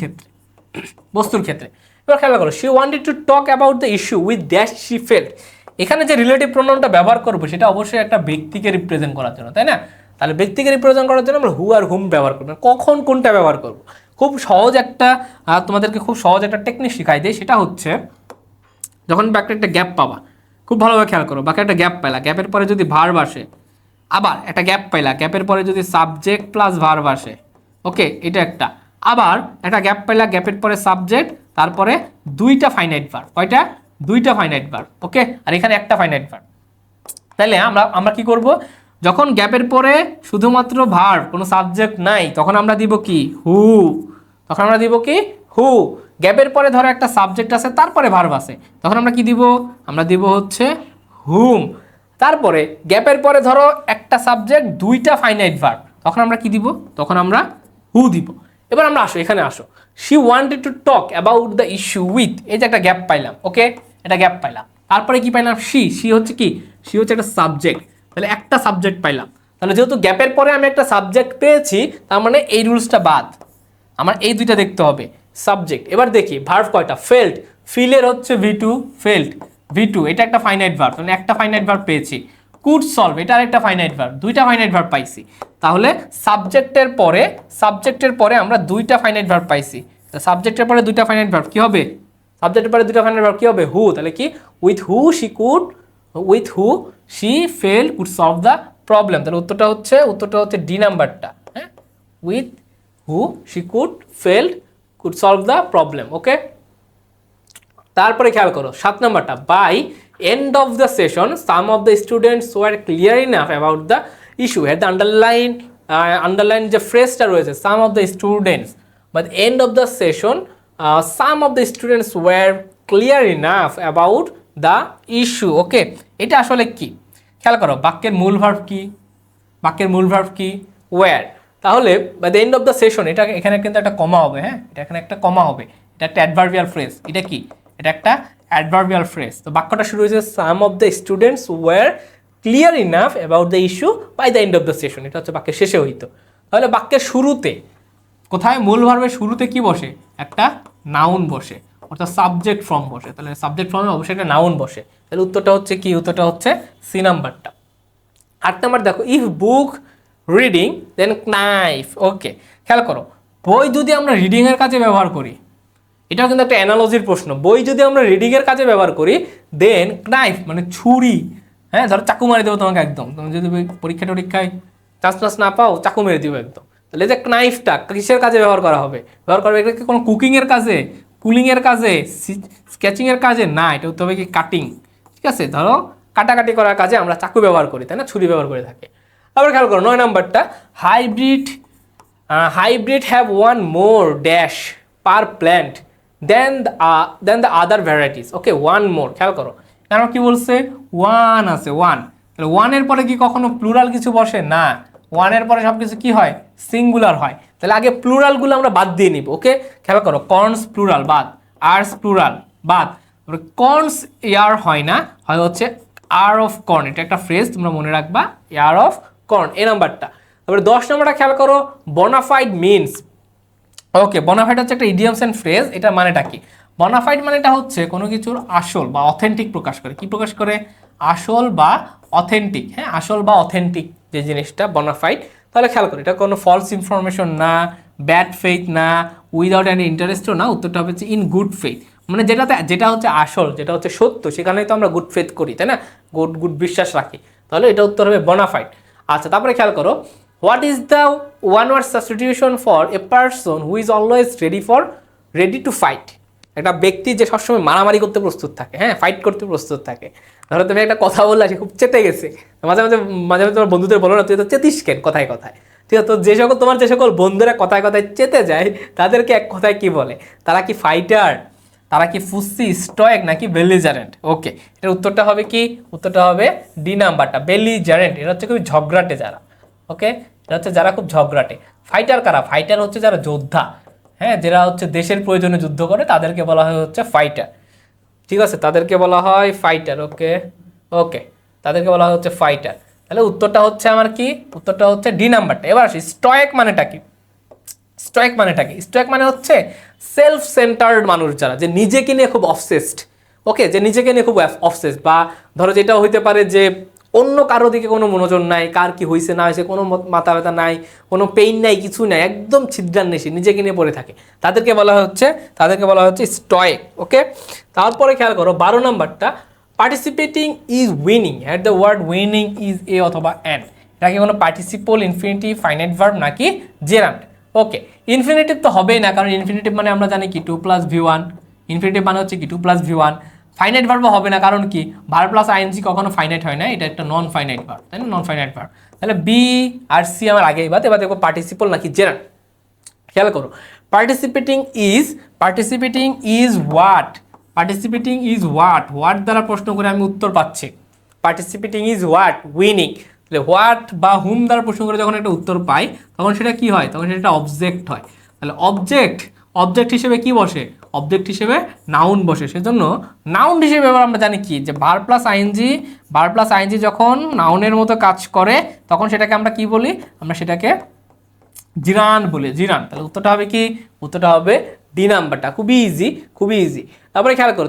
ক্ষেত্রে। এবার খেয়াল করো, she wanted to talk about the issue with dash she felt. এখানে যে রিলেটিভ প্রোনাউনটা ব্যবহার করবো সেটা অবশ্যই একটা ব্যক্তিকে রিপ্রেজেন্ট করার জন্য, তাই না? তাহলে ব্যক্তিকে রিপ্রেজেন্ট করার জন্য আমরা হু আর হুম ব্যবহার করবো। কখন কোনটা ব্যবহার করব? তোমাদেরকে খুব সহজ একটা টেকনিক শিখাই দেয়, সেটা হচ্ছে যখন বাক্যে একটা গ্যাপ পাবা, খুব ভালোভাবে খেয়াল করো, বাক্যে একটা গ্যাপ পাইলা, গ্যাপের পরে যদি ভার্ব আসে, আবার একটা গ্যাপ পাইলা, গ্যাপের পরে যদি সাবজেক্ট প্লাস ভার্ব আসে, ওকে, এটা একটা। আবার একটা গ্যাপ পাইলা, গ্যাপের পরে সাবজেক্ট, তারপরে দুইটা ফাইনাইট ভার্ব। কয়টা? দুইটা ফাইনাইট ভার্ব, ওকে, আর এখানে একটা ফাইনাইট ভার্ব। তাহলে আমরা কি করব? যখন গ্যাপের পরে শুধুমাত্র ভার্ব, কোনো সাবজেক্ট নাই, তখন আমরা দিব কি? হু। গ্যাপের পরে ধরো একটা সাবজেক্ট আছে, তারপরে ভার্ব আছে, তখন আমরা কি দিব? আমরা দিব হচ্ছে হুম। তারপরে গ্যাপের পরে ধরো একটা সাবজেক্ট, দুইটা ফাইনাইট ভার্ব, তখন আমরা কি দিব? তখন আমরা হু দিব। এবার আমরা এখানে আসো, she wanted to talk about the issue with, এই যে একটা গ্যাপ পাইলাম, ওকে, এটা গ্যাপ পাইলাম। তারপরে কি পাইলাম? শি হচ্ছে কি? শি হচ্ছে একটা সাবজেক্ট, তাহলে একটা সাবজেক্ট পাইলাম। তাহলে যেহেতু গ্যাপের পরে আমি একটা সাবজেক্ট পেয়েছি, তার মানে এই রুলসটা বাদ, আমার এই দুইটা দেখতে হবে, সাবজেক্ট। এবার দেখি ভার্ব কয়টা? ফেল্ট, ফিলের হচ্ছে ভি2, এটা একটা ফাইনাইট ভার্ব, মানে একটা ফাইনাইট ভার্ব পেয়েছি। কুড সলভ, এটা আরেকটা ফাইনাইট ভার্ব, দুইটা ফাইনাইট ভার্ব পাইছি। তাহলে সাবজেক্টের পরে আমরা দুইটা ফাইনাইট ভার্ব পাইছি, সাবজেক্টের পরে দুইটা ফাইনাইট ভার্ব কি হবে? হু। তাহলে কি? With who she fell could solve the problem. তাহলে উত্তরটা হচ্ছে ডি নাম্বারটা, হ্যাঁ, with who she could solve the problem, okay. তারপরে খেয়াল করো 7 নাম্বারটা, by end of the session some of the students were clear enough about the issue. এর দ্য আন্ডারলাইন যে ফ্রেজটা রয়েছে, some of the students, but end of the session some of the students were clear enough about the issue, ওকে। এটা আসলে কি? খেয়াল করো, বাক্যের মূল ভার্ব কি? ওয়্যার। তাহলে by the end of the session, এখানে কিন্তু একটা কমা হবে, হ্যাঁ, এখানে একটা কমা হবে, এটা একটা অ্যাডভার্বিয়াল ফ্রেজ। এটা কি? এটা একটা অ্যাডভার্বিয়াল ফ্রেজ। তো বাক্যটা শুরু হয়েছে some of the students were clear enough about the issue by the end of the session, এটা হচ্ছে বাক্যের শেষে হইতো। তাহলে বাক্যের শুরুতে কোথায়? মূল ভার্বের শুরুতে কি বসে? একটা নাউন বসে, অর্থাৎ সাবজেক্ট ফর্ম বসে। তাহলে সাবজেক্ট ফর্মে অবশ্যই একটা নাউন বসে, তাহলে উত্তরটা হচ্ছে কি, উত্তরটা হচ্ছে সি নাম্বারটা। 8 নাম্বার দেখো, if book reading then knife. Okay, খেয়াল করো, বই যদি আমরা রিডিংয়ের কাজে ব্যবহার করি, এটাও কিন্তু একটা অ্যানালজির প্রশ্ন, বই যদি আমরা রিডিংয়ের কাজে ব্যবহার করি দেন নাইফ মানে ছুরি, হ্যাঁ ধরো চাকু মারি দেবো তোমাকে একদম, তুমি যদি পরীক্ষা টরীক্ষায় চান্স না পাও চাকু মেরে দিবো একদম। তাহলে যে নাইফটা কিসের কাজে ব্যবহার করা হবে, ব্যবহার করবে এটা কি কোনো কুকিংয়ের কাজে, কুলিংয়ের কাজে, স্কেচিংয়ের কাজে না, এটা হতে হবে কি কাটিং। ঠিক আছে, ধরো কাটাকাটি করার কাজে আমরা চাকু ব্যবহার করি, তাই না, ছুরি ব্যবহার করে থাকি। আবার খেয়াল করো 9 নাম্বারটা, hybrid have one more dash per plant than the other varieties. Okay, one more, খেয়াল করো কারণ কি বলছে, ওয়ান আছে, ওয়ান, তাহলে ওয়ানের পরে কি কখনো প্লুরাল কিছু বসে না, ওয়ানের পরে সব কিছু কি হয়, সিঙ্গুলার হয়। তাহলে আগে প্লুরালগুলো আমরা বাদ দিয়ে নিব। ওকে, খেয়াল করো, কর্নস প্লুরাল বাদ, আর্স প্লুরাল বাদ, কর্নস ইয়ার হয় না, হয় হচ্ছে আর অফ কর্ন, এটা একটা ফ্রেজ তোমরা মনে রাখবা, ইয়ার অফ কর্ন, এই নাম্বারটা। তারপরে 10 নম্বরটা খেয়াল করো, বোনাফাইড মিনস। ওকে, বোনাফাইড হচ্ছে একটা ইডিয়মস এন্ড ফ্রেজ, এটা মানেটা কি, বোনাফাইড মানেটা হচ্ছে কোনো কিছুর আসল বা অথেন্টিক প্রকাশ করে, কি প্রকাশ করে, আসল বা অথেন্টিক, হ্যাঁ আসল বা অথেন্টিক যে জিনিসটা বোনাফাইড। তাহলে খেয়াল করো, এটা কোনো ফলস ইনফরমেশন না, ব্যাড ফেইথ না, উইদাউট এনি ইন্টারেস্টও না, উত্তরটা হচ্ছে ইন গুড ফেইথ, মানে যেটা হচ্ছে আসল, যেটা হচ্ছে সত্য, সেখানেই তো আমরা গুড ফেইথ করি, তাই না, গুড বিশ্বাস রাখি, তাহলে এটা উত্তর হবে বোনাফাইড। আচ্ছা, তারপরে খেয়াল করো, what is the one word substitution for a person who is always ready to fight, একটা ব্যক্তি যে সবসময় মারামারি করতে প্রস্তুত থাকে, হ্যাঁ ফাইট করতে প্রস্তুত থাকে। ধরো তুমি একটা কথা বললে সে খুব চেতে গেছে, মাঝে মাঝে মাঝে মাঝে তোমার বন্ধুদের বলো না, তুই তো চেতিস কেন কথায় কথায়, ঠিক আছে, তো তোমার যে সকল বন্ধুরা কথায় কথায় চেতে যায় তাদেরকে এক কথায় কি বলে, তারা কি ফাইটার, তারা কি ফুসি, স্টয়েক নাকি বেলিজারেন্ট। ওকে, এর উত্তরটা হবে কি, উত্তরটা হবে ডি নাম্বারটা, বেলিজারেন্ট, এটা হচ্ছে খুবই ঝগড়াটে যারা। ওকে, এটা হচ্ছে যারা খুব ঝগড়াটে। ফাইটার কারা, ফাইটার হচ্ছে যারা যোদ্ধা, হ্যাঁ যারা হচ্ছে দেশের প্রয়োজনে যুদ্ধ করে তাদেরকে বলা হয় হচ্ছে ফাইটার। ঠিক আছে, তাদেরকে বলা হয় ফাইটার। ওকে ওকে, তাদেরকে বলা হয় হচ্ছে ফাইটার। তাহলে উত্তরটা হচ্ছে আমার কি, উত্তরটা হচ্ছে ডি নাম্বারটা। এবার আসি স্টয়েক মানেটা কি, স্টয়েক মানেটা কি, স্টয়েক মানে হচ্ছে সেলফ সেন্টার্ড মানুষ, যারা যে নিজেকে নিয়ে খুব অবসেসড। ওকে, যে নিজেকে নিয়ে খুব অবসেসড, বা ধরো যেটা হইতে পারে যে অন্য কারো দিকে কোনো মনোযোগ নাই, কার কি হয়েছে না হয়েছে কোনো মাথা ব্যথা নাই, কোনো পেইন নাই, কিছু নাই, একদম ছিদ্রান্বেষী, নিজেকে নিয়ে পড়ে থাকে, তাদেরকে বলা হচ্ছে স্টয়েক। ওকে, তারপরে খেয়াল করো 12 নাম্বারটা, participating is winning, at the word winning is a অথবা অ্যান, এটা কি কোনো পার্টিসিপল, ইনফিনিটিভ, ফাইনাইট ভার্ব নাকি জেরান্ড। ওকে, ইনফিনিটিভ তো হবেই না, কারণ ইনফিনিটিভ মানে আমরা জানি কি 2 + v1, ইনফিনিটিভ মানে হচ্ছে কি 2 + v1। ফাইনাইট ভার্বও হবে না, কারণ কি ভার্ব প্লাস আইএনজি কখনো ফাইনাইট হয় না, এটা একটা নন ফাইনাইট ভার্ব, তাই না, নন ফাইনাইট ভার্ব। তাহলে বি আর সি আমার আগেই বাদ, এবার দেখো পার্টিসিপল নাকি জেরান্ড। খেয়াল করো, পার্টিসিপেটিং ইজ হোয়াট দ্বারা প্রশ্ন করে আমি উত্তর পাচ্ছি, পার্টিসিপেটিং ইজ হোয়াট, উইনিং। তাহলে হোয়াট বা হুম দ্বারা প্রশ্ন করে যখন একটা উত্তর পাই তখন সেটা কি হয়, তখন সেটা একটা অবজেক্ট হয়। তাহলে অবজেক্ট হিসেবে কি বসে, অবজেক্ট হিসেবে নাউন বসে, সেজন্য নাউন হিসেবে এবার আমরা জানি কি, যে ভার্ব প্লাস আইএনজি যখন নাউনের মতো কাজ করে তখন সেটাকে আমরা কি বলি, আমরা সেটাকে জিরান বলি, জিরান। তাহলে উত্তরটা হবে কি, উত্তরটা হবে ডি নাম্বারটা, খুবই ইজি। তারপরে খেয়াল করো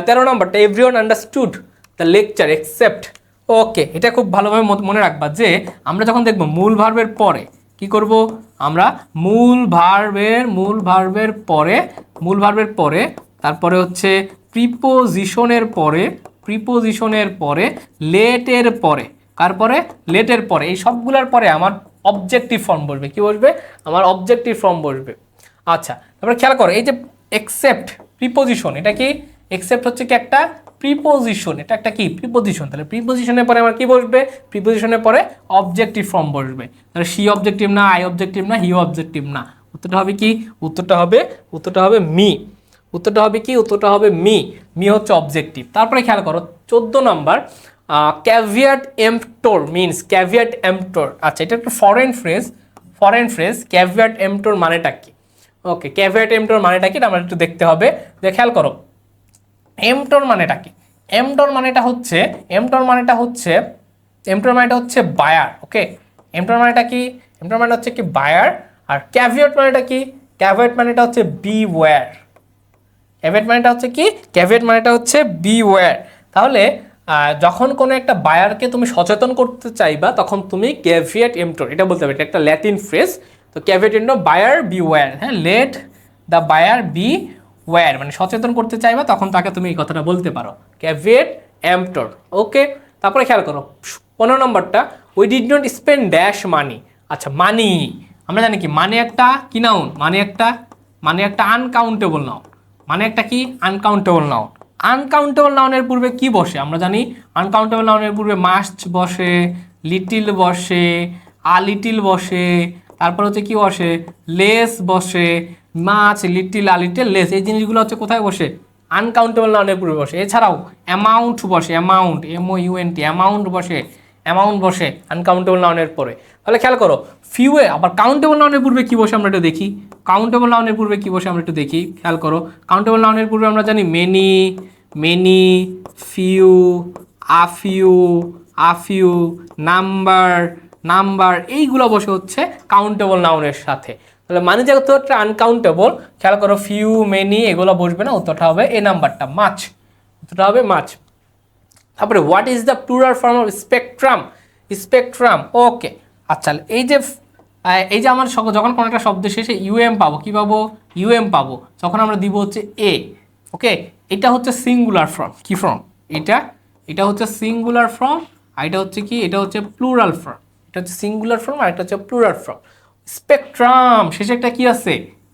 13 নাম্বারটা, everyone understood the lecture except. Okay, এটা খুব ভালোভাবে মনে রাখবা যে আমরা যখন দেখব মূল ভার্বের পরে কি করব, আমরা মূল ভার্বের পরে তারপরে হচ্ছে প্রিপোজিশনের পরে লেটের পরে, কার পরে, লেটের পরে, এই সবগুলোর পরে আমার অবজেক্টিভ ফর্ম বসবে, কি বসবে, আমার অবজেক্টিভ ফর্ম বসবে। আচ্ছা, তারপরে খেয়াল করো এই যে এক্সেপ্ট প্রিপোজিশন, এটা কি, এক্সেপ্ট হচ্ছে কি একটা প্রিপোজিশন, এটা একটা কি প্রিপোজিশন। তাহলে প্রিপোজিশনের পরে আমার কি বসবে, প্রিপোজিশনের পরে অবজেক্টিভ ফর্ম বসবে। তাহলে সি অবজেক্টিভ না, আই অবজেক্টিভ না, হি অবজেক্টিভ না, উত্তরটা হবে কি, উত্তরটা হবে মি, উত্তরটা হবে কি, উত্তরটা হবে মি হচ্ছে অবজেক্টিভ। তারপরে খেয়াল করো 14 নাম্বার, ক্যাভিয়াট এম্পটোর মিনস, ক্যাভিয়াট এম্পটোর, আচ্ছা এটা একটা ফরেন ফ্রেজ, ক্যাভিয়াট এম্পটোর মানেটা কি। ওকে, ক্যাভিয়াট এম্পটোর মানেটা কি আমরা একটু দেখতে হবে, যে খেয়াল করো এম্পটোর মানেটা কি, এম্পটোর মানেটা হচ্ছে বায়ার। ওকে, এম্পটোর মানেটা কি, এম্পটোর মানে হচ্ছে কি বায়ার, আর ক্যাভিয়াট মানেটা কি, ক্যাভিয়াট মানেটা হচ্ছে বিওয়্যার, ক্যাভিয়াট মানেটা হচ্ছে কি, ক্যাভিয়াট মানেটা হচ্ছে বিওয়্যার। তাহলে যখন কোনো একটা বায়ারকে তুমি সচেতন করতে চাইবা তখন তুমি ক্যাভিয়েট এম্পটর এটা বলতে হবে, এটা একটা ল্যাটিন ফ্রেজ। তো caveat emptor buyer beware, হ্যাঁ, let the buyer beware, মানে সচেতন করতে চাইবা তখন তাকে তুমি এই কথাটা বলতে পারো, ক্যাভিয়েট এম্পটর। ওকে, তারপরে খেয়াল করো 15 নম্বরটা, we did not spend dash মানি। আচ্ছা, মানি আমরা জানি কি, মানে একটা কি নাউন, মানে একটা আনকাউন্টেবল নাউন, মানে একটা কি আনকাউন্টেবল নাউন। আনকাউন্টেবল নাউনের পূর্বে কি বসে আমরা জানি, আনকাউন্টেবল নাউনের পূর্বে মাস্ট বসে, লিটিল বসে, আ লিটিল বসে, তারপর হচ্ছে কি বসে, লেস বসে, মাছ, লিটিল, আ লিটিল, লেস, এই জিনিসগুলো হচ্ছে কোথায় বসে, আনকাউন্টেবল নাউনের পূর্বে বসে। এছাড়াও অ্যামাউন্ট বসে, অ্যামাউন্ট, MOUNT, অ্যামাউন্ট বসে আনকাউন্টেবল নাউনের পরে। তাহলে খেয়াল করো ফিউয়ে, আবার কাউন্টেবল নাউনের পূর্বে কি বসে আমরা একটু দেখি, কাউন্টেবল নাউনের পূর্বে কি বসে আমরা একটু দেখি, খেয়াল করো কাউন্টেবল নাউনের পূর্বে আমরা জানি মেনি, ফিউ, আফিউ, নাম্বার, এইগুলো বসে হচ্ছে কাউন্টেবল নাউনের সাথে। তাহলে মানে যে উত্তরটা আনকাউন্টেবল, খেয়াল করো ফিউ, মেনি এগুলো বসবে না, উত্তরটা হবে এই নাম্বারটা, মাছ, উত্তরটা হবে মাছ। তারপরে what is the plural form of spectrum. Okay, আচ্ছা এই যে আমার যখন কোনো একটা শব্দ শেষে ইউএম পাবো, কি পাবো, ইউএম পাবো, তখন আমরা দিব হচ্ছে এ। ওকে, এটা হচ্ছে সিঙ্গুলার ফর্ম, কি ফর্ম এটা হচ্ছে সিঙ্গুলার ফর্ম, আর এটা হচ্ছে কি, এটা হচ্ছে প্লুরাল ফর্ম, এটা হচ্ছে সিঙ্গুলার ফর্ম আর এটা হচ্ছে প্লুরাল ফর্ম। স্পেকট্রাম শেষে একটা কি আছে,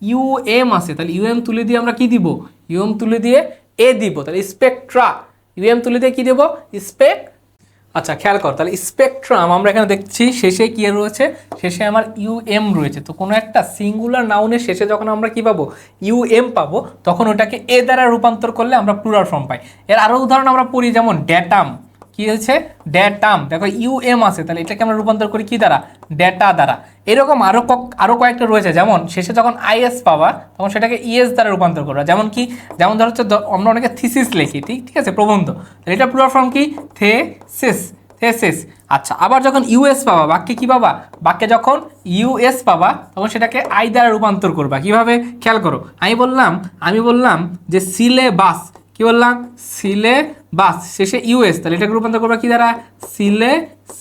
ইউএম আছে, তাহলে ইউএম তুলে দিয়ে আমরা কি দিব, ইউএম তুলে দিয়ে এ দিব, তাহলে স্পেকট্রা, ইউএম তুলে দিয়ে কি দেব, স্পেক। আচ্ছা খেয়াল কর, তাহলে স্পেকট্রাম আমরা এখানে দেখছি শেষে কি রয়েছে, শেষে আমার ইউএম রয়েছে। তো কোনো একটা সিঙ্গুলার নাউনের শেষে যখন আমরা কি পাবো, ইউএম পাবো, তখন ওটাকে এ দ্বারা রূপান্তর করলে আমরা প্লুরাল ফর্ম পাই। এর আরও উদাহরণ আমরা পড়ি, যেমন ড্যাটাম, কি হয়েছে, ড্যাটাম, দেখো ইউএম আছে, তাহলে এটাকে আমরা রূপান্তর করি কি দ্বারা, ডেটা দ্বারা। এরকম আরও কয়েকটা রয়েছে, যেমন শেষে যখন আইএস পাবা তখন সেটাকে ইএস দ্বারা রূপান্তর করবা, যেমন কি, যেমন ধর হচ্ছে আমরা অনেকে থিসিস লিখি, ঠিক আছে, প্রবন্ধ, তাহলে এটা প্লুরাল ফর্ম কি, থেসিস। আচ্ছা, আবার যখন ইউএস পাবা বাক্যে, কি পাবা, বাক্যে যখন ইউএস পাবা তখন সেটাকে আই দ্বারা রূপান্তর করবা, কিভাবে, খেয়াল করো, আমি বললাম যে সিলেবাস, কি বললাম, সিলেবাস, শেষে ইউএস, তাহলে এটাকে রূপান্তর করবা কি দ্বারা,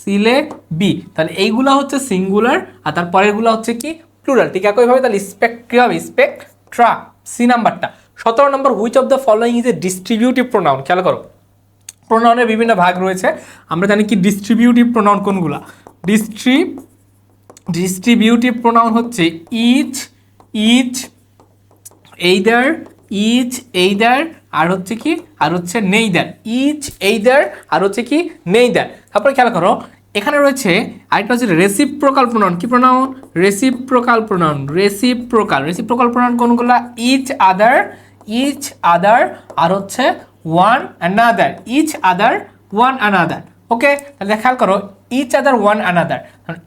সিলে বি, তাহলে এইগুলা হচ্ছে সিঙ্গুলার আর তার পরেরগুলো হচ্ছে কি প্লুরাল। ঠিক একইভাবে তাহলে কি হবে, স্পেকট্রা, সি নাম্বারটা। 17 নম্বর, which of the following is a distributive pronoun. খেয়াল করো, প্রোনাউনের বিভিন্ন ভাগ রয়েছে, আমরা জানি কি ডিস্ট্রিবিউটিভ প্রোনাউন কোনগুলা, ডিস্ট্রিবিউটিভ প্রোনাউন হচ্ছে ইচ, এইদার, আর হচ্ছে কি, আর হচ্ছে নেইদার, ইচ, এইদার, আর হচ্ছে কি নেইদার। তারপরে খেয়াল করো এখানে রয়েছে আরেকটা হচ্ছে রেসিপ্রোকাল প্রোনাউন, কি প্রোনাউন, রেসিপ্রোকাল প্রোনাউন কোনগুলা, ইচ আদার, আর হচ্ছে ওয়ান অ্যানাদার, ওকে। তাহলে খেয়াল করো each other, one another,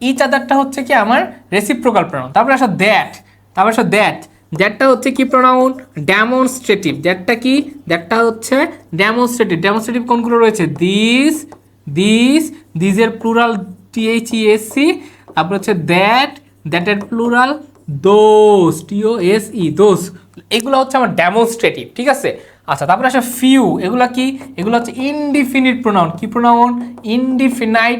each আদারটা হচ্ছে কি আমার রেসিপ্রোকাল প্রোনাউন। তারপরে আসো দ্যাটটা হচ্ছে কি প্রোনাউন, ডেমনস্ট্রেটিভ, দ্যাটটা হচ্ছে ডেমনস্ট্রেটিভ কোনগুলো রয়েছে, দিসের প্লুরাল THESC, তারপর হচ্ছে দ্যাটের প্লুরাল দোজ, TOSE, এগুলো হচ্ছে আমার ডেমনস্ট্রেটিভ, ঠিক আছে। আচ্ছা, তারপরে আসে ফিউ, এগুলো হচ্ছে ইনডিফিনিট প্রোনাউন, কি প্রোনাউন, ইনডিফিনাইট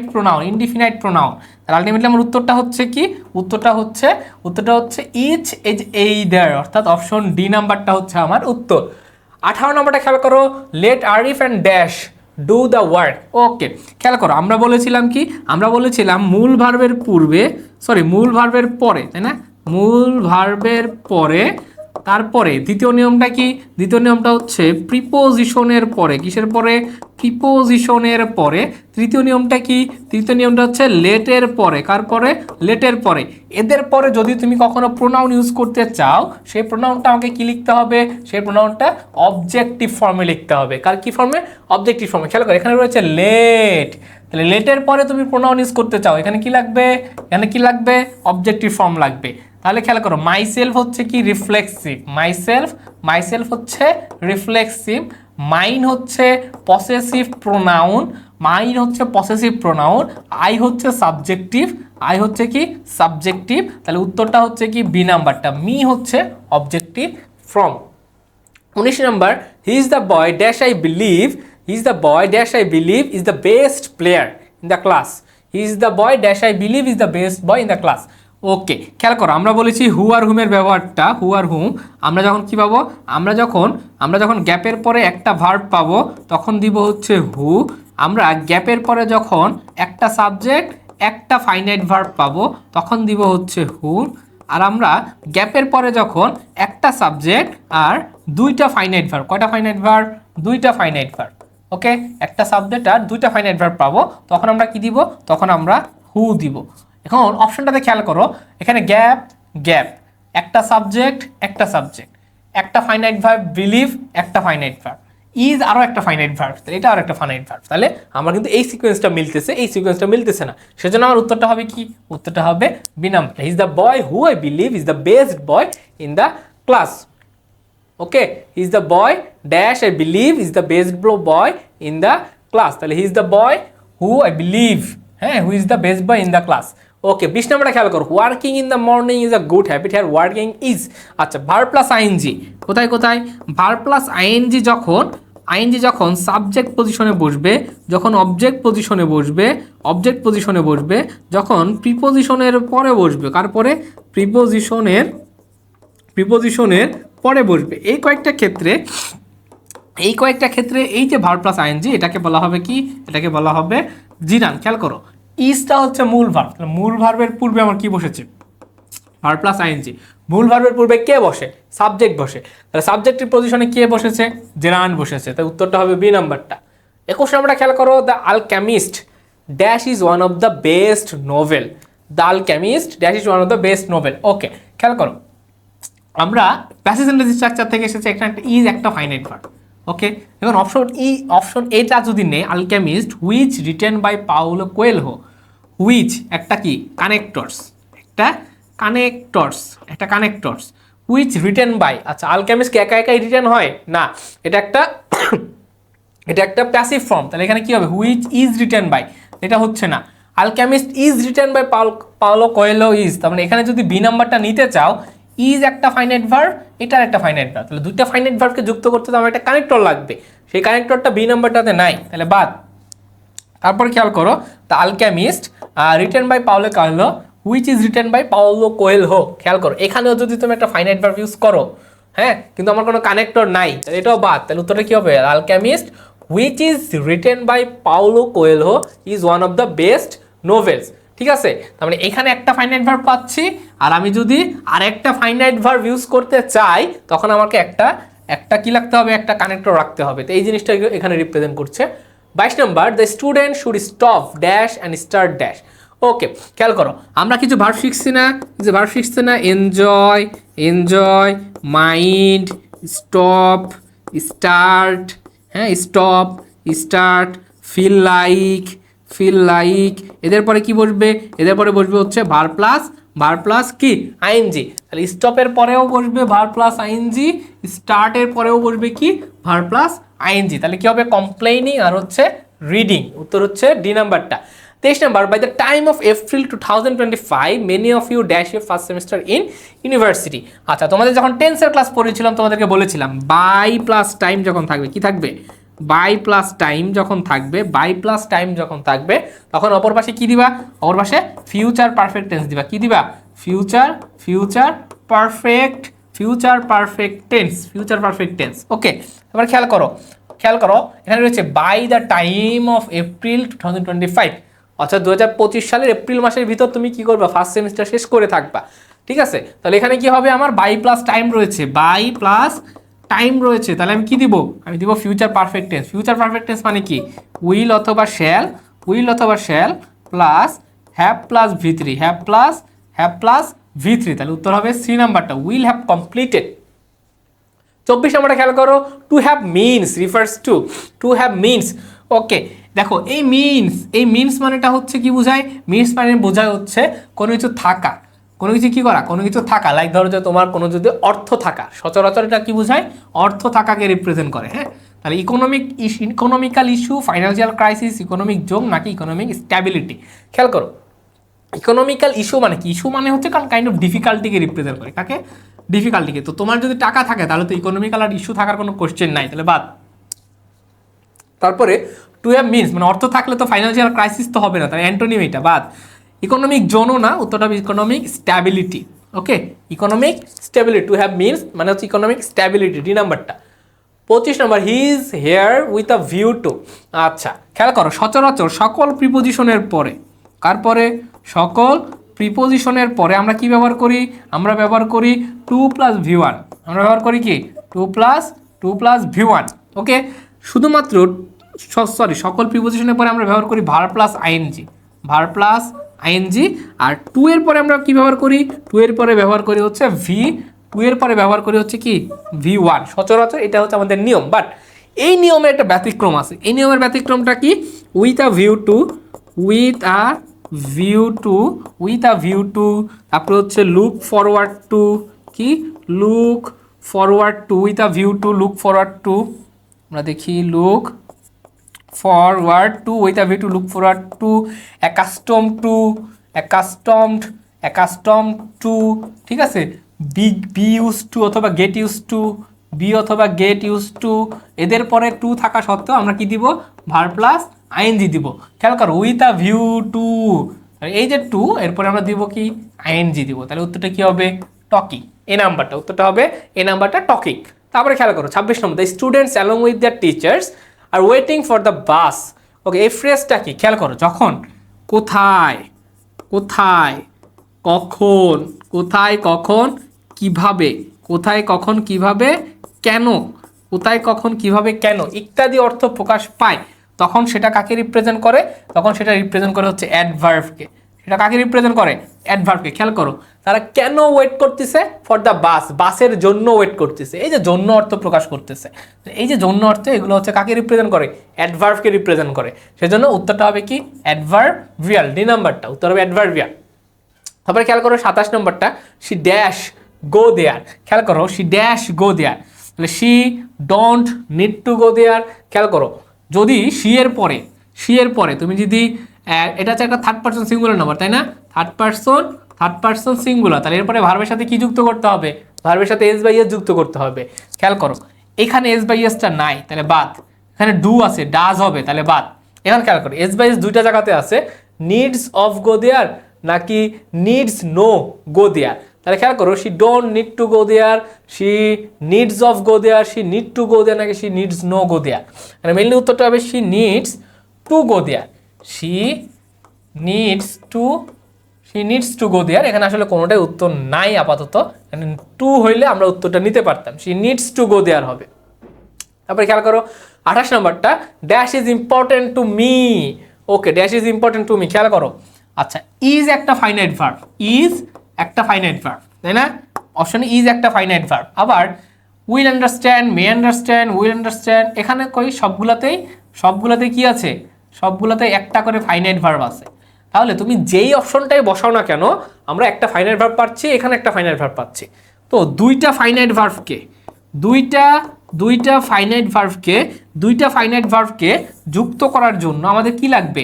প্রোনাউন। তাহলে আলটিমেটলি আমার উত্তরটা হচ্ছে কি, উত্তরটা হচ্ছে ইচ, এইদার, অর্থাৎ অপশন ডি নাম্বারটা হচ্ছে আমার উত্তর। 18 নম্বরটা খেয়াল করো, let Arif and dash do the work. Okay, খেয়াল করো আমরা বলেছিলাম মূল ভার্বের পরে, তাই না, মূল ভার্বের পরে, তারপরে দ্বিতীয় নিয়মটা কি, দ্বিতীয় নিয়মটা হচ্ছে প্রিপোজিশনের পরে, কিসের পরে, প্রিপোজিশনের পরে। তৃতীয় নিয়মটা কি, তৃতীয় নিয়মটা হচ্ছে লেটের পরে, কার পরে, লেটের পরে। এদের পরে যদি তুমি কখনো প্রোনাউন ইউজ করতে চাও, সেই প্রোনাউনটা আমাকে কি লিখতে হবে, সেই প্রোনাউনটা অবজেক্টিভ ফর্মে লিখতে হবে, কার কি ফর্মে, অবজেক্টিভ ফর্মে। খেয়াল করো এখানে রয়েছে লেট, তাহলে লেটের পরে তুমি প্রোনাউন ইউজ করতে চাও, এখানে কি লাগবে, অবজেক্টিভ ফর্ম লাগবে। তাহলে খেয়াল করো মাইসেলফ হচ্ছে কি রিফ্লেক্সিভ, মাইসেলফ হচ্ছে রিফ্লেক্সিভ, মাইন হচ্ছে পসেসিভ প্রোনাউন, আই হচ্ছে সাবজেক্টিভ, তাহলে উত্তরটা হচ্ছে কি বি নাম্বারটা, মি হচ্ছে অবজেক্টিভ ফর্ম। 19 নম্বর, he is the boy dash I believe he is the boy dash I believe is the best player in the class, he is the boy dash I believe is the best boy in the class. Okay, খেয়াল করো আমরা বলেছি হু আর হুমের ব্যবহারটা, হু আর হুম আমরা যখন কি পাবো, আমরা যখন গ্যাপের পরে একটা ভার্ব পাবো তখন দিব হচ্ছে হু। আমরা গ্যাপের পরে যখন একটা সাবজেক্ট একটা ফাইনাইট ভার্ব পাবো তখন দিব হচ্ছে হু। আর আমরা গ্যাপের পরে যখন একটা সাবজেক্ট আর দুইটা ফাইনাইট ভার্ব, কয়টা ফাইনাইট ভার্ব, দুইটা ফাইনাইট ভার্ব, ওকে, একটা সাবজেক্ট আর দুইটা ফাইনাইট ভার্ব পাবো তখন আমরা কি দিব, তখন আমরা হু দিব। এখন অপশনটাতে খেয়াল করো, এখানে গ্যাপ গ্যাপ, একটা সাবজেক্ট একটা ফাইনাইট ভার্ব, বিলিভ একটা ফাইনাইট ভার্ব, ইজ আরও একটা ফাইনাইট ভার্ব, তাহলে এটা আর একটা ফাইনাইট ভার্ব, তাহলে আমার কিন্তু এই সিকোয়েন্সটা মিলতেছে, এই সিকোয়েন্সটা মিলতেছে না, সেজন্য আমার উত্তরটা হবে কি, উত্তরটা হবে B number, he is the boy who I believe is the best boy in the class. Okay, he is the boy dash I believe is the best boy in the class, তাহলে he is the boy who I believe, হ্যাঁ, who is the best boy in the class. Okay, 20 নম্বরটা খেয়াল করো, working in the morning is a good habit, her working is, আচ্ছা verb plus ING, কোথায় কোথায়, verb plus ING যখন subject পজিশনে বসবে, যখন অবজেক্ট পজিশনে বসবে, যখন প্রিপোজিশনের পরে বসবে, কার পরে, প্রিপোজিশনের পরে বসবে, এই কয়েকটা ক্ষেত্রে এই যে ভার্ব প্লাস আইএনজি এটাকে বলা হবে কি, এটাকে বলা হবে জিরান। খেয়াল করো, ইজটা হচ্ছে মূল ভার্ব, মূল ভার্বের পূর্বে আমার কি বসেছে, ভার্ব প্লাস আইএনজি, মূল ভার্বের পূর্বে কে বসে, সাবজেক্ট বসে, তাহলে সাবজেক্টের পজিশনে কে বসেছে, জেরান বসেছে, তাই উত্তরটা হবে বি নাম্বারটা। 21 নম্বরটা খেয়াল করো, the Alchemist dash is one of the best novel, the Alchemist dash is one of the best novel. Okay, খেয়াল করো, আমরা প্যাসিভ সেন্টেন্স স্ট্রাকচার থেকে এসেছে, একটা ইজ একটা ফাইনাইট ভার্ব। ওকে, এখন অপশন এটা যদি নেই, Alchemist which written by Paulo Coelho, which একটা কি কানেক্টরস, হুইচ রিটেন বাই, আচ্ছা আলকেমিস্ট কি একা একাই রিটেন হয় না, এটা একটা প্যাসিভ ফর্ম, তাহলে এখানে কি হবে, হুইচ ইজ রিটেন বাই, এটা হচ্ছে না, Alchemist is written by Paulo Coelho is, তার মানে এখানে যদি বি নাম্বারটা নিতে চাও, ইজ একটা ফাইনাইট ভার্ব, এটার একটা ফাইনাইট ভার্ব, তাহলে দুইটা ফাইনাইট ভার্বকে যুক্ত করতে তো আমার একটা কানেক্টর লাগবে, সেই কানেক্টরটা বি নাম্বারটাতে নাই, তাহলে বাদ। তারপর খেয়াল করো, the Alchemist written by Paulo Coelho which is written by Paulo Coelho, খেয়াল করো এখানেও যদি তুমি একটা ফাইনাইট ভার্ব ইউজ করো, হ্যাঁ, কিন্তু আমার কোনো কানেক্টর নাই, তাহলে এটাও বাদ, তাহলে উত্তরটা কি হবে, Alchemist which is written by Paulo Coelho is one of the best novels. ঠিক আছে, তার মানে এখানে একটা ফাইনাইট ভার্ব পাচ্ছি, আর আমি যদি আরেকটা ফাইনাইট ভার্ব ইউজ করতে চাই তখন আমাকে একটা কি রাখতে হবে, একটা কানেক্টর রাখতে হবে, তো এই জিনিসটা এখানে রিপ্রেজেন্ট করছে। 22 নম্বর, the student should stop dash and start dash. Okay, খেয়াল করো, আমরা কিছু ভার্ব শিখছি না, এনজয়, মাইন্ড, স্টপ, স্টার্ট, হ্যাঁ, স্টার্ট, ফিল লাইক, এদের পরে কি বসবে, এদের পরে বসবে হচ্ছে ভার্ব প্লাস কি আইএনজি, তাহলে স্টপের পরেও বসবে ভার্ব প্লাস আইএনজি, স্টার্টের পরেও বসবে কি ভার্ব প্লাস আইএনজি, তাহলে কি হবে, কমপ্লেইনিং আর হচ্ছে রিডিং, উত্তর হচ্ছে ডি নাম্বারটা। 23 নম্বর, by the time of April 2025 many of you dash your first semester in university. আচ্ছা, তোমাদের যখন টেন্সের ক্লাস পড়েছিলাম তোমাদেরকে বলেছিলাম বাই প্লাস টাইম যখন থাকবে, কি থাকবে, বাই প্লাস টাইম যখন থাকবে তখন অপর পাশে কি দিবা, অপর পাশে ফিউচার পারফেক্ট টেন্স দিবা, কি দিবা, ফিউচার পারফেক্ট টেন্স। ওকে, এবার খেয়াল করো এখানে রয়েছে by the time of April 2025, অর্থাৎ 2025 সালের এপ্রিল মাসের ভিতর তুমি কি করবা, ফার্স্ট সেমিস্টার শেষ করে থাকবা। ঠিক আছে, তাহলে এখানে কি হবে, আমার বাই প্লাস টাইম রয়েছে, তাহলে আমি কি দিব, আমি দিব ফিউচার পারফেক্ট টেন্স মানে কি, উইল অথবা শ্যাল প্লাস হ্যাভ প্লাস ভি3, তাহলে উত্তর হবে সি নাম্বারটা, উইল হ্যাভ কমপ্লিটেড। 24 নম্বরটা খেয়াল করো, to have means refers to have means. Okay, দেখো এই মিনস মানেটা হচ্ছে কি বোঝায়, মিনস মানে বোঝায় হচ্ছে কোনো কিছু থাকা, কোনো কিছু কি করা, কোনো কিছু থাকা, লাইক ধরো যে তোমার কোনো যদি অর্থ থাকা, সচরাচর এটা কি বোঝায়, অর্থ থাকাকে রিপ্রেজেন্ট করে। হ্যাঁ, তাহলে economical issue, financial crisis, economic zone নাকি ইকোনমিক স্ট্যাবিলিটি। খেয়াল করো, ইকোনমিক্যাল ইস্যু মানে কি, ইস্যু মানে হচ্ছে কাইন্ড অফ ডিফিকাল্টিকে রিপ্রেজেন্ট করে, কাকে, ডিফিকাল্টিকে। তো তোমার যদি টাকা থাকে তাহলে তো ইকোনমিক্যাল আর ইস্যু থাকার কোনো কোশ্চেন নাই, তাহলে বাদ। তারপরে টু হ্যাভ মিনস মানে অর্থ থাকলে তো ফাইন্যান্সিয়াল ক্রাইসিস তো হবে না, তাই অ্যান্টোনিম এটা বাদ। ইকোনমিক জোনও না, উত্তরটা হবে economic stability. Okay, economic stability, to have means মানে হচ্ছে ইকোনমিক স্ট্যাবিলিটি, ডি নাম্বারটা। 25 নম্বর, he is here with a view to. আচ্ছা খেয়াল করো, সচরাচর সকল প্রিপোজিশনের পরে, কার পরে? সকল প্রিপোজিশনের পরে আমরা কি ব্যবহার করি? আমরা ব্যবহার করি টু প্লাস ভি ওয়ান। আমরা ব্যবহার করি কি? To plus V one. Okay, শুধুমাত্র সকল প্রিপোজিশনের পরে আমরা ব্যবহার করি verb plus ING, verb plus ING. আর টু এর পরে আমরা কি ব্যবহার করি? টু এর পরে ব্যবহার করি হচ্ছে ভি, টু এর পরে ব্যবহার করি হচ্ছে কি? V one. সচরাচর এটা হচ্ছে আমাদের নিয়ম, বাট এই নিয়মের একটা ব্যতিক্রম আছে। এই নিয়মের ব্যতিক্রমটা কি? With a view to, with a view to, with a view to, তারপরে হচ্ছে লুক ফরওয়ার্ড টু, কি? Look forward to, with a view to, look forward to. আমরা দেখি look forward to, with a view to, look forward to, accustom to, accustomed to, ঠিক আছে? Be use to অথবা get use to, be অথবা get use to, এদের পরে two থাকা সত্ত্বেও আমরা কি দিব? ভার প্লাস আইএনজি দিব। খেয়াল করো, উইথ আ ভিউ টু, এই যে টু এরপরে আমরা দিব কি? আইএনজি দিব। তাহলে উত্তরটা কি হবে? টকিং। এ নাম্বারটা, উত্তরটা হবে এ নাম্বারটা, টকিং। তারপরে খেয়াল করো 26 নম্বর, the students along with their teachers are waiting for the bus. Okay, এই ফ্রেজটা কি? খেয়াল করো, যখন কোথায়, কোথায়, কখন, কোথায়, কখন, কিভাবে, কোথায়, কখন, কিভাবে, কেন, কোথায়, কখন, কিভাবে, কেন ইত্যাদি অর্থ প্রকাশ পায়, তখন সেটা কাকে রিপ্রেজেন্ট করে? তখন সেটা রিপ্রেজেন্ট করে হচ্ছে অ্যাডভার্বকে। সেটা কাকে রিপ্রেজেন্ট করে? অ্যাডভার্বকে। খেয়াল করো, তারা কেন ওয়েট করতেছে? ফর দ্য বাস, বাসের জন্য ওয়েট করতেছে। এই যে জন্য অর্থ প্রকাশ করতেছে, এই যে জন্য অর্থ, এগুলো হচ্ছে কাকে রিপ্রেজেন্ট করে? অ্যাডভার্বকে রিপ্রেজেন্ট করে। সেজন্য উত্তরটা হবে কি? অ্যাডভার্বিয়াল, ডি নাম্বারটা, উত্তর হবে অ্যাডভার্বিয়াল। তারপরে খেয়াল করো 27 নম্বরটা, শি ড্যাশ গো দেয়ার। খেয়াল করো, শি ড্যাশ গো দেয়ার, তাহলে she don't need to go there. খেয়াল করো, যদি শি এর পরে তুমি যদি এটা হচ্ছে একটা থার্ড পারসন সিঙ্গুলার নাম্বার, তাই না? থার্ড পারসন সিঙ্গুলার, তাহলে এরপরে ভার্বের সাথে কি যুক্ত করতে হবে? ভার্বের সাথে এস বাই এস যুক্ত করতে হবে। খেয়াল করো, এখানে এস বাই এসটা নাই, তাহলে বাদ। এখানে ডু আছে, ডাজ হবে, তাহলে বাদ। এখন খেয়াল করো, এস বাই এস দুইটা জায়গাতে আছে, নিডস অফ গো দেয়ার নাকি নিডস নো গো দেয়ার। তাহলে খেয়াল করো, she don't need to go there, she needs of go there, she need to go there নাকি she needs no go there. মানে mainly উত্তরটা হবে she needs to go there, she needs to go there. এখানে আসলে কোনোটাই উত্তর নাই আপাতত, টু হইলে আমরা উত্তরটা নিতে পারতাম, শি নিডস টু গো দেয়ার হবে। তারপরে খেয়াল করো 28 নম্বরটা, dash is important to me. Okay, dash is important to me. খেয়াল করো, আচ্ছা ইজ একটা ফাইনাইট ভার্ব, ইজ একটা ফাইনাইট ভার্ব, তাই না? অপশনে ইজ একটা ফাইনাইট ভার্ব। আবার will understand, May understand, will understand, এখানে কই সবগুলাতেই কি আছে? সবগুলাতে একটা করে ফাইনাইট ভার্ব আছে। তাহলে তুমি যেই অপশনটাই বসাও না কেন, আমরা একটা ফাইনাইট ভার্ব পাচ্ছি, এখানে একটা ফাইনাইট ভার্ব পাচ্ছি। তো দুইটা ফাইনাইট ভার্বকে যুক্ত করার জন্য আমাদের কি লাগবে?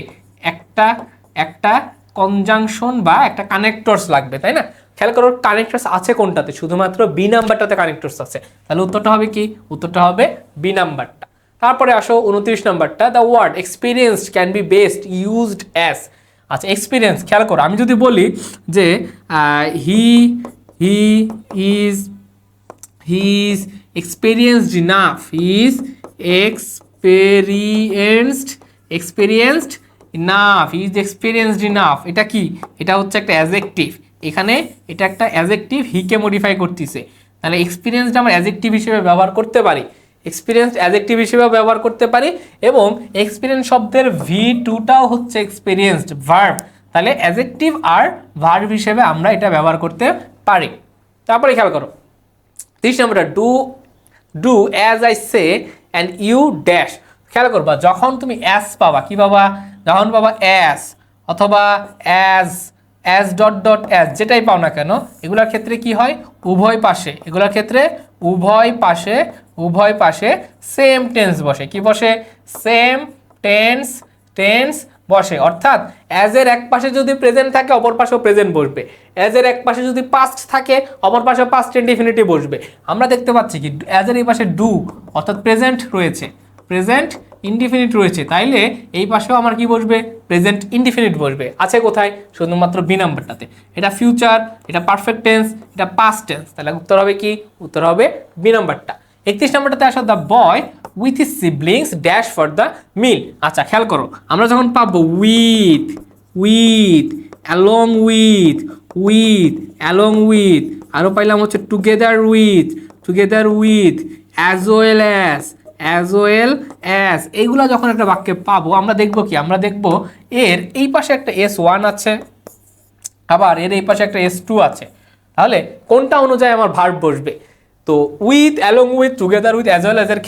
একটা কনজাংশন বা একটা কানেক্টরস লাগবে, তাই না? খেয়াল করো, কানেক্টরস আছে কোনটাতে? শুধুমাত্র বি নাম্বারটাতে কানেক্টরস আছে। তাহলে উত্তরটা হবে কি? উত্তরটা হবে বি নাম্বারটা। তারপরে আসো 29 নাম্বারটা, the word experienced can be best used as. আচ্ছা, এক্সপিরিয়েন্স, খেয়াল করো, আমি যদি বলি যে he is experienced enough, he is experienced enough, এটা কি? এটা হচ্ছে একটা অ্যাডজেক্টিভ। এখানে এটা একটা অ্যাডজেক্টিভ, হিকে মডিফাই করতেছে। তাহলে এক্সপিরিয়েন্সড আমরা অ্যাডজেক্টিভ হিসেবে ব্যবহার করতে পারি, এক্সপিরিয়েন্সড অ্যাডজেক্টিভ হিসেবে ব্যবহার করতে পারি, এবং এক্সপিরিয়েন্স শব্দের ভি টুটাও হচ্ছে এক্সপিরিয়েন্সড ভার্ব। তাহলে অ্যাডজেক্টিভ আর ভার্ব হিসেবে আমরা এটা ব্যবহার করতে পারি। তারপরে খেয়াল করো 30 নম্বরটা, do as I say and you dash. খেয়াল করবা, যখন তুমি অ্যাজ পাবা, কি পাবা? যখন পাবা অ্যাজ অথবা অ্যাজ ডট ডট অ্যাজ, যেটাই পাও না কেন, এগুলোর ক্ষেত্রে কি হয়? উভয় পাশে, এগুলোর ক্ষেত্রে উভয় পাশে সেম টেন্স বসে। কি বসে? সেম টেন্স বসে। অর্থাৎ অ্যাজ এর এক পাশে যদি প্রেজেন্ট থাকে, অপর পাশেও প্রেজেন্ট বসবে। অ্যাজ এর এক পাশে যদি পাস্ট থাকে, অপর পাশে পাস্ট ইনডিফিনিটিভ বসবে। আমরা দেখতে পাচ্ছি কি অ্যাজ এর এই পাশে ডু অর্থাৎ প্রেজেন্ট রয়েছে, প্রেজেন্ট ইনডিফিনিট রয়েছে, তাইলে এই পাশেও আমার কি বসবে, প্রেজেন্ট ইনডিফিনিট বসবে। আছে কোথায়, শুধুমাত্র বি নাম্বারটাতে। এটা ফিউচার, এটা পারফেক্ট টেন্স, এটা পাস্ট টেন্স, তাহলে উত্তর হবে কি, উত্তর হবে বি নাম্বারটা। 31 নাম্বারটাতে আসো, the boy with his siblings dash for the meal. আচ্ছা খেয়াল করো, আমরা যখন পাবো with, with, along with, with, along with, আরও পাইলাম হচ্ছে together with, together with, as well as, এইগুলো যখন একটা বাক্যে পাবো আমরা দেখবো কি, আমরা দেখবো এর এই পাশে একটা S1 আছে, আবার এর এই পাশে একটা S2 আছে, তাহলে কোনটা অনুযায়ী আমার ভার্ব বসবে। তো with, along with, together with, as well অ্যাজের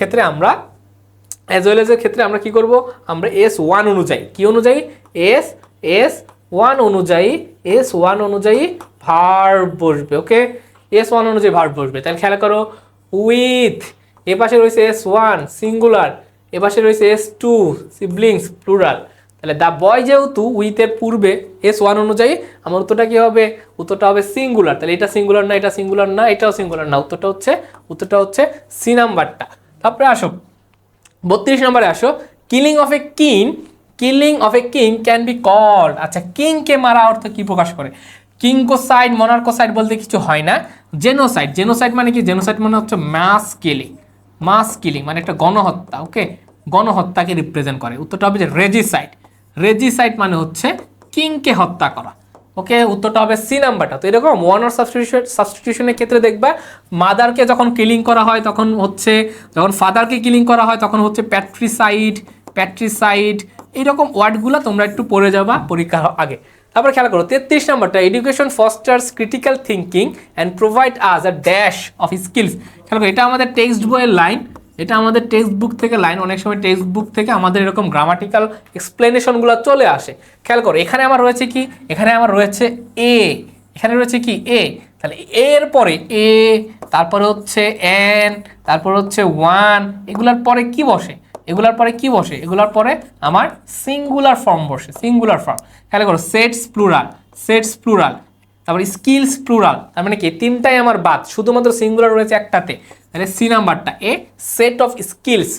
ক্ষেত্রে আমরা কি করব, আমরা S1 অনুযায়ী, কি অনুযায়ী, S1 অনুযায়ী ভার্ব বসবে। ওকে, S1 অনুযায়ী ভার্ব বসবে। তাহলে খেয়াল করো, উইথ, এ পাশে রয়েছে S1 সিঙ্গুলার, এ পাশে রয়েছে S2 সিবলিংস প্লুরাল। তাহলে দ্য বয় যেহেতু উইথের পূর্বে S1 অনুযায়ী, আমার উত্তরটা কি হবে, উত্তরটা হবে সিঙ্গুলার। তাহলে এটা সিঙ্গুলার না, এটা সিঙ্গুলার না, এটাও সিঙ্গুলার না, উত্তরটা হচ্ছে সি নাম্বারটা। তারপরে আসো 32 নম্বরে আসো, killing of a king can be called. আচ্ছা, কিংকে মারা অর্থ কি প্রকাশ করে, কিংকোসাইড, মনার্কোসাইড বলতে কিছু হয় না। জেনোসাইড মানে কি, জেনোসাইড মানে হচ্ছে মাস কিলিং মানে একটা গণহত্যা। ওকে, গণহত্যাকে রিপ্রেজেন্ট করে। উত্তরটা হবে যে রেজিসাইড মানে হচ্ছে কিংকে হত্যা করা। ওকে, উত্তরটা হবে সি নাম্বারটা। তো এরকম ওয়ান অর সাবস্টিটিউশনের ক্ষেত্রে দেখবা, মাদারকে যখন কিলিং করা হয় তখন হচ্ছে, যখন ফাদারকে কিলিং করা হয় তখন হচ্ছে প্যাট্রিসাইড, এইরকম ওয়ার্ডগুলো তোমরা একটু পড়ে যাবা পরীক্ষার আগে। তারপর খেয়াল করো 33 নাম্বারটা, education Faustus critical thinking and provide us a dash of skills. খেয়াল করো, এটা আমাদের টেক্সট বইয়ের লাইন, এটা আমাদের টেক্সট বুক থেকে লাইন। অনেক সময় টেক্সট বুক থেকে আমাদের এরকম গ্রামাটিক্যাল এক্সপ্লেনেশনগুলো চলে আসে। খেয়াল করো, এখানে আমার রয়েছে কি, এখানে আমার রয়েছে এখানে রয়েছে কি এ, তাহলে এর পরে এ, তারপরে হচ্ছে এন, তারপর হচ্ছে ওয়ান, এগুলার পরে কি বসে, এগুলার পরে আমার সিঙ্গুলার ফর্ম বসে, সিঙ্গুলার ফর্ম। খেয়াল করো, সেটস প্লুরাল, তারপরে স্কিলস প্লুরাল, তার মানে কি তিনটাই আমার বাদ, শুধুমাত্র সিঙ্গুলার রয়েছে একটাতে, তাহলে সি নাম্বারটা এ, সেট অফ স্কিলস।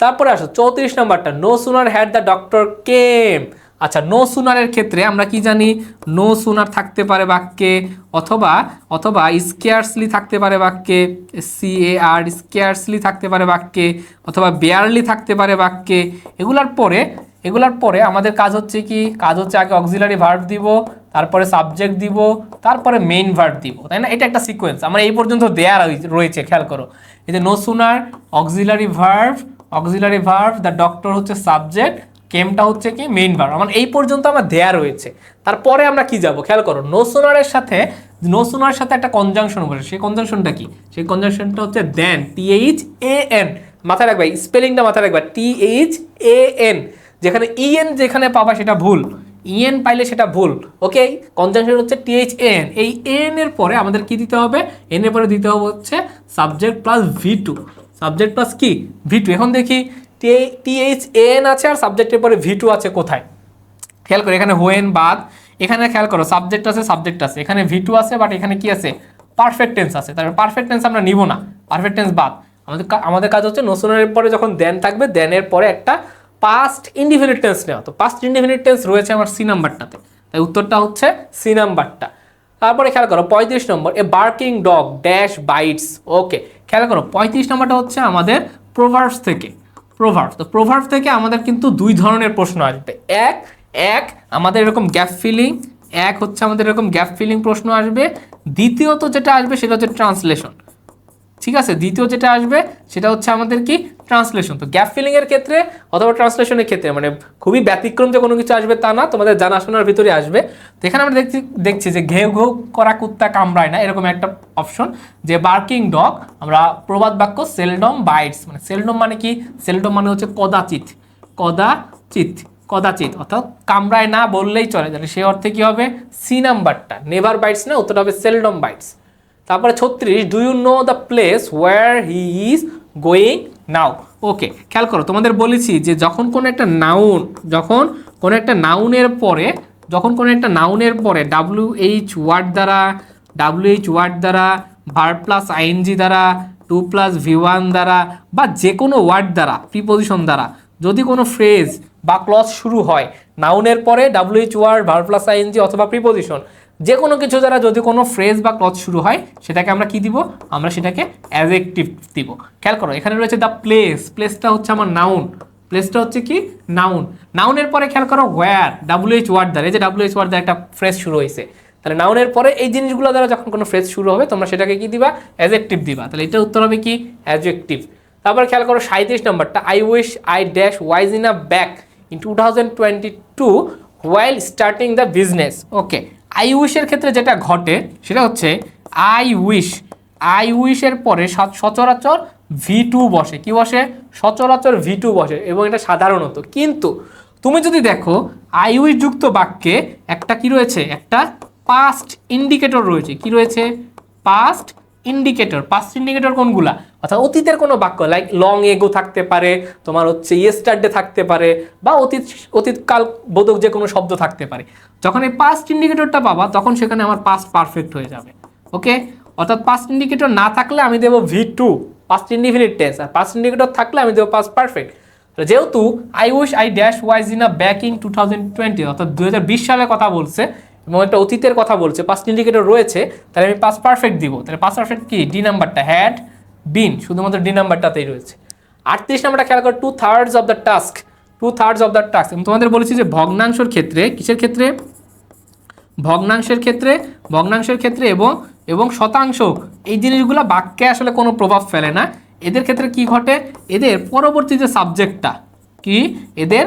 তারপরে আসো 34 নাম্বারটা, no sooner had the doctor came. আচ্ছা, নো সুনারের ক্ষেত্রে আমরা কি জানি, নো সুনার থাকতে পারে বাক্যে, অথবা স্কেয়ার্সলি থাকতে পারে বাক্যে, CAR স্কেয়ার্সলি থাকতে পারে বাক্যে, অথবা বেয়ারলি থাকতে পারে বাক্যে। এগুলার পরে আমাদের কাজ হচ্ছে কি, আগে অক্সিলারি ভার্ব দিব, তারপরে সাবজেক্ট দিব, তারপরে মেইন ভার্ব দিব, তাই না? এটা একটা সিকোয়েন্স আমার এই পর্যন্ত দেয়া রয়েছে। খেয়াল করো, এই যে no sooner, auxiliary verb, the doctor হচ্ছে সাবজেক্ট, কেমটা হচ্ছে কি মেইন ভার্ব, আমার এই পর্যন্ত আমার দেয়া রয়েছে। তারপরে আমরা কি যাব, খেয়াল করো, নো সুনারের সাথে একটা কনজাংশন বসে। সেই কনজাংশনটা কি, সেই কনজাংশনটা হচ্ছে দেন, THAN, মাথায় রাখবা, স্পেলিংটা মাথায় রাখবা, THAN। যেখানে EN যেখানে পাবা সেটা ভুল, EN পাইলে সেটা ভুল। ওকে, কনজাংশন হচ্ছে THAN। এই এন এর পরে আমাদের কি দিতে হবে, এন এর পরে দিতে হবে হচ্ছে subject plus V2, subject plus কি V2। এখন দেখি THAN আছে আর সাবজেক্টের পরে V2 আছে কোথায়, খেয়াল করো, এখানে হোয়েন বাদ, এখানে খেয়াল করো সাবজেক্ট আছে, এখানে V2 আছে, বাট এখানে কি আছে, পারফেক্ট টেন্স আছে। তারপরে পারফেক্ট টেন্স আমরা নিব না, পারফেক্ট টেন্স বাদ। আমাদের কাজ হচ্ছে নো সুনারের পরে যখন দেন থাকবে, দেনের পরে একটা পাস্ট ইনডিফিনিট টেন্স নেওয়া। তো পাস্ট ইনডিফিনিট টেন্স রয়েছে আমার সি নাম্বারটাতে, তাই উত্তরটা হচ্ছে সি নাম্বারটা। তারপরে খেয়াল করো 35 নম্বর, a barking dog dash bites. Okay, খেয়াল করো 35 নম্বরটা হচ্ছে আমাদের প্রোভার্বস থেকে, তো প্রোভার্বস থেকে আমাদের কিন্তু দুই ধরনের প্রশ্ন আসবে। এক আমাদের এরকম গ্যাপ ফিলিং প্রশ্ন আসবে। দ্বিতীয়ত যেটা আসবে সেটা হচ্ছে ট্রান্সলেশন। ঠিক আছে, দ্বিতীয় যেটা আসবে সেটা হচ্ছে আমাদের কি, ট্রান্সলেশন। তো গ্যাপ ফিলিং এর ক্ষেত্রে অথবা ট্রান্সলেশনের ক্ষেত্রে মানে খুবই ব্যতিক্রম যে কোনো কিছু আসবে তা না, তোমাদের জানাশোনার ভিতরে আসবে। তো এখানে আমরা দেখছি যে ঘেউ ঘেউ করা কুত্তা কামড়ায় না, এরকম একটা অপশন। যে বার্কিং ডগ, আমরা প্রবাদ বাক্য সেলডম বাইটস, মানে সেলডম মানে কি, সেলডম মানে হচ্ছে কদাচিৎ, অর্থাৎ কামড়ায় না বললেই চলে। তাহলে সে অর্থে কি হবে, সি নাম্বারটা, নেভার বাইটস না, উত্তরটা হবে সেলডম বাইটস। তারপরে 36, do you know the place where he is going now. Okay, খেয়াল করো, তোমাদের বলেছি যে যখন কোনো একটা নাউনের পরে WH ওয়ার্ড দ্বারা ভার্ব প্লাস ING দ্বারা 2 + V1 দ্বারা বা যে কোনো ওয়ার্ড দ্বারা প্রিপোজিশন দ্বারা যদি কোনো ফ্রেজ বা ক্লজ শুরু হয় নাউনের পরে WH word, verb plus I N G অথবা প্রিপোজিশন, যে কোনো কিছু দ্বারা যদি কোনো ফ্রেজ বা ক্লজ শুরু হয় সেটাকে আমরা কি দিব? আমরা সেটাকে অ্যাডজেক্টিভ দিব। খেয়াল করো এখানে রয়েছে দ্য প্লেস, প্লেসটা হচ্ছে আমার নাউন, প্লেসটা হচ্ছে কি নাউন। নাউনের পরে খেয়াল করো ওয়্যার, WH ওয়ার্ড দ্বারা, এই যে WH ওয়ার্ড দ্বারা একটা ফ্রেজ শুরু হয়েছে, তাহলে নাউনের পরে এই জিনিসগুলো দ্বারা যখন কোনো ফ্রেজ শুরু হবে তোমরা সেটাকে কি দিবা? অ্যাডজেক্টিভ দিবা। তাহলে এটার উত্তর হবে কি? অ্যাডজেক্টিভ। তারপর খেয়াল করো 37 নম্বরটা, I wish I dash wise in a back in 2022 while starting the business. Okay, I উইশের ক্ষেত্রে যেটা ঘটে সেটা হচ্ছে আই উইশের পরে সচরাচর V2 বসে। কি বসে? সচরাচর V2 বসে এবং এটা সাধারণত। কিন্তু তুমি যদি দেখো আই উইশ যুক্ত বাক্যে একটা কি রয়েছে? একটা পাস্ট ইন্ডিকেটর রয়েছে। কি রয়েছে? Past indicator. পাস্ট ইন্ডিকেটর কোনগুলা? অর্থাৎ অতীতের কোনো বাক্য, লাইক লং এগো থাকতে পারে, তোমার হচ্ছে ইয়েস্টারডে থাকতে পারে, বা অতীতকাল বোধক যে কোনো শব্দ থাকতে পারে। যখন এই পাস্ট ইন্ডিকেটরটা পাবা তখন সেখানে আমার পাস্ট পারফেক্ট হয়ে যাবে। ওকে, অর্থাৎ পাস্ট ইন্ডিকেটর না থাকলে আমি দেবো V2 পাস্ট ইনডিফিনিট টেন্স, আর পাস্ট ইন্ডিকেটর থাকলে আমি দেবো পাস্ট পারফেক্ট। যেহেতু I wish I dash wise in a back in 2020, অর্থাৎ 2020 সালের কথা বলছে এবং একটা অতীতের কথা বলছে, পাস্ট ইন্ডিকেটর রয়েছে, তাহলে আমি পাস্ট পারফেক্ট দিব। তাহলে পাস্ট পারফেক্ট কি? ডি নাম্বারটা, হ্যাড বিন, শুধুমাত্র ডি নাম্বারটাতেই রয়েছে। 38 নাম্বারটা খেয়াল করো, 2/3 of the task, 2/3 of the task. এবং তোমাদের বলেছি যে ভগ্নাংশের ক্ষেত্রে, কিসের ক্ষেত্রে? ভগ্নাংশের ক্ষেত্রে এবং শতাংশ, এই জিনিসগুলো বাক্যে আসলে কোনো প্রভাব ফেলে না। এদের ক্ষেত্রে কি ঘটে? এদের পরবর্তী যে সাবজেক্টটা কি, এদের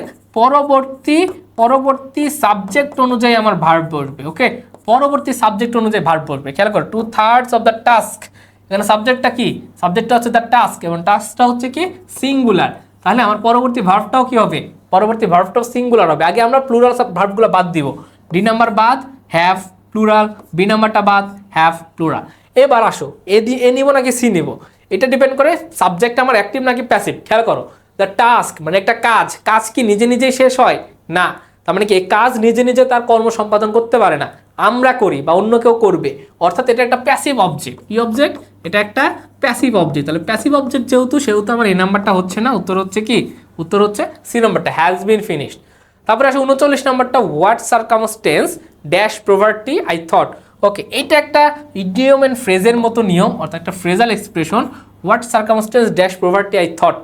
পরবর্তী সাবজেক্ট অনুযায়ী আমার ভার্ব বসবে। ওকে, পরবর্তী সাবজেক্ট অনুযায়ী ভার্ব বসবে। খেয়াল করো 2/3 অফ দ্য টাস্ক, এখানে সাবজেক্টটা কি? সাবজেক্টটা হচ্ছে দ্য টাস্ক এবং টাস্কটা হচ্ছে কি? সিঙ্গুলার। তাহলে আমার পরবর্তী ভার্বটাও কি হবে? পরবর্তী ভার্বটাও সিঙ্গুলার হবে। আগে আমরা প্লুরাল ভার্বগুলো বাদ দিব, ডি নাম্বার বাদ, হ্যাভ প্লুরাল, বি নাম্বারটা বাদ, হ্যাভ প্লুরাল। এবার আসো এ নিব নাকি সি নিব, এটা ডিপেন্ড করে সাবজেক্ট আমার অ্যাক্টিভ নাকি প্যাসিভ। খেয়াল করো দ্য টাস্ক মানে একটা কাজ, কাজ কি নিজে নিজেই শেষ হয় না? তার মানে কি এই কাজ নিজে নিজে তার কর্ম সম্পাদন করতে পারে না, আমরা করি বা অন্য কেউ করবে, অর্থাৎ এটা একটা প্যাসিভ অবজেক্ট। কি অবজেক্ট? এটা একটা প্যাসিভ অবজেক্ট। তাহলে প্যাসিভ অবজেক্ট সেহেতু আমার এই নাম্বারটা হচ্ছে না, উত্তর হচ্ছে কি? উত্তর হচ্ছে সি নাম্বারটা, হ্যাজ বিন ফিনিশড। তারপরে আসে 39 নাম্বারটা, what circumstance dash poverty I thought. Okay, এটা একটা ইডিয়ম এন্ড ফ্রেজের মতো নিয়ম, অর্থাৎ একটা phrasal expression, what circumstance dash poverty I thought.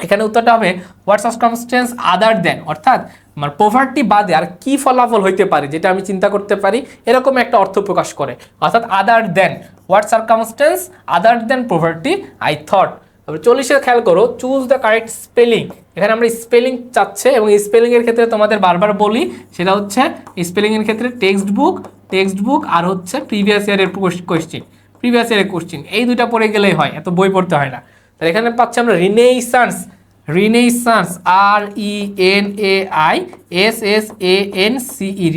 এখানে উত্তরটা হবে হোয়াট সারকামস্টেন্স আদার দেন, অর্থাৎ আমার পভার্টি বাদে আর কি ফলাফল হইতে পারে যেটা আমি চিন্তা করতে পারি, এরকম একটা অর্থ প্রকাশ করে। অর্থাৎ other than, what circumstance other than poverty I thought. তারপরে 40 খেয়াল করো, চুজ দ্য কারেক্ট স্পেলিং। এখানে আমরা স্পেলিং চাচ্ছে এবং এই স্পেলিংয়ের ক্ষেত্রে তোমাদের বারবার বলি, সেটা হচ্ছে স্পেলিংয়ের ক্ষেত্রে টেক্সট বুক আর হচ্ছে প্রিভিয়াস ইয়ারের কোশ্চেন, এই দুইটা পড়ে গেলেই হয়, এত বই পড়তে হয় না। তাহলে এখানে পাচ্ছি আমরা রিনেইসান্স, RENAISSANCE,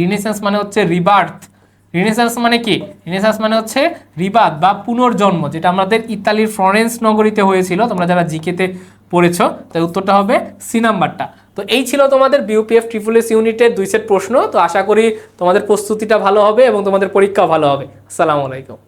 রিনেসান্স মানে হচ্ছে রিবার্থ। রিনেসান্স মানে কি? রিনেসান্স মানে হচ্ছে রিবার্থ বা পুনর্জন্ম, যেটা আমাদের ইতালির ফ্লরেন্স নগরীতে হয়েছিল, তোমরা যারা জিকেতে পড়েছো। তাই উত্তরটা হবে সি নাম্বারটা। তো এই ছিল তোমাদের BUPF SSS ইউনিটের 2 সেট প্রশ্ন। তো আশা করি তোমাদের প্রস্তুতিটা ভালো হবে এবং তোমাদের পরীক্ষাও ভালো হবে। আসসালামু আলাইকুম।